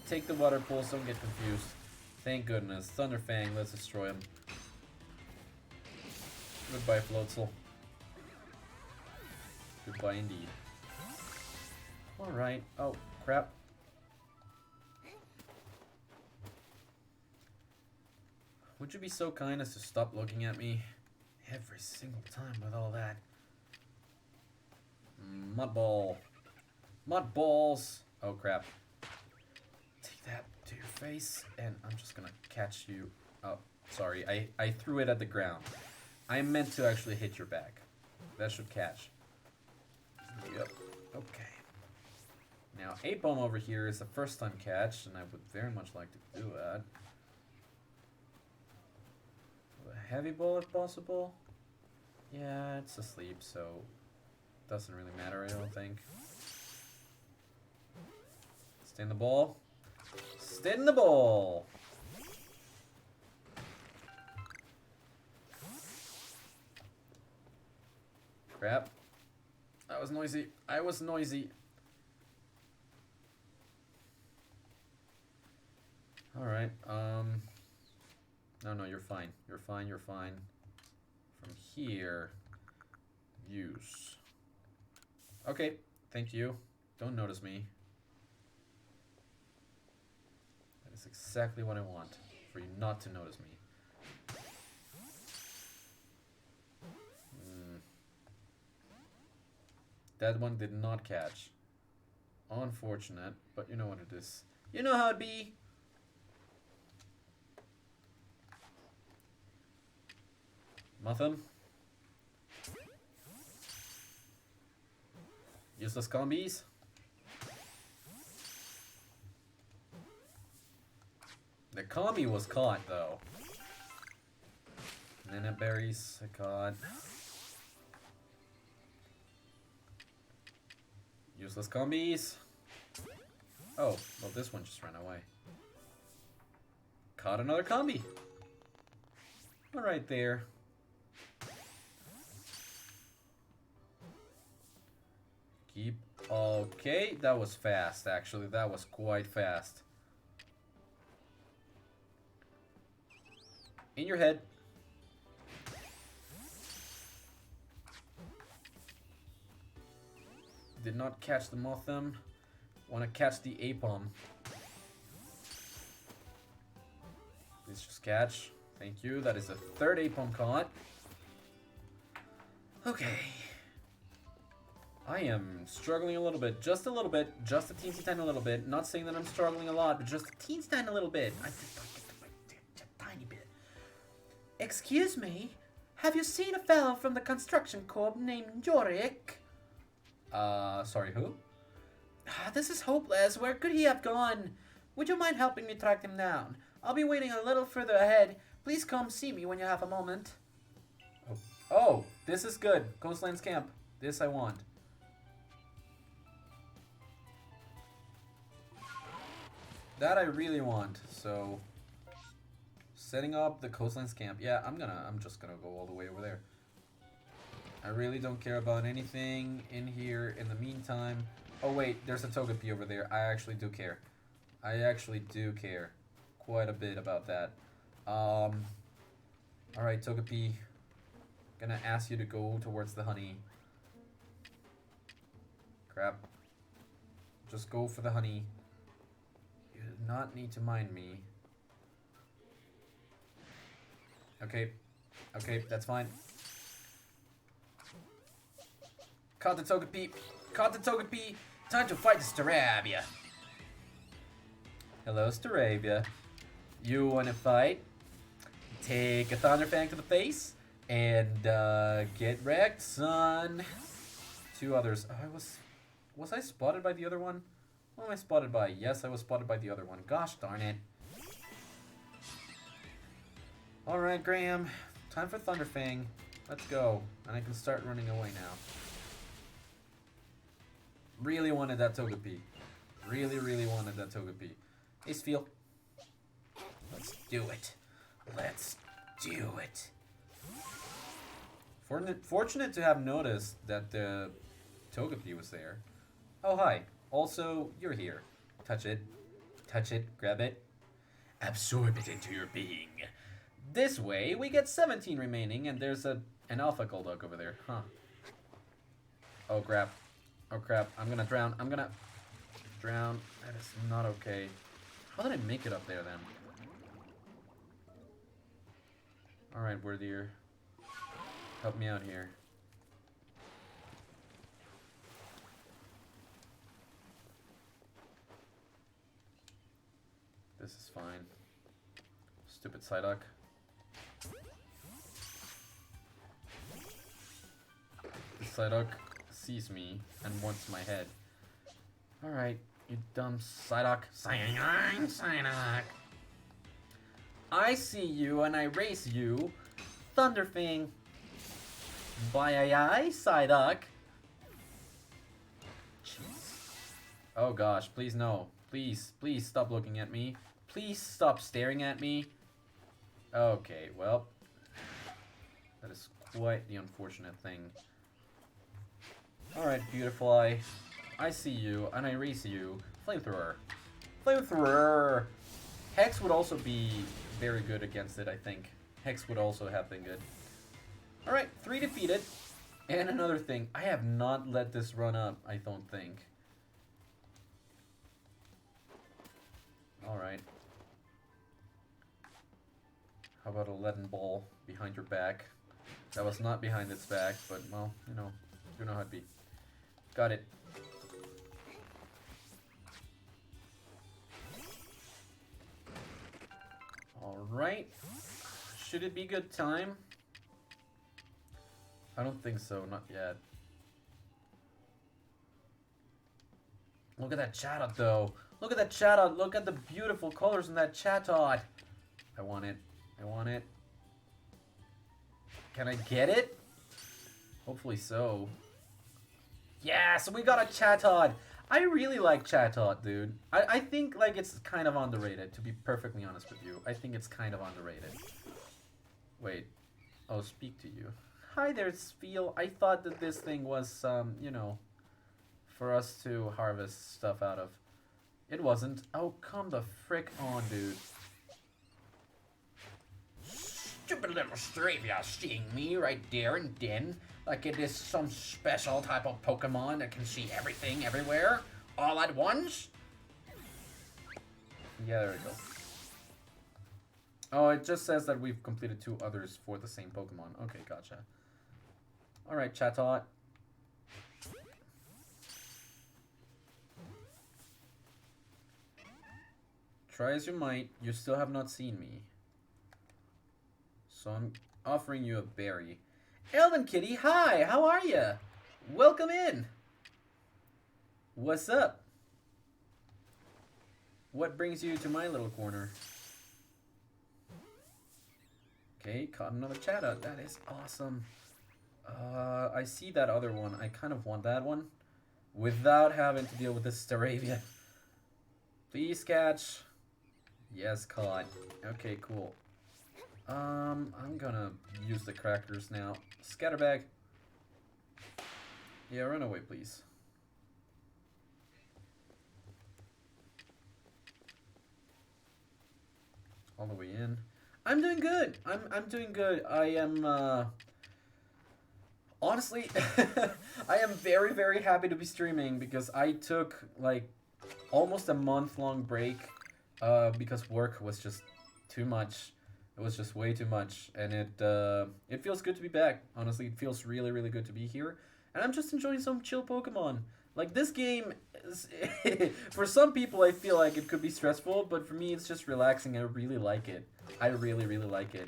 Take the water pulse, don't get confused. Thank goodness. Thunderfang, let's destroy him. Goodbye, Floatzel. Goodbye indeed. Alright. Oh, crap. Would you be so kind as to stop looking at me every single time with all that? Mud ball. Mud balls. Oh, crap. Take that to your face, and I'm just gonna catch you. Oh, sorry. I threw it at the ground. I meant to actually hit your back. That should catch. Yep. Okay. Now, 8-Bomb over here is a first time catch, and I would very much like to do that. A heavy ball if possible. Yeah, it's asleep, so doesn't really matter, I don't think. Stay in the ball. Stay in the ball! Crap. That was noisy. I was noisy. Alright, no, you're fine. You're fine, you're fine. From here, use. Okay, thank you. Don't notice me. That is exactly what I want, for you not to notice me. That one did not catch. Unfortunate, but you know what it is. You know how it be. Muffin. Useless combis. The combi was caught though. Nana berries I caught. Useless combis. Oh, well this one just ran away. Caught another combi. Alright there. Keep. Okay, that was fast actually. That was quite fast. In your head. Did not catch the Mothim. Want to catch the Apom. Please just catch. Thank you. That is the third Apom caught. Okay. I am struggling a little bit. Just a little bit. Just a teensy tiny little bit. Not saying that I'm struggling a lot, but just a teensy tiny little bit. I did not get to my tiny bit. Excuse me? Have you seen a fellow from the construction corps named Yorick? Sorry, who? This is hopeless. Where could he have gone? Would you mind helping me track him down? I'll be waiting a little further ahead. Please come see me when you have a moment. Oh, this is good. Coastlands Camp. This I want. That I really want. So, setting up the Coastlands Camp. Yeah, I'm just gonna go all the way over there. I really don't care about anything in here in the meantime. Oh wait, there's a Togepi over there. I actually do care. I actually do care quite a bit about that. Alright, Togepi. Gonna ask you to go towards the honey. Crap. Just go for the honey. You do not need to mind me. Okay. Okay, that's fine. Caught the Togepi. Caught the Togepi. Time to fight the Starabia. Hello, Starabia. You wanna fight? Take a Thunderfang to the face and get wrecked, son. Two others. Oh, was I spotted by the other one? What am I spotted by? Yes, I was spotted by the other one. Gosh darn it. Alright, Graham. Time for Thunderfang. Let's go. And I can start running away now. Really wanted that Togepi. Really, really wanted that Togepi. Hey, Spheal. Let's do it. Let's do it. Fortunate to have noticed that the Togepi was there. Oh, hi. Also, you're here. Touch it. Touch it. Grab it. Absorb it into your being. This way, we get 17 remaining, and there's an Alpha Golduck over there. Huh. Oh, crap. Oh, crap. I'm gonna drown. I'm gonna drown. That is not okay. How did I make it up there, then? Alright, Worthier. Help me out here. This is fine. Stupid Psyduck. The Psyduck sees me and wants my head. Alright, you dumb Psyduck. Psyduck. I see you and I race you. Thunderfang. Bye, Psyduck. Jeez. Oh gosh, please no. Please, please stop looking at me. Please stop staring at me. Okay, well. That is quite the unfortunate thing. Alright, beautiful eye. I see you, and I race you. Flamethrower. Flamethrower! Hex would also be very good against it, I think. Hex would also have been good. Alright, 3 defeated. And another thing, I have not let this run up, I don't think. Alright. How about a leaden ball behind your back? That was not behind its back, but, well, you know how it'd be. Got it. Alright. Should it be good time? I don't think so, not yet. Look at that Chatot, though. Look at that Chatot. Look at the beautiful colors in that Chatot. I want it. I want it. Can I get it? Hopefully so. Yes, we got a Chatot. I really like Chatot, dude. I think, like, it's kind of underrated, to be perfectly honest with you. I think it's kind of underrated. Wait. Oh, speak to you. Hi there, Spheal. I thought that this thing was, you know, for us to harvest stuff out of. It wasn't. Oh, come the frick on, dude. Stupid little Stravia seeing me right there and then, like it is some special type of Pokemon that can see everything everywhere all at once. Yeah, there we go. Oh, it just says that we've completed 2 others for the same Pokemon. Okay, gotcha. Alright, Chatot. Try as you might, you still have not seen me. So I'm offering you a berry. Elven Kitty, hi! How are ya? Welcome in! What's up? What brings you to my little corner? Okay, caught another Chatot. That is awesome. I see that other one. I kind of want that one. Without having to deal with this Staravia. Please catch. Yes, caught. Okay, cool. I'm gonna use the crackers now. Scatterbag. Yeah, run away, please. All the way in. I'm doing good. I'm doing good. I am honestly I am very, very happy to be streaming because I took like almost a month-long break because work was just too much. It was just way too much, and it feels good to be back. Honestly, it feels really, really good to be here, and I'm just enjoying some chill Pokemon. Like this game, is for some people, I feel like it could be stressful, but for me, it's just relaxing. I really like it. I really, really like it.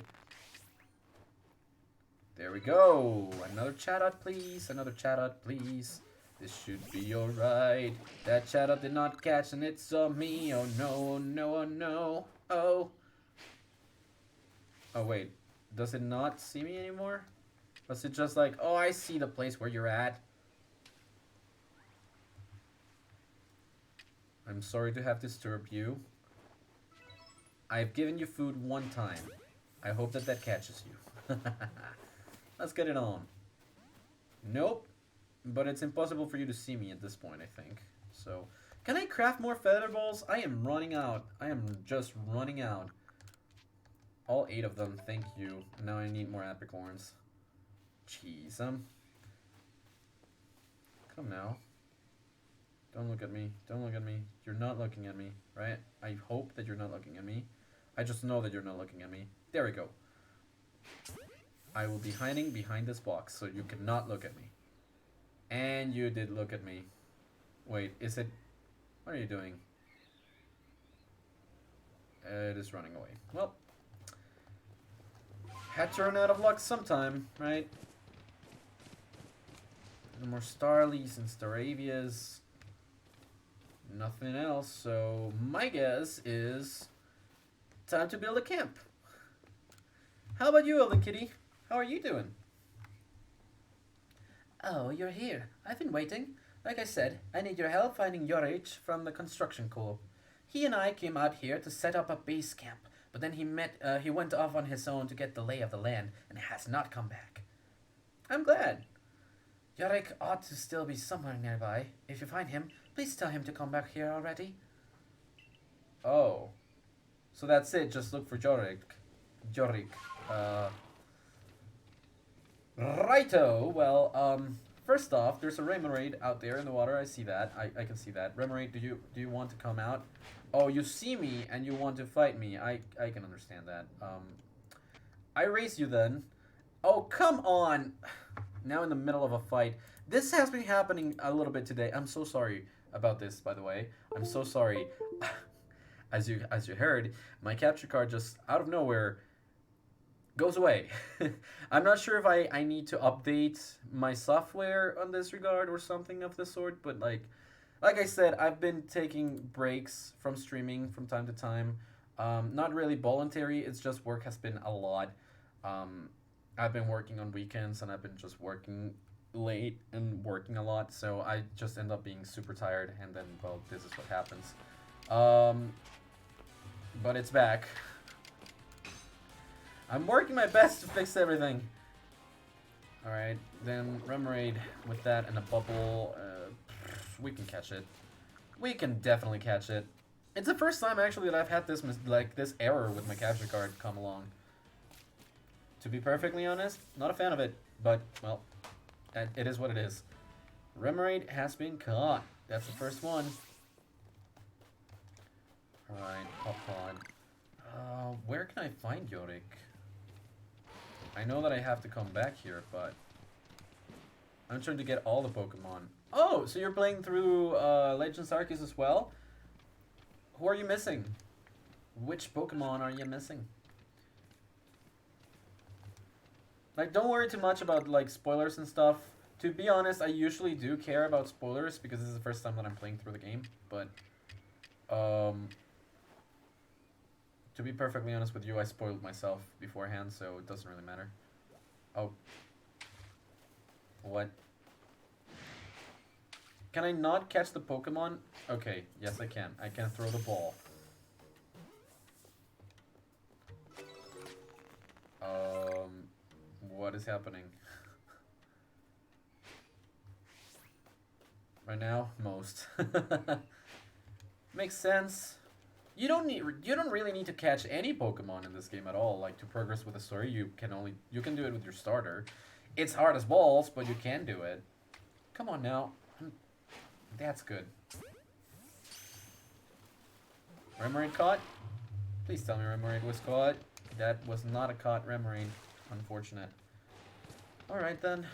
There we go. Another Chatot, please. Another Chatot, please. This should be alright. That Chatot did not catch, and it saw me. Oh no! Oh no! Oh no! Oh. Oh wait, does it not see me anymore? Was it just like, oh, I see the place where you're at? I'm sorry to have disturbed you. I've given you food one time. I hope that that catches you. Let's get it on. Nope, but it's impossible for you to see me at this point, I think. So, can I craft more feather balls? I am running out. I am just running out. All 8 of them, thank you. Now I need more apricorns. Jeez, come now. Don't look at me. Don't look at me. You're not looking at me, right? I hope that you're not looking at me. I just know that you're not looking at me. There we go. I will be hiding behind this box, so you cannot look at me. And you did look at me. Wait, is it... What are you doing? It is running away. Well... Had to run out of luck sometime, right? No more Starlies and Staravias. Nothing else, so my guess is time to build a camp. How about you, Elden Kitty? How are you doing? Oh, you're here. I've been waiting. Like I said, I need your help finding Yorick from the construction co-op. He and I came out here to set up a base camp, but then he went off on his own to get the lay of the land and has not come back. I'm glad. Yorick ought to still be somewhere nearby. If you find him, please tell him to come back here already. Oh. So that's it, just look for Yorick. Righto, well, first off, there's a Remoraid out there in the water, I see that, I can see that. Remoraid, do you want to come out? Oh, you see me and you want to fight me, I can understand that. I raise you then. Oh, come on! Now in the middle of a fight. This has been happening a little bit today. I'm so sorry about this, by the way. I'm so sorry. As you heard, my capture card just out of nowhere goes away. I'm not sure if I need to update my software on this regard or something of the sort, but like I said, I've been taking breaks from streaming from time to time. Not really voluntary, it's just work has been a lot. I've been working on weekends and I've been just working late and working a lot, so I just end up being super tired, and then, well, this is what happens. But it's back. I'm working my best to fix everything. Alright, then Remoraid with that and a bubble. We can catch it. We can definitely catch it. It's the first time actually that I've had this this error with my capture card come along. To be perfectly honest, not a fan of it, but, well, it is what it is. Remoraid has been caught. That's the first one. Alright, hop on. Where can I find Yorick? I know that I have to come back here, but I'm trying to get all the Pokemon. Oh, so you're playing through Legends Arceus as well? Who are you missing? Which Pokemon are you missing? Like, don't worry too much about, like, spoilers and stuff. To be honest, I usually do care about spoilers because this is the first time that I'm playing through the game. But, to be perfectly honest with you, I spoiled myself beforehand, so it doesn't really matter. Oh. What? Can I not catch the Pokemon? Okay, yes I can. I can throw the ball. What is happening? Right now, most. Makes sense. You don't really need to catch any Pokemon in this game at all. Like to progress with the story, you can do it with your starter. It's hard as balls, but you can do it. Come on now. That's good. Remoraid caught? Please tell me Remoraid was caught. That was not a caught Remoraid. Unfortunate. Alright then.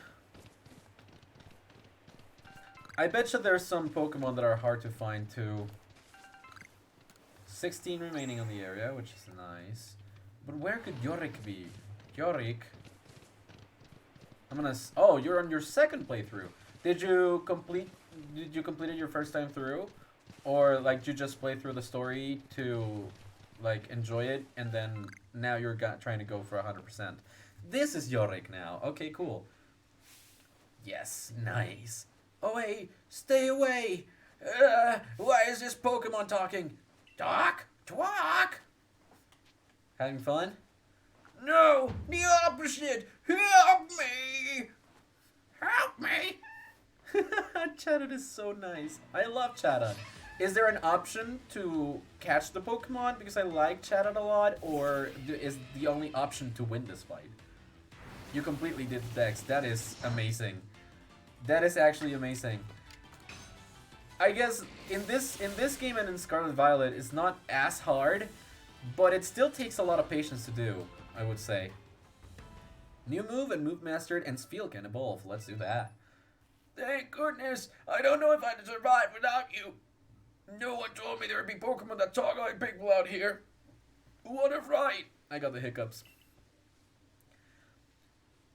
I bet you there's some Pokemon that are hard to find too. 16 remaining on the area, which is nice. But where could Yorick be? Yorick? Oh, you're on your second playthrough. Did you complete it your first time through? Or like did you just play through the story to like enjoy it and then now you're trying to go for 100%? This is Yorick now. Okay, cool. Yes, nice. Oh hey, stay away! Why is this Pokemon talking? Talk? Talk? Having fun? No, the opposite! Help me! Help me! Chatot is so nice. I love Chatot. Is there an option to catch the Pokemon because I like Chatot a lot, or is the only option to win this fight? You completely did Dex. That is amazing. That is actually amazing. I guess in this game and in Scarlet Violet, it's not as hard, but it still takes a lot of patience to do, I would say. New move and move mastered and Spheal can evolve. Let's do that. Thank goodness! I don't know if I'd survive without you. No one told me there would be Pokemon that talk like people out here. What a fright! I got the hiccups.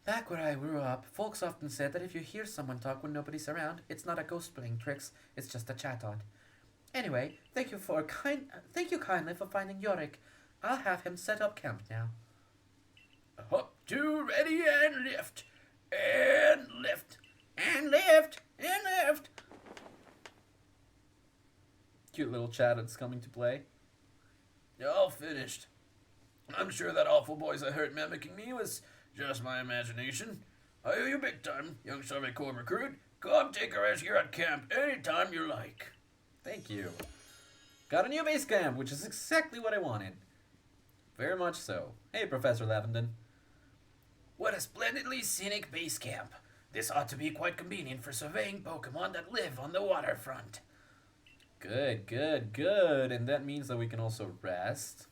Back where I grew up, folks often said that if you hear someone talk when nobody's around, it's not a ghost playing tricks, it's just a Chatot. Anyway, thank you kindly for finding Yorick. I'll have him set up camp now. Up to ready and lift. And lift. And lift! And lift! Cute little Chatot's coming to play. All finished. I'm sure that awful voice I heard mimicking me was just my imagination. I owe you big time, young Survey Corps recruit. Come take a rest here at camp anytime you like. Thank you. Got a new base camp, which is exactly what I wanted. Very much so. Hey, Professor Lavenden. What a splendidly scenic base camp. This ought to be quite convenient for surveying Pokemon that live on the waterfront. Good, good, good. And that means that we can also rest.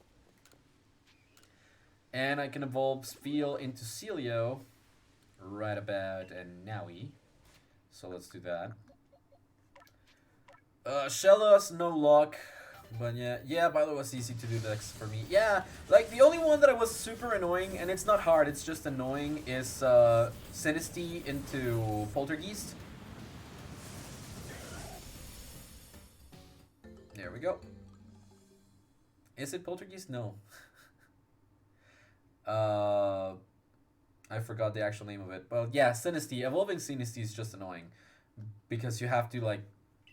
And I can evolve Spheal into Celio right about nowy. So let's do that. Shellos, no luck. But yeah, Violet was easy to do this for me. Yeah, like the only one that I was super annoying, and it's not hard, it's just annoying, is Sinistea into Poltergeist. There we go. Is it Poltergeist? No. I forgot the actual name of it. But yeah, Sinistea. Evolving Sinistea is just annoying. Because you have to like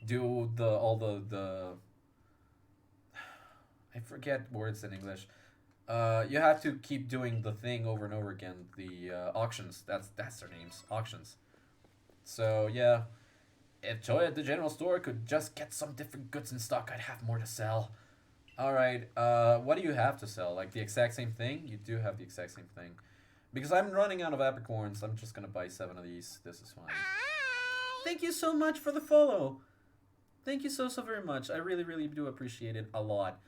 do all the I forget words in English. You have to keep doing the thing over and over again. The auctions. That's their names. Auctions. So yeah. If Joy at the general store could just get some different goods in stock, I'd have more to sell. Alright, what do you have to sell? Like the exact same thing? You do have the exact same thing. Because I'm running out of apricorns, I'm just gonna buy 7 of these. This is fine. Thank you so much for the follow. Thank you so very much. I really, really do appreciate it a lot.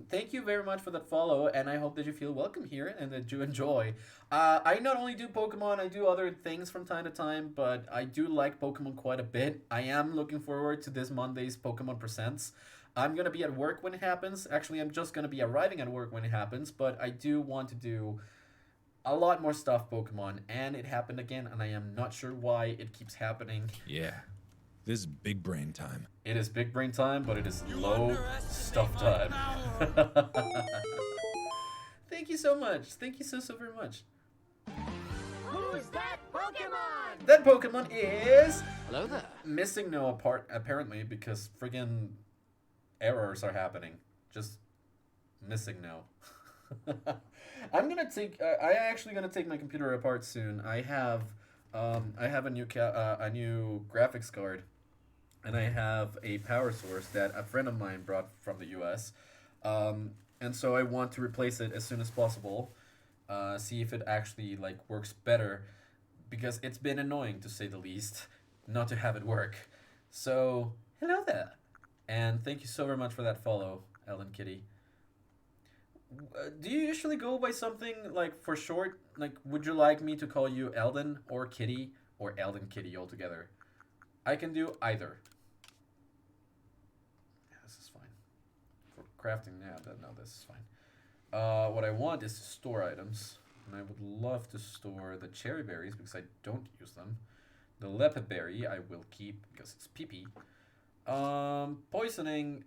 Thank you very much for that follow, and I hope that you feel welcome here and that you enjoy. I not only do Pokemon, I do other things from time to time, but I do like Pokemon quite a bit. I am looking forward to this Monday's Pokemon Presents. I'm going to be at work when it happens. Actually, I'm just going to be arriving at work when it happens, but I do want to do a lot more stuff Pokemon, and it happened again, and I am not sure why it keeps happening. Yeah, this is big brain time. It is big brain time, but it is low stuff time. Thank you so much. Thank you so very much. Who's that Pokemon! That Pokemon is Hello there. missing no apart apparently because friggin' errors are happening. Just missing no. I'm gonna take. I actually gonna take my computer apart soon. I have a new a new graphics card, and I have a power source that a friend of mine brought from the U.S. And so I want to replace it as soon as possible. See if it actually like works better, because it's been annoying to say the least not to have it work. So hello there, and thank you so very much for that follow, Ellen Kitty. Do you usually go by something like for short? Like, would you like me to call you Eldon or Kitty or Eldon Kitty altogether? I can do either. Yeah, this is fine. For crafting, yeah, no, this is fine. What I want is to store items, and I would love to store the cherry berries because I don't use them. The leopard berry I will keep because it's pee-pee. Poisoning.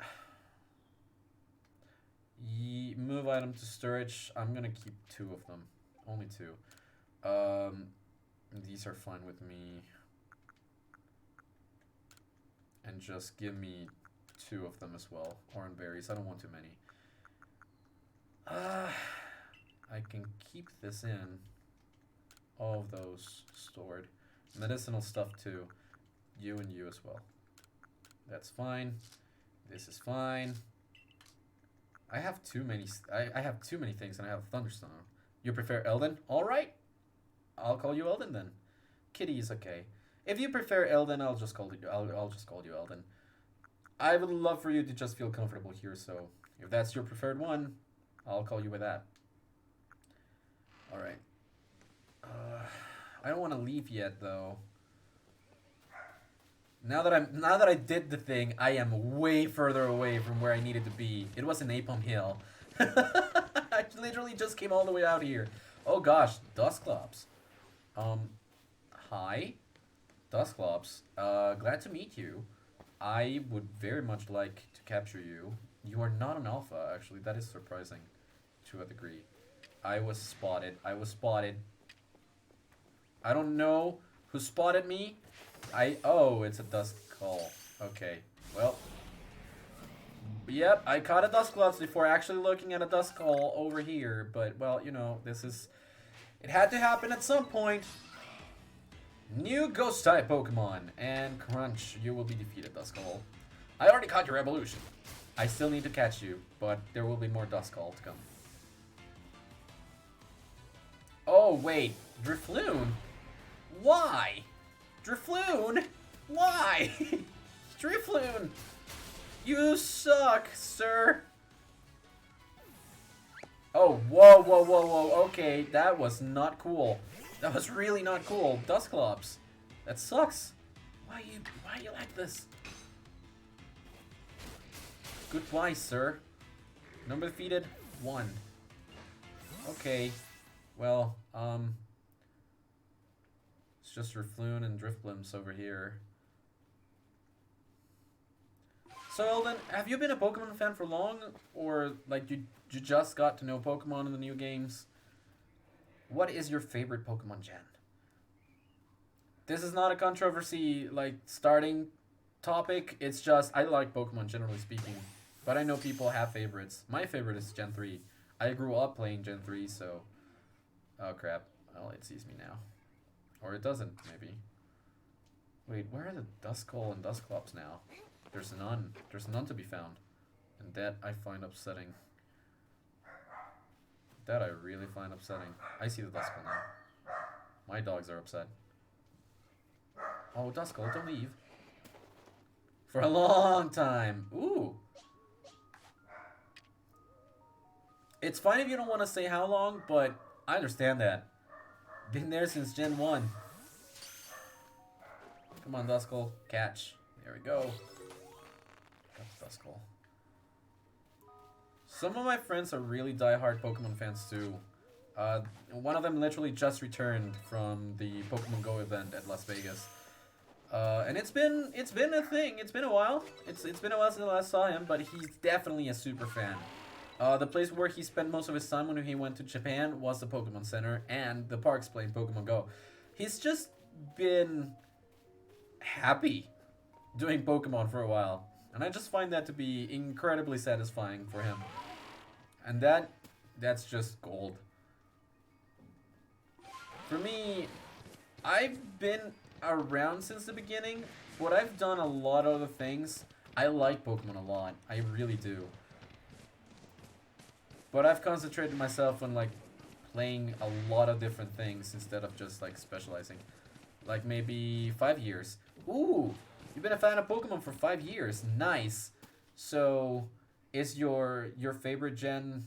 Move item to storage. I'm gonna keep 2 of them. Only 2. These are fine with me. And just give me 2 of them as well. Orange berries. I don't want too many. I can keep this in. All of those stored. Medicinal stuff too. You and you as well. That's fine. This is fine. I have too many. I have too many things, and I have a thunderstorm. You prefer Eldon? All right. I'll call you Eldon then. Kitty is okay. If you prefer Eldon, I'll just call you. I'll just call you Eldon. I would love for you to just feel comfortable here. So if that's your preferred one, I'll call you with that. All right. I don't want to leave yet though. Now that I did the thing, I am way further away from where I needed to be. It was in Apom Hill. I literally just came all the way out here. Oh gosh, Dusclops. Hi, Dusclops. Glad to meet you. I would very much like to capture you. You are not an alpha, actually. That is surprising, to a degree. I was spotted. I don't know who spotted me. Oh, it's a Duskull. Okay, well. Yep, I caught a Dusclops before actually looking at a Duskull over here. But, well, you know, it had to happen at some point. New Ghost-type Pokemon. And Crunch, you will be defeated, Duskull. I already caught your evolution. I still need to catch you, but there will be more Duskull to come. Oh, wait. Drifloon? Why? Drifloon? Why? Drifloon! You suck, sir! Oh, whoa. Okay, that was not cool. That was really not cool. Dusclops. That sucks. Why you like this? Goodbye, sir. Number defeated, 1. Okay. Well, it's just Drifloon and Drifblims over here. So, Eldon, have you been a Pokemon fan for long? Or, like, you just got to know Pokemon in the new games? What is your favorite Pokemon gen? This is not a controversy, like, starting topic. It's just, I like Pokemon, generally speaking. But I know people have favorites. My favorite is Gen 3. I grew up playing Gen 3, so... Oh, crap. Well, it sees me now. Or it doesn't, maybe. Wait, where are the Duskull and Dusclops now? There's none. There's none to be found. And that I find upsetting. That I really find upsetting. I see the Duskull now. My dogs are upset. Oh, Duskull, don't leave. For a long time. Ooh. It's fine if you don't want to say how long, but I understand that. Been there since Gen 1. Come on, Duskull. Catch. There we go. That's Duskull. Some of my friends are really diehard Pokemon fans too. One of them literally just returned from the Pokemon Go event at Las Vegas. And it's been a thing. It's been a while. It's been a while since I last saw him, but he's definitely a super fan. The place where he spent most of his time when he went to Japan was the Pokemon Center and the parks playing Pokemon Go. He's just been happy doing Pokemon for a while. And I just find that to be incredibly satisfying for him. And that's just gold. For me, I've been around since the beginning, but I've done a lot of other things. I like Pokemon a lot. I really do. But I've concentrated myself on like playing a lot of different things instead of just like specializing. Like maybe 5 years. Ooh, you've been a fan of Pokemon for 5 years. Nice. So, is your favorite Gen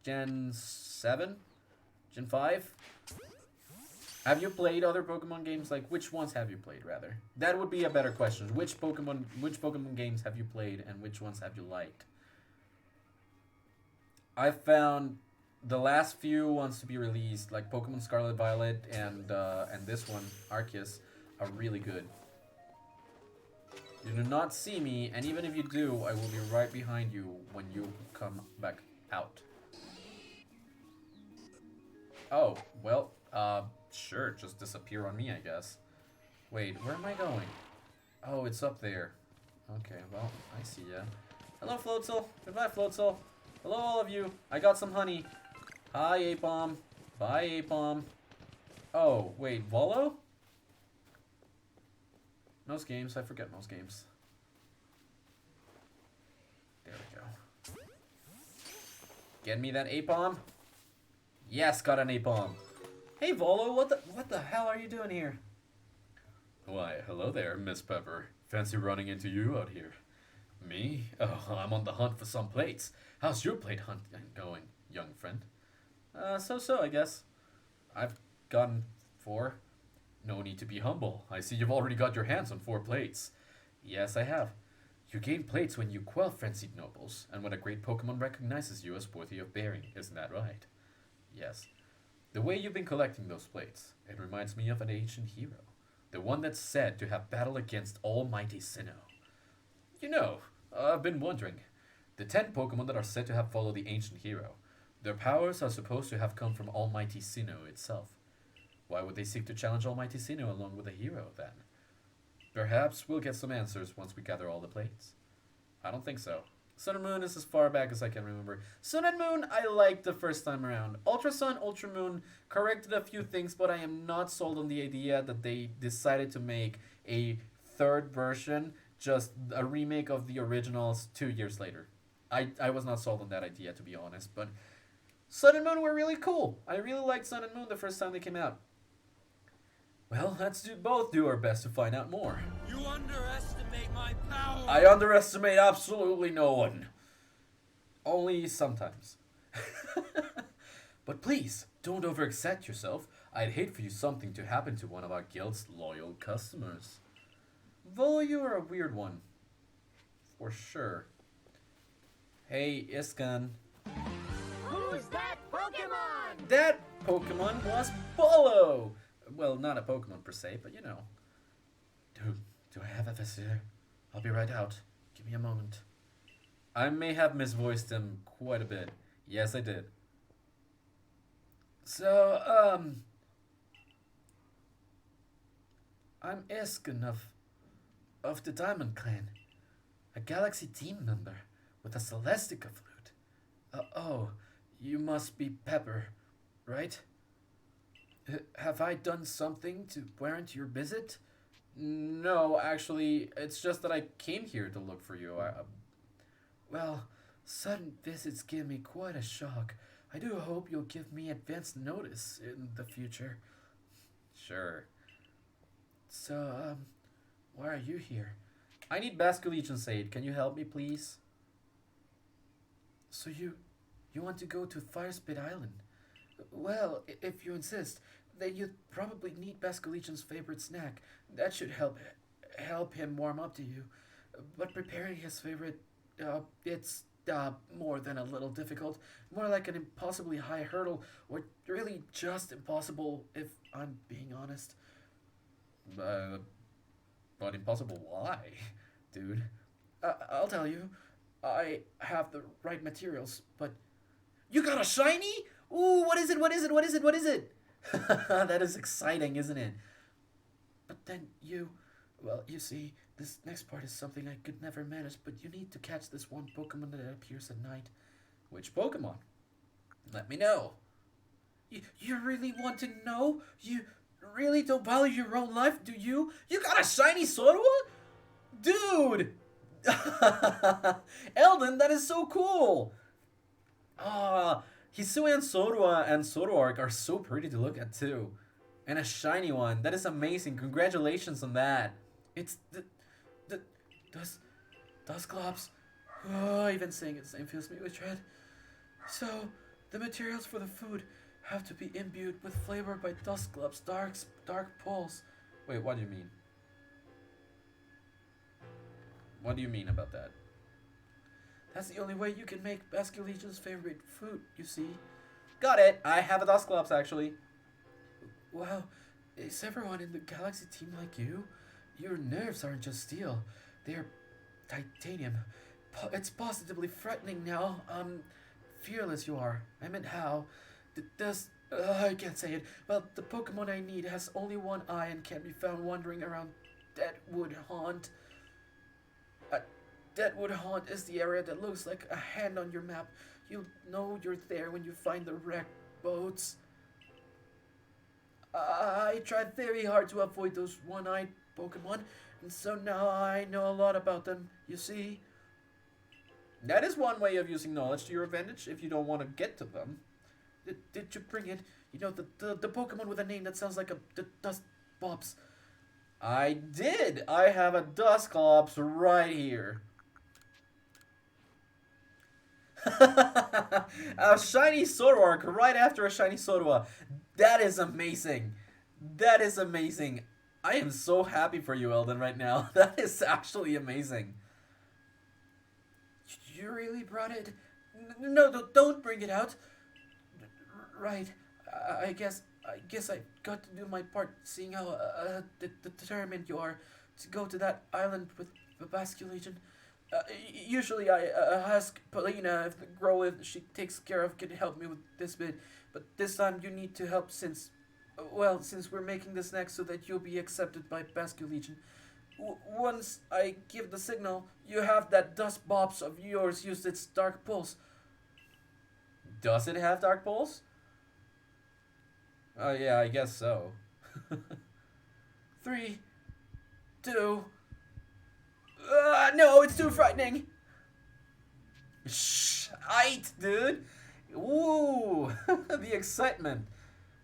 7? Gen 5? Have you played other Pokemon games? Like, which ones have you played, rather? That would be a better question. Which Pokemon games have you played, and which ones have you liked? I found the last few ones to be released, like Pokemon Scarlet Violet and this one, Arceus, are really good. You do not see me, and even if you do, I will be right behind you when you come back out. Oh, well, sure, just disappear on me, I guess. Wait, where am I going? Oh, it's up there. Okay, well, I see ya. Hello, Floatzel. Goodbye, Floatzel. Hello, all of you. I got some honey. Hi, Apom. Bye, Apom. Oh, wait, Volo? Most games, I forget most games. There we go. Get me that Apom? Yes, got an Apom. Hey, Volo, what the hell are you doing here? Why, hello there, Miss Pepper. Fancy running into you out here. Me? Oh, I'm on the hunt for some plates. How's your plate hunt going, young friend? So, I guess. I've gotten 4. No need to be humble. I see you've already got your hands on 4 plates. Yes, I have. You gain plates when you quell frenzied nobles, and when a great Pokemon recognizes you as worthy of bearing, isn't that right? Yes. The way you've been collecting those plates, it reminds me of an ancient hero. The one that's said to have battled against Almighty Sinnoh. You know, I've been wondering. The 10 Pokemon that are said to have followed the ancient hero, their powers are supposed to have come from Almighty Sinnoh itself. Why would they seek to challenge Almighty Sinnoh along with a hero, then? Perhaps we'll get some answers once we gather all the plates. I don't think so. Sun and Moon is as far back as I can remember. Sun and Moon I liked the first time around. Ultra Sun, Ultra Moon corrected a few things, but I am not sold on the idea that they decided to make a third version, just a remake of the originals 2 years later. I was not sold on that idea, to be honest, but Sun and Moon were really cool. I really liked Sun and Moon the first time they came out. Well, let's both do our best to find out more. You underestimate my power! I underestimate absolutely no one. Only sometimes. But please, don't overexert yourself. I'd hate for you something to happen to one of our guild's loyal customers. Volo, you are a weird one. For sure. Hey, Iskan. Who's that Pokemon? That Pokemon was Bolo! Well, not a Pokemon per se, but you know. Do I have a visitor? I'll be right out. Give me a moment. I may have misvoiced him quite a bit. Yes, I did. So, I'm Iskan of the Diamond Clan. A Galaxy team member with a Celestica flute. Oh, you must be Pepper, right? Have I done something to warrant your visit? No, actually, it's just that I came here to look for you. Well, sudden visits give me quite a shock. I do hope you'll give me advance notice in the future. Sure. So, why are you here? I need Basculegion's aid. Can you help me, please? So you want to go to Firespit Island? Well, if you insist, then you'd probably need Basculegion's favorite snack. That should help him warm up to you. But preparing his favorite, it's more than a little difficult. More like an impossibly high hurdle, or really just impossible, if I'm being honest. But impossible why, dude? I'll tell you. I have the right materials, but... You got a shiny? Ooh, what is it? What is it? What is it? What is it? That is exciting, isn't it? But then well, you see, this next part is something I could never manage, but you need to catch this one Pokemon that appears at night. Which Pokemon? Let me know. You really want to know? You really don't value your own life, do you? You got a shiny Sodua? Dude! Eldon, that is so cool! Hisui and Zoroark are so pretty to look at too. And a shiny one. That is amazing. Congratulations on that. It's the Dusclops. Oh, even saying its name fills me with dread. So, the materials for the food have to be imbued with flavor by Dusclops' dark pulse. Wait, what do you mean? What do you mean about that? That's the only way you can make Basculegion's favorite food, you see. Got it! I have a Dusclops, actually. Wow, is everyone in the Galaxy team like you? Your nerves aren't just steel, they're titanium. It's positively frightening now. Fearless you are. I meant how. I can't say it. Well, the Pokemon I need has only one eye and can be found wandering around Deadwood Haunt. Deadwood Haunt is the area that looks like a hand on your map. You'll know you're there when you find the wrecked boats. I tried very hard to avoid those one-eyed Pokemon, and so now I know a lot about them, you see. That is one way of using knowledge to your advantage if you don't want to get to them. Did you bring it? You know, the Pokemon with a name that sounds like the Dusclops. I did! I have a Dusclops right here. A shiny Zoroark right after a shiny Sodua. That is amazing. That is amazing. I am so happy for you, Eldon, right now. That is actually amazing. You really brought it? No, don't bring it out. Right. I guess I got to do my part, seeing how determined you are to go to that island with the Basculegion. Usually I ask Paulina if the Growlithe she takes care of can help me with this bit, but this time you need to help since we're making this next so that you'll be accepted by Basculegion. Once I give the signal, you have that dust bops of yours use its dark pulse. Does it have dark pulse? Oh yeah, I guess so. 3, 2... no, it's too frightening. Shite, dude. Ooh, the excitement.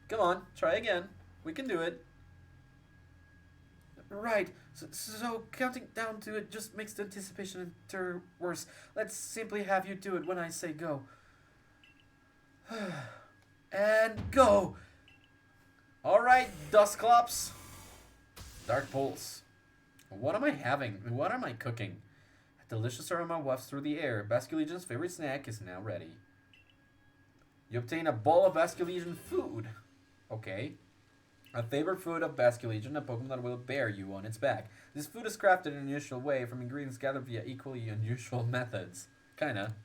Come on, try again. We can do it. Right, so counting down to it just makes the anticipation enter worse. Let's simply have you do it when I say go. And go. Alright, Dusclops. Dark Pulse. What am I having? What am I cooking? A delicious aroma wafts through the air. Basculegion's favorite snack is now ready. You obtain a bowl of Basculegion food. Okay. A favorite food of Basculegion, a Pokemon that will bear you on its back. This food is crafted in an unusual way from ingredients gathered via equally unusual methods. Kinda.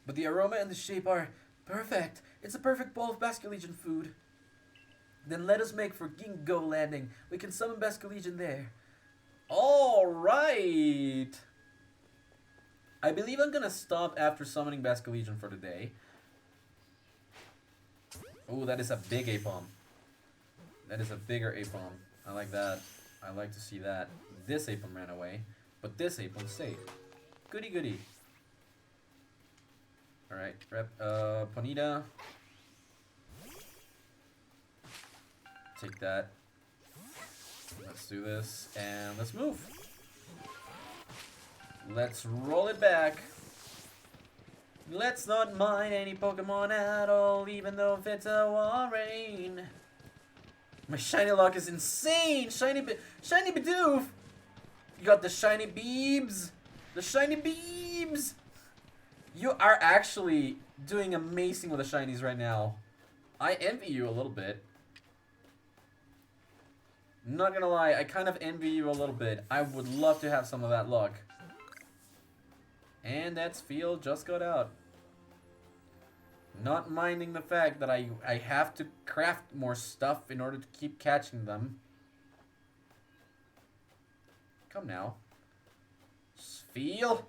But the aroma and the shape are perfect. It's a perfect bowl of Basculegion food. Then let us make for Ginkgo Landing. We can summon Basculegion there. Alright! I believe I'm gonna stop after summoning Basculegion for the day. Oh, that is a big Apom. That is a bigger Apom. I like that. I like to see that. This Apom ran away, but this Apom stayed. Goody goody. Alright, Ponita. Take that. Let's do this, and let's move. Let's roll it back. Let's not mind any Pokemon at all, even though it's a Warrain. My shiny lock is insane! Shiny Bidoof! You got the shiny Beebs! The shiny Beebs! You are actually doing amazing with the shinies right now. I envy you a little bit. Not gonna lie, I kind of envy you a little bit. I would love to have some of that luck. And that field just got out. Not minding the fact that I have to craft more stuff in order to keep catching them. Come now. Just feel.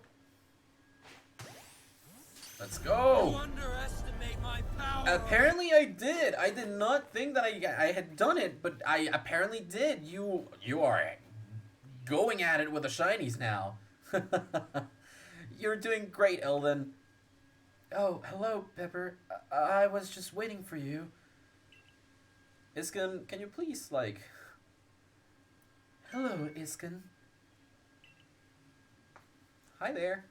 Let's You go. underestimate my power. Apparently I did. I did not think that I had done it, but I apparently did. You are going at it with the shinies now. You're doing great, Elden. Oh, hello, Pepper. I was just waiting for you. Iskin, can you please, like... Hello, Iskin. Hi there.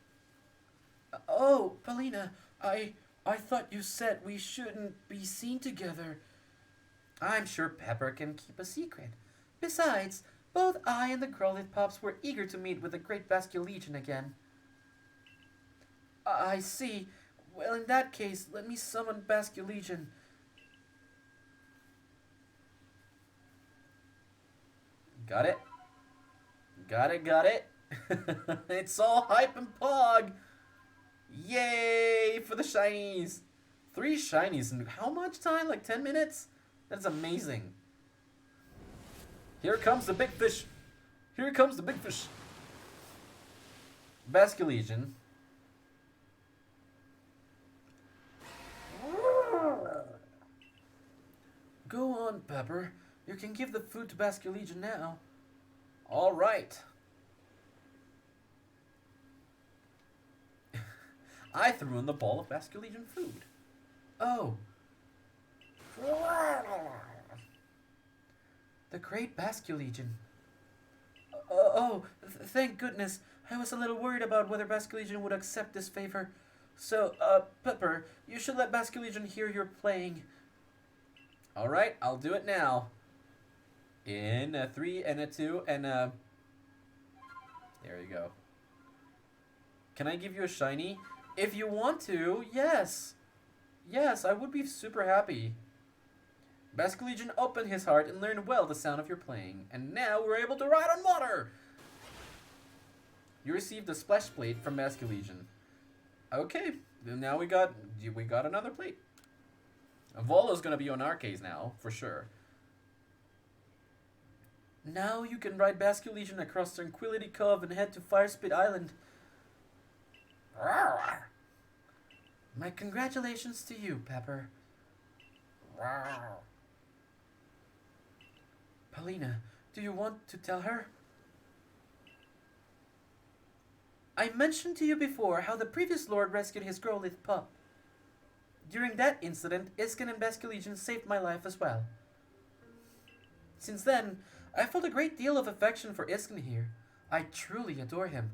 Oh, Paulina, I thought you said we shouldn't be seen together. I'm sure Pepper can keep a secret. Besides, both I and the Growlithe pups were eager to meet with the Great Basculegion again. I see. Well, in that case, let me summon Basculegion. Got it? Got it. It's all hype and pog. Yay for the shinies. 3 shinies in how much time? Like 10 minutes? That's amazing. Here comes the big fish. Here comes the big fish. Basculegion. Go on, Pepper. You can give the food to Basculegion now. All right. I threw in the ball of Basculegion food. Oh. The Great Basculegion. Thank goodness. I was a little worried about whether Basculegion would accept this favor. So, Pepper, you should let Basculegion hear you're playing. Alright, I'll do it now. In a 3 and a 2 and a... There you go. Can I give you a shiny? If you want to, yes. Yes, I would be super happy. Basculegion opened his heart and learned well the sound of your playing. And now we're able to ride on water! You received a splash plate from Basculegion. Okay, now we got another plate. Volo's gonna be on our case now, for sure. Now you can ride Basculegion across Tranquility Cove and head to Firespit Island. My congratulations to you, Pepper. Paulina, do you want to tell her? I mentioned to you before how the previous lord rescued his Growlithe pup. During that incident, Iskin and Basculegion saved my life as well. Since then, I felt a great deal of affection for Iskin here. I truly adore him.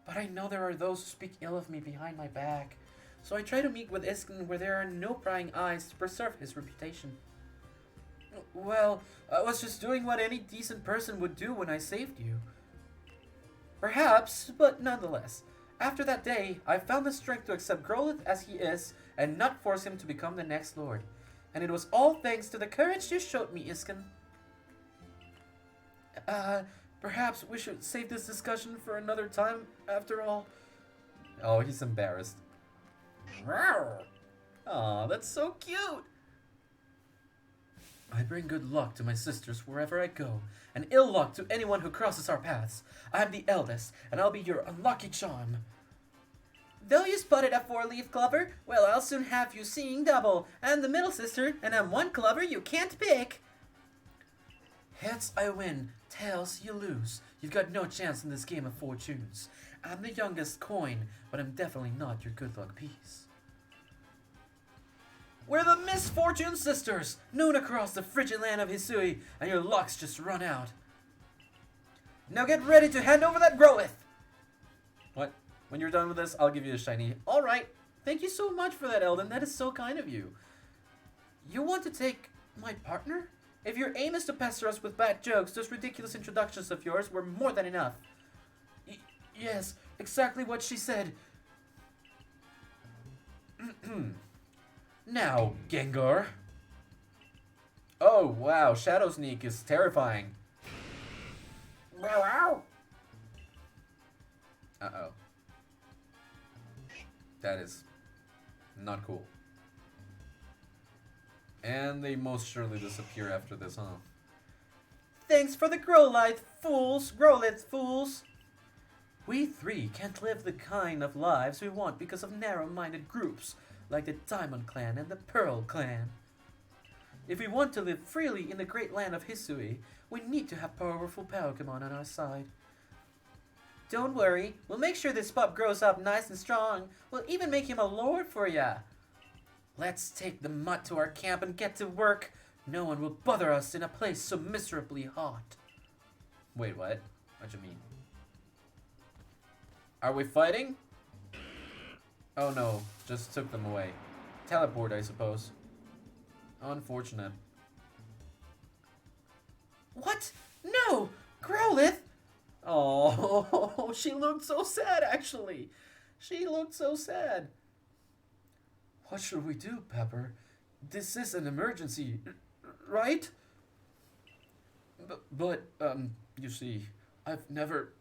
But I know there are those who speak ill of me behind my back, so I try to meet with Iskin where there are no prying eyes to preserve his reputation. Well, I was just doing what any decent person would do when I saved you. Perhaps, but nonetheless. After that day, I found the strength to accept Growlithe as he is and not force him to become the next lord. And it was all thanks to the courage you showed me, Iskin. Perhaps we should save this discussion for another time, after all. Oh, he's embarrassed. Aw, that's so cute! I bring good luck to my sisters wherever I go, and ill luck to anyone who crosses our paths. I'm the eldest, and I'll be your unlucky charm. Though you spotted a 4-leaf clover, well, I'll soon have you seeing double. I'm the middle sister, and I'm one clover you can't pick. Heads, I win. Tails, you lose. You've got no chance in this game of fortunes. I'm the youngest coin, but I'm definitely not your good luck piece. We're the Misfortune Sisters, known across the frigid land of Hisui, and your luck's just run out. Now get ready to hand over that Growlithe! What? When you're done with this, I'll give you a shiny. Alright, thank you so much for that, Elden. That is so kind of you. You want to take my partner? If your aim is to pester us with bad jokes, those ridiculous introductions of yours were more than enough. Yes, exactly what she said. Now, Gengar. Oh, wow, Shadow Sneak is terrifying. Uh-oh. That is not cool. And they most surely disappear after this, huh? Thanks for the Growlithe, fools! Growlithe, fools! We three can't live the kind of lives we want because of narrow-minded groups like the Diamond Clan and the Pearl Clan. If we want to live freely in the great land of Hisui, we need to have powerful Pokémon on our side. Don't worry, we'll make sure this pup grows up nice and strong. We'll even make him a lord for ya. Let's take the mutt to our camp and get to work. No one will bother us in a place so miserably hot. Wait, what? What do you mean? Are we fighting? Oh no, just took them away. Teleport, I suppose. Unfortunate. What? No! Growlithe! Oh, she looked so sad, actually. She looked so sad. What should we do, Pepper? This is an emergency, right? But, you see, I've never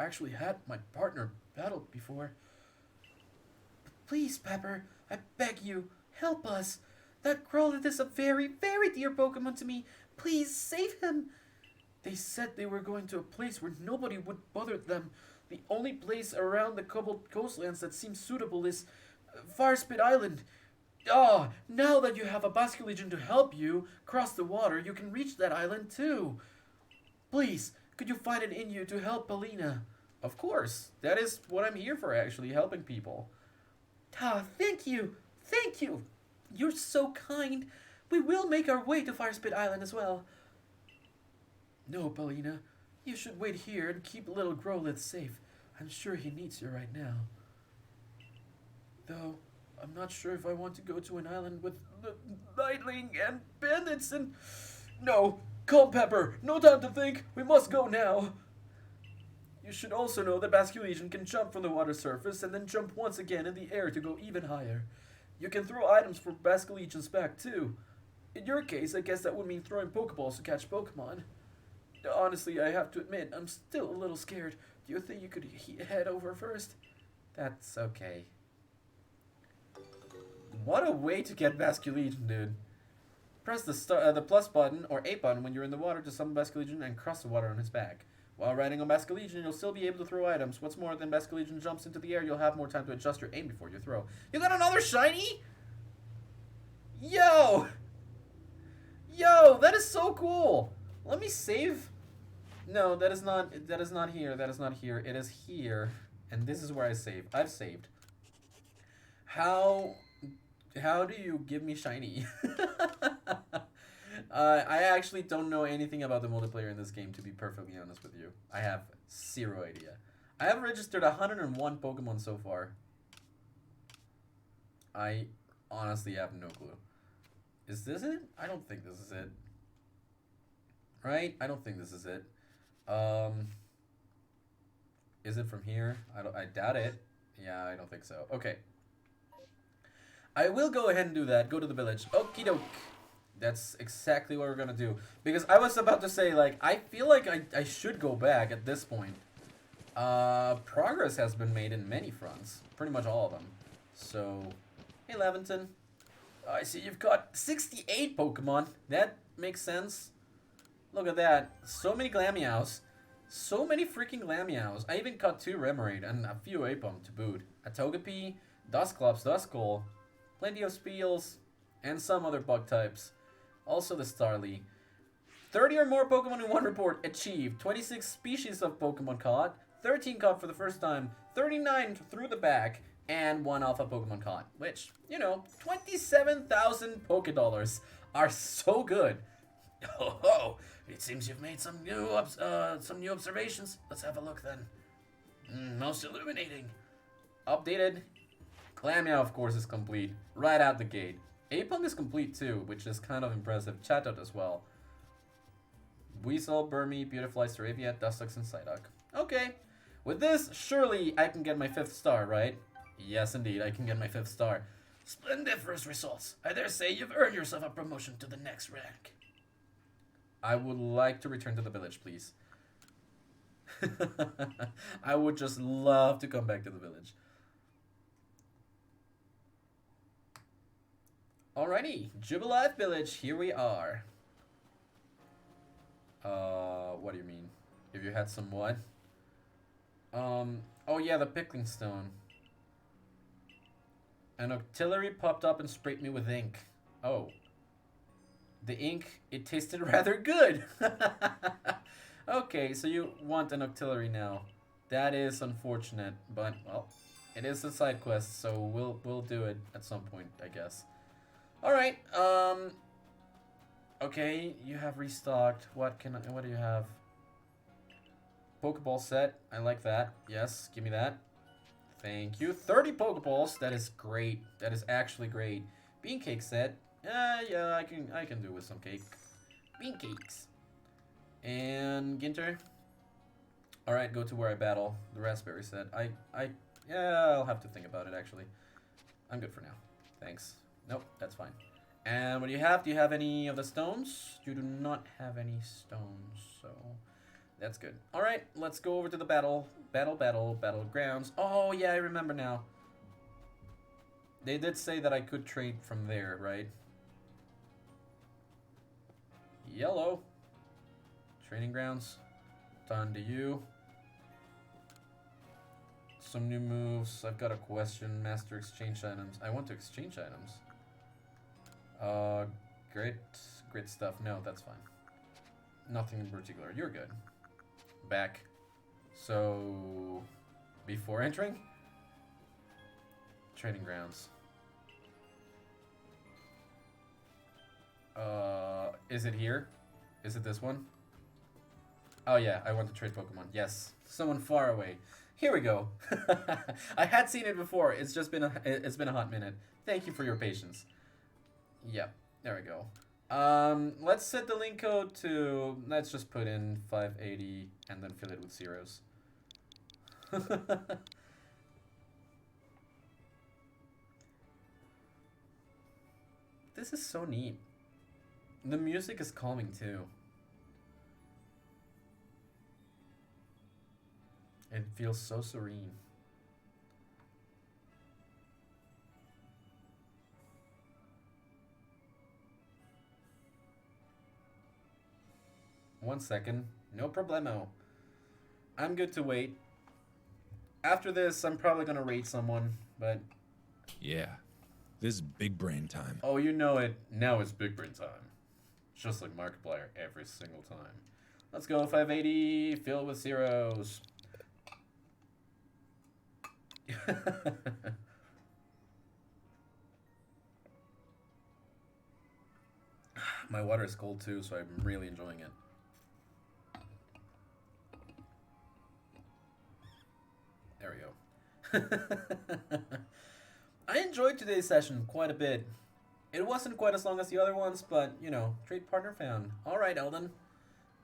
actually had my partner battle before. Please, Pepper, I beg you, help us. That Growlithe is a very, very dear Pokemon to me. Please, save him. They said they were going to a place where nobody would bother them. The only place around the cobbled coastlands that seems suitable is Firespit Island. Ah, now that you have a Basculegion to help you cross the water, you can reach that island too. Please, could you find it in you to help Paulina? Of course. That is what I'm here for, actually, helping people. Ah, thank you. Thank you. You're so kind. We will make our way to Firespit Island as well. No, Paulina. You should wait here and keep little Growlithe safe. I'm sure he needs you right now. Though, I'm not sure if I want to go to an island with the Nightling and bandits and... No! Calm, Pepper! No time to think! We must go now! You should also know that Basculegion can jump from the water surface and then jump once again in the air to go even higher. You can throw items for Basculegion's back too. In your case, I guess that would mean throwing Pokeballs to catch Pokemon. Honestly, I have to admit, I'm still a little scared. Do you think you could head over first? That's okay. What a way to get Basculegion, dude. Press the plus button or A button when you're in the water to summon Basculegion and cross the water on his back. While riding on Basculegion, you'll still be able to throw items. What's more, when Basculegion jumps into the air, you'll have more time to adjust your aim before you throw. You got another shiny? Yo! Yo, that is so cool! Let me save. No, that is not here. That is not here. It is here. And this is where I save. I've saved. How do you give me shiny? I actually don't know anything about the multiplayer in this game, to be perfectly honest with you. I have zero idea. I have registered 101 Pokemon so far. I honestly have no clue. Is this it? I don't think this is it. Right? I don't think this is it. Is it from here? I doubt it. Yeah, I don't think so. Okay. I will go ahead and do that. Go to the village. Okie doke. That's exactly what we're gonna do. Because I was about to say, like, I feel like I should go back at this point. Progress has been made in many fronts. Pretty much all of them. So, hey, Leventon. I see you've got 68 Pokemon. That makes sense. Look at that. So many Glameows. So many freaking Glameows. I even caught 2 Remoraid and a few Apom to boot. A Togepi, Dusclops, Duskull, plenty of Spiels, and some other bug types. Also the Starly. 30 or more Pokemon in one report achieved. 26 species of Pokemon caught. 13 caught for the first time. 39 through the back. And 1 alpha Pokemon caught. Which, you know, 27,000 Pokédollars are so good. Oh, it seems you've made some new observations. Let's have a look then. Most illuminating. Updated. Glameow, of course, is complete. Right out the gate. Apom is complete too, which is kind of impressive. Chatot as well. Weasel, Burmy, Beautifly, Staravia, Dustox, and Psyduck. Okay. With this, surely I can get my 5th star, right? Yes, indeed, I can get my 5th star. Splendiferous results. I dare say you've earned yourself a promotion to the next rank. I would like to return to the village, please. I would just love to come back to the village. Alrighty, Jubilife Village, here we are. What do you mean? If you had some what? Oh yeah, the pickling stone. An artillery popped up and sprayed me with ink. Oh. The ink, it tasted rather good. Okay, so you want an artillery now. That is unfortunate, but well, it is a side quest, so we'll do it at some point, I guess. All right. Okay, you have restocked. What do you have? Pokeball set. I like that. Yes, give me that. Thank you. 30 Pokeballs. That is great. That is actually great. Bean cake set. Yeah, I can do with some cake. Bean cakes. And Ginter. All right, go to where I battle. The raspberry set. Yeah, I'll have to think about it actually. I'm good for now. Thanks. Nope, that's fine. And what do you have? Do you have any of the stones? You do not have any stones, so that's good. All right, let's go over to the battlegrounds. Oh yeah, I remember now. They did say that I could trade from there, right? Yellow. Training grounds. Done to you. Some new moves. I've got a question. Master exchange items. I want to exchange items. Great stuff. No, that's fine. Nothing in particular. You're good. Back. So, before entering? Training grounds. Is it here? Is it this one? Oh yeah, I want to trade Pokemon. Yes, someone far away. Here we go. I had seen it before. It's been a hot minute. Thank you for your patience. Yep, there we go. Let's set the link code to, let's just put in 580 and then fill it with zeros. This is so neat. The music is calming too. It feels so serene. One second. No problemo. I'm good to wait. After this, I'm probably gonna rate someone, but... Yeah, this is big brain time. Oh, you know it. Now it's big brain time. Just like Markiplier every single time. Let's go, 580, fill with zeros. My water is cold too, so I'm really enjoying it. There we go. I enjoyed today's session quite a bit. It wasn't quite as long as the other ones, but, you know, trade partner found. Alright, Eldon.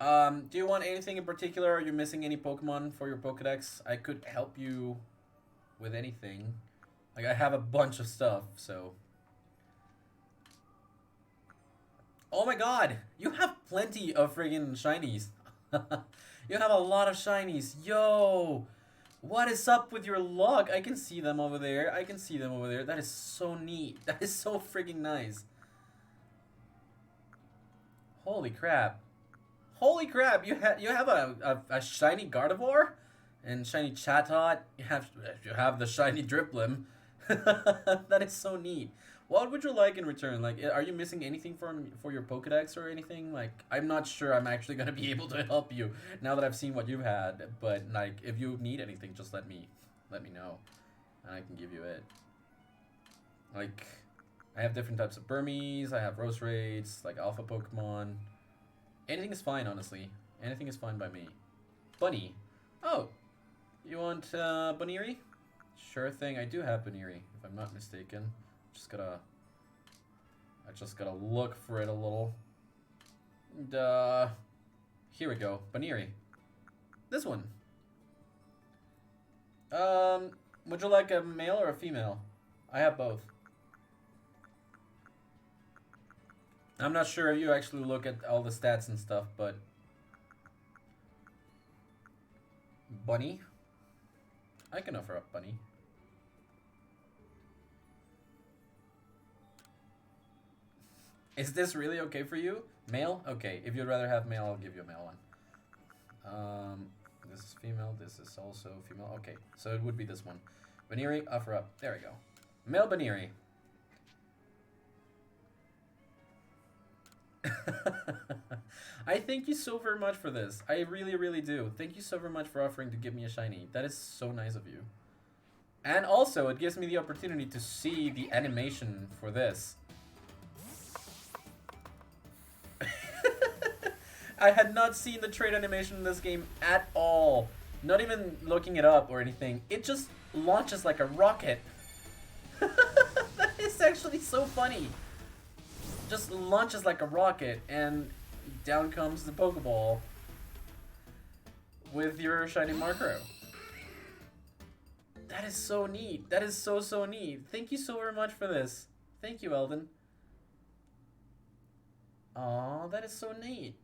Do you want anything in particular? Are you missing any Pokemon for your Pokedex? I could help you with anything. Like, I have a bunch of stuff, so... Oh my god! You have plenty of friggin' shinies. You have a lot of shinies. Yo! What is up with your luck? I can see them over there. I can see them over there. That is so neat. That is so friggin' nice. Holy crap. Holy crap, you have a shiny Gardevoir and shiny Chatot. You have the shiny Driplim. That is so neat. What would you like in return? Like, are you missing anything for your Pokedex or anything? Like, I'm not sure I'm actually gonna be able to help you now that I've seen what you've had. But like, if you need anything, just let me know, and I can give you it. Like, I have different types of Burmese. I have Roseraids, like Alpha Pokemon. Anything is fine, honestly. Anything is fine by me. Bunny. Oh, you want Bunnery? Sure thing. I do have Bunnery, if I'm not mistaken. I just gotta look for it a little. And, here we go. Bunnery. This one. Would you like a male or a female? I have both. I'm not sure if you actually look at all the stats and stuff, but... Bunny? I can offer up Bunny. Is this really okay for you? Male? Okay, if you'd rather have male, I'll give you a male one. This is female, this is also female. Okay, so it would be this one. Baniri, offer up. There we go. Male Baniri. I thank you so very much for this. I really, really do. Thank you so very much for offering to give me a shiny. That is so nice of you. And also, it gives me the opportunity to see the animation for this. I had not seen the trade animation in this game at all. Not even looking it up or anything. It just launches like a rocket. That is actually so funny. Just launches like a rocket and down comes the Pokeball with your shiny Markrow. That is so neat. That is so, so neat. Thank you so very much for this. Thank you, Eldon. Aw, that is so neat.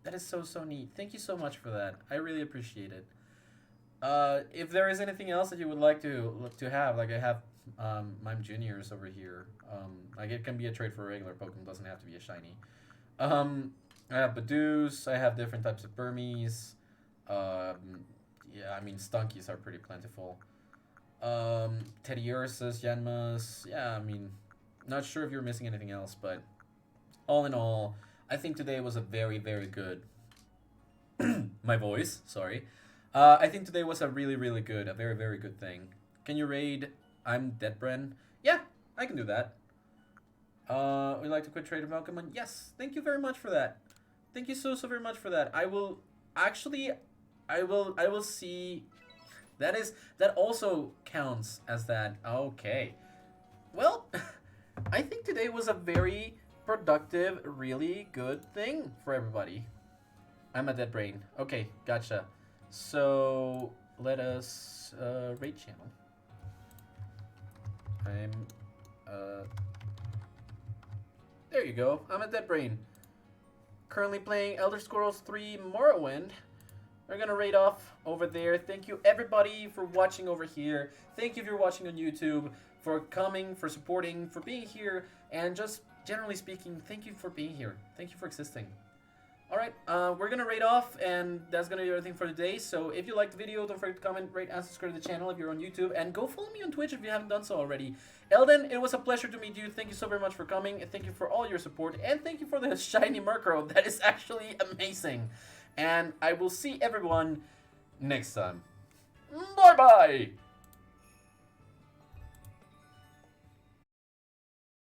That is so, so neat. Thank you so much for that. I really appreciate it. If there is anything else that you would like to have, like I have Mime Juniors over here. Like it can be a trade for a regular Pokemon, doesn't have to be a shiny. I have Badoos, I have different types of Burmese. Yeah, I mean Stunkies are pretty plentiful. Teddy Ursas, Yanmas, yeah, I mean, not sure if you're missing anything else, but all in all, I think today was a very, very good... My voice, sorry. I think today was a really, really good, a very, very good thing. Can you raid I'm Deadbren? Yeah, I can do that. Would you like to quit trading Pokemon? Yes, thank you very much for that. Thank you so, so very much for that. I will, actually, I will see... That also counts as that. Okay. Well, I think today was a very productive, really good thing for everybody. I'm a dead brain. Okay, gotcha. So, let us rate channel. There you go. I'm a dead brain. Currently playing Elder Scrolls 3 Morrowind. We're gonna rate off over there. Thank you everybody for watching over here. Thank you if you're watching on YouTube, for coming, for supporting, for being here, and just generally speaking, thank you for being here. Thank you for existing. Alright, we're gonna rate off, and that's gonna be everything for today. So if you liked the video, don't forget to comment, rate, and subscribe to the channel if you're on YouTube, and go follow me on Twitch if you haven't done so already. Eldon, it was a pleasure to meet you. Thank you so very much for coming, and thank you for all your support, and thank you for the shiny Murkrow. That is actually amazing. And I will see everyone next time. Bye-bye!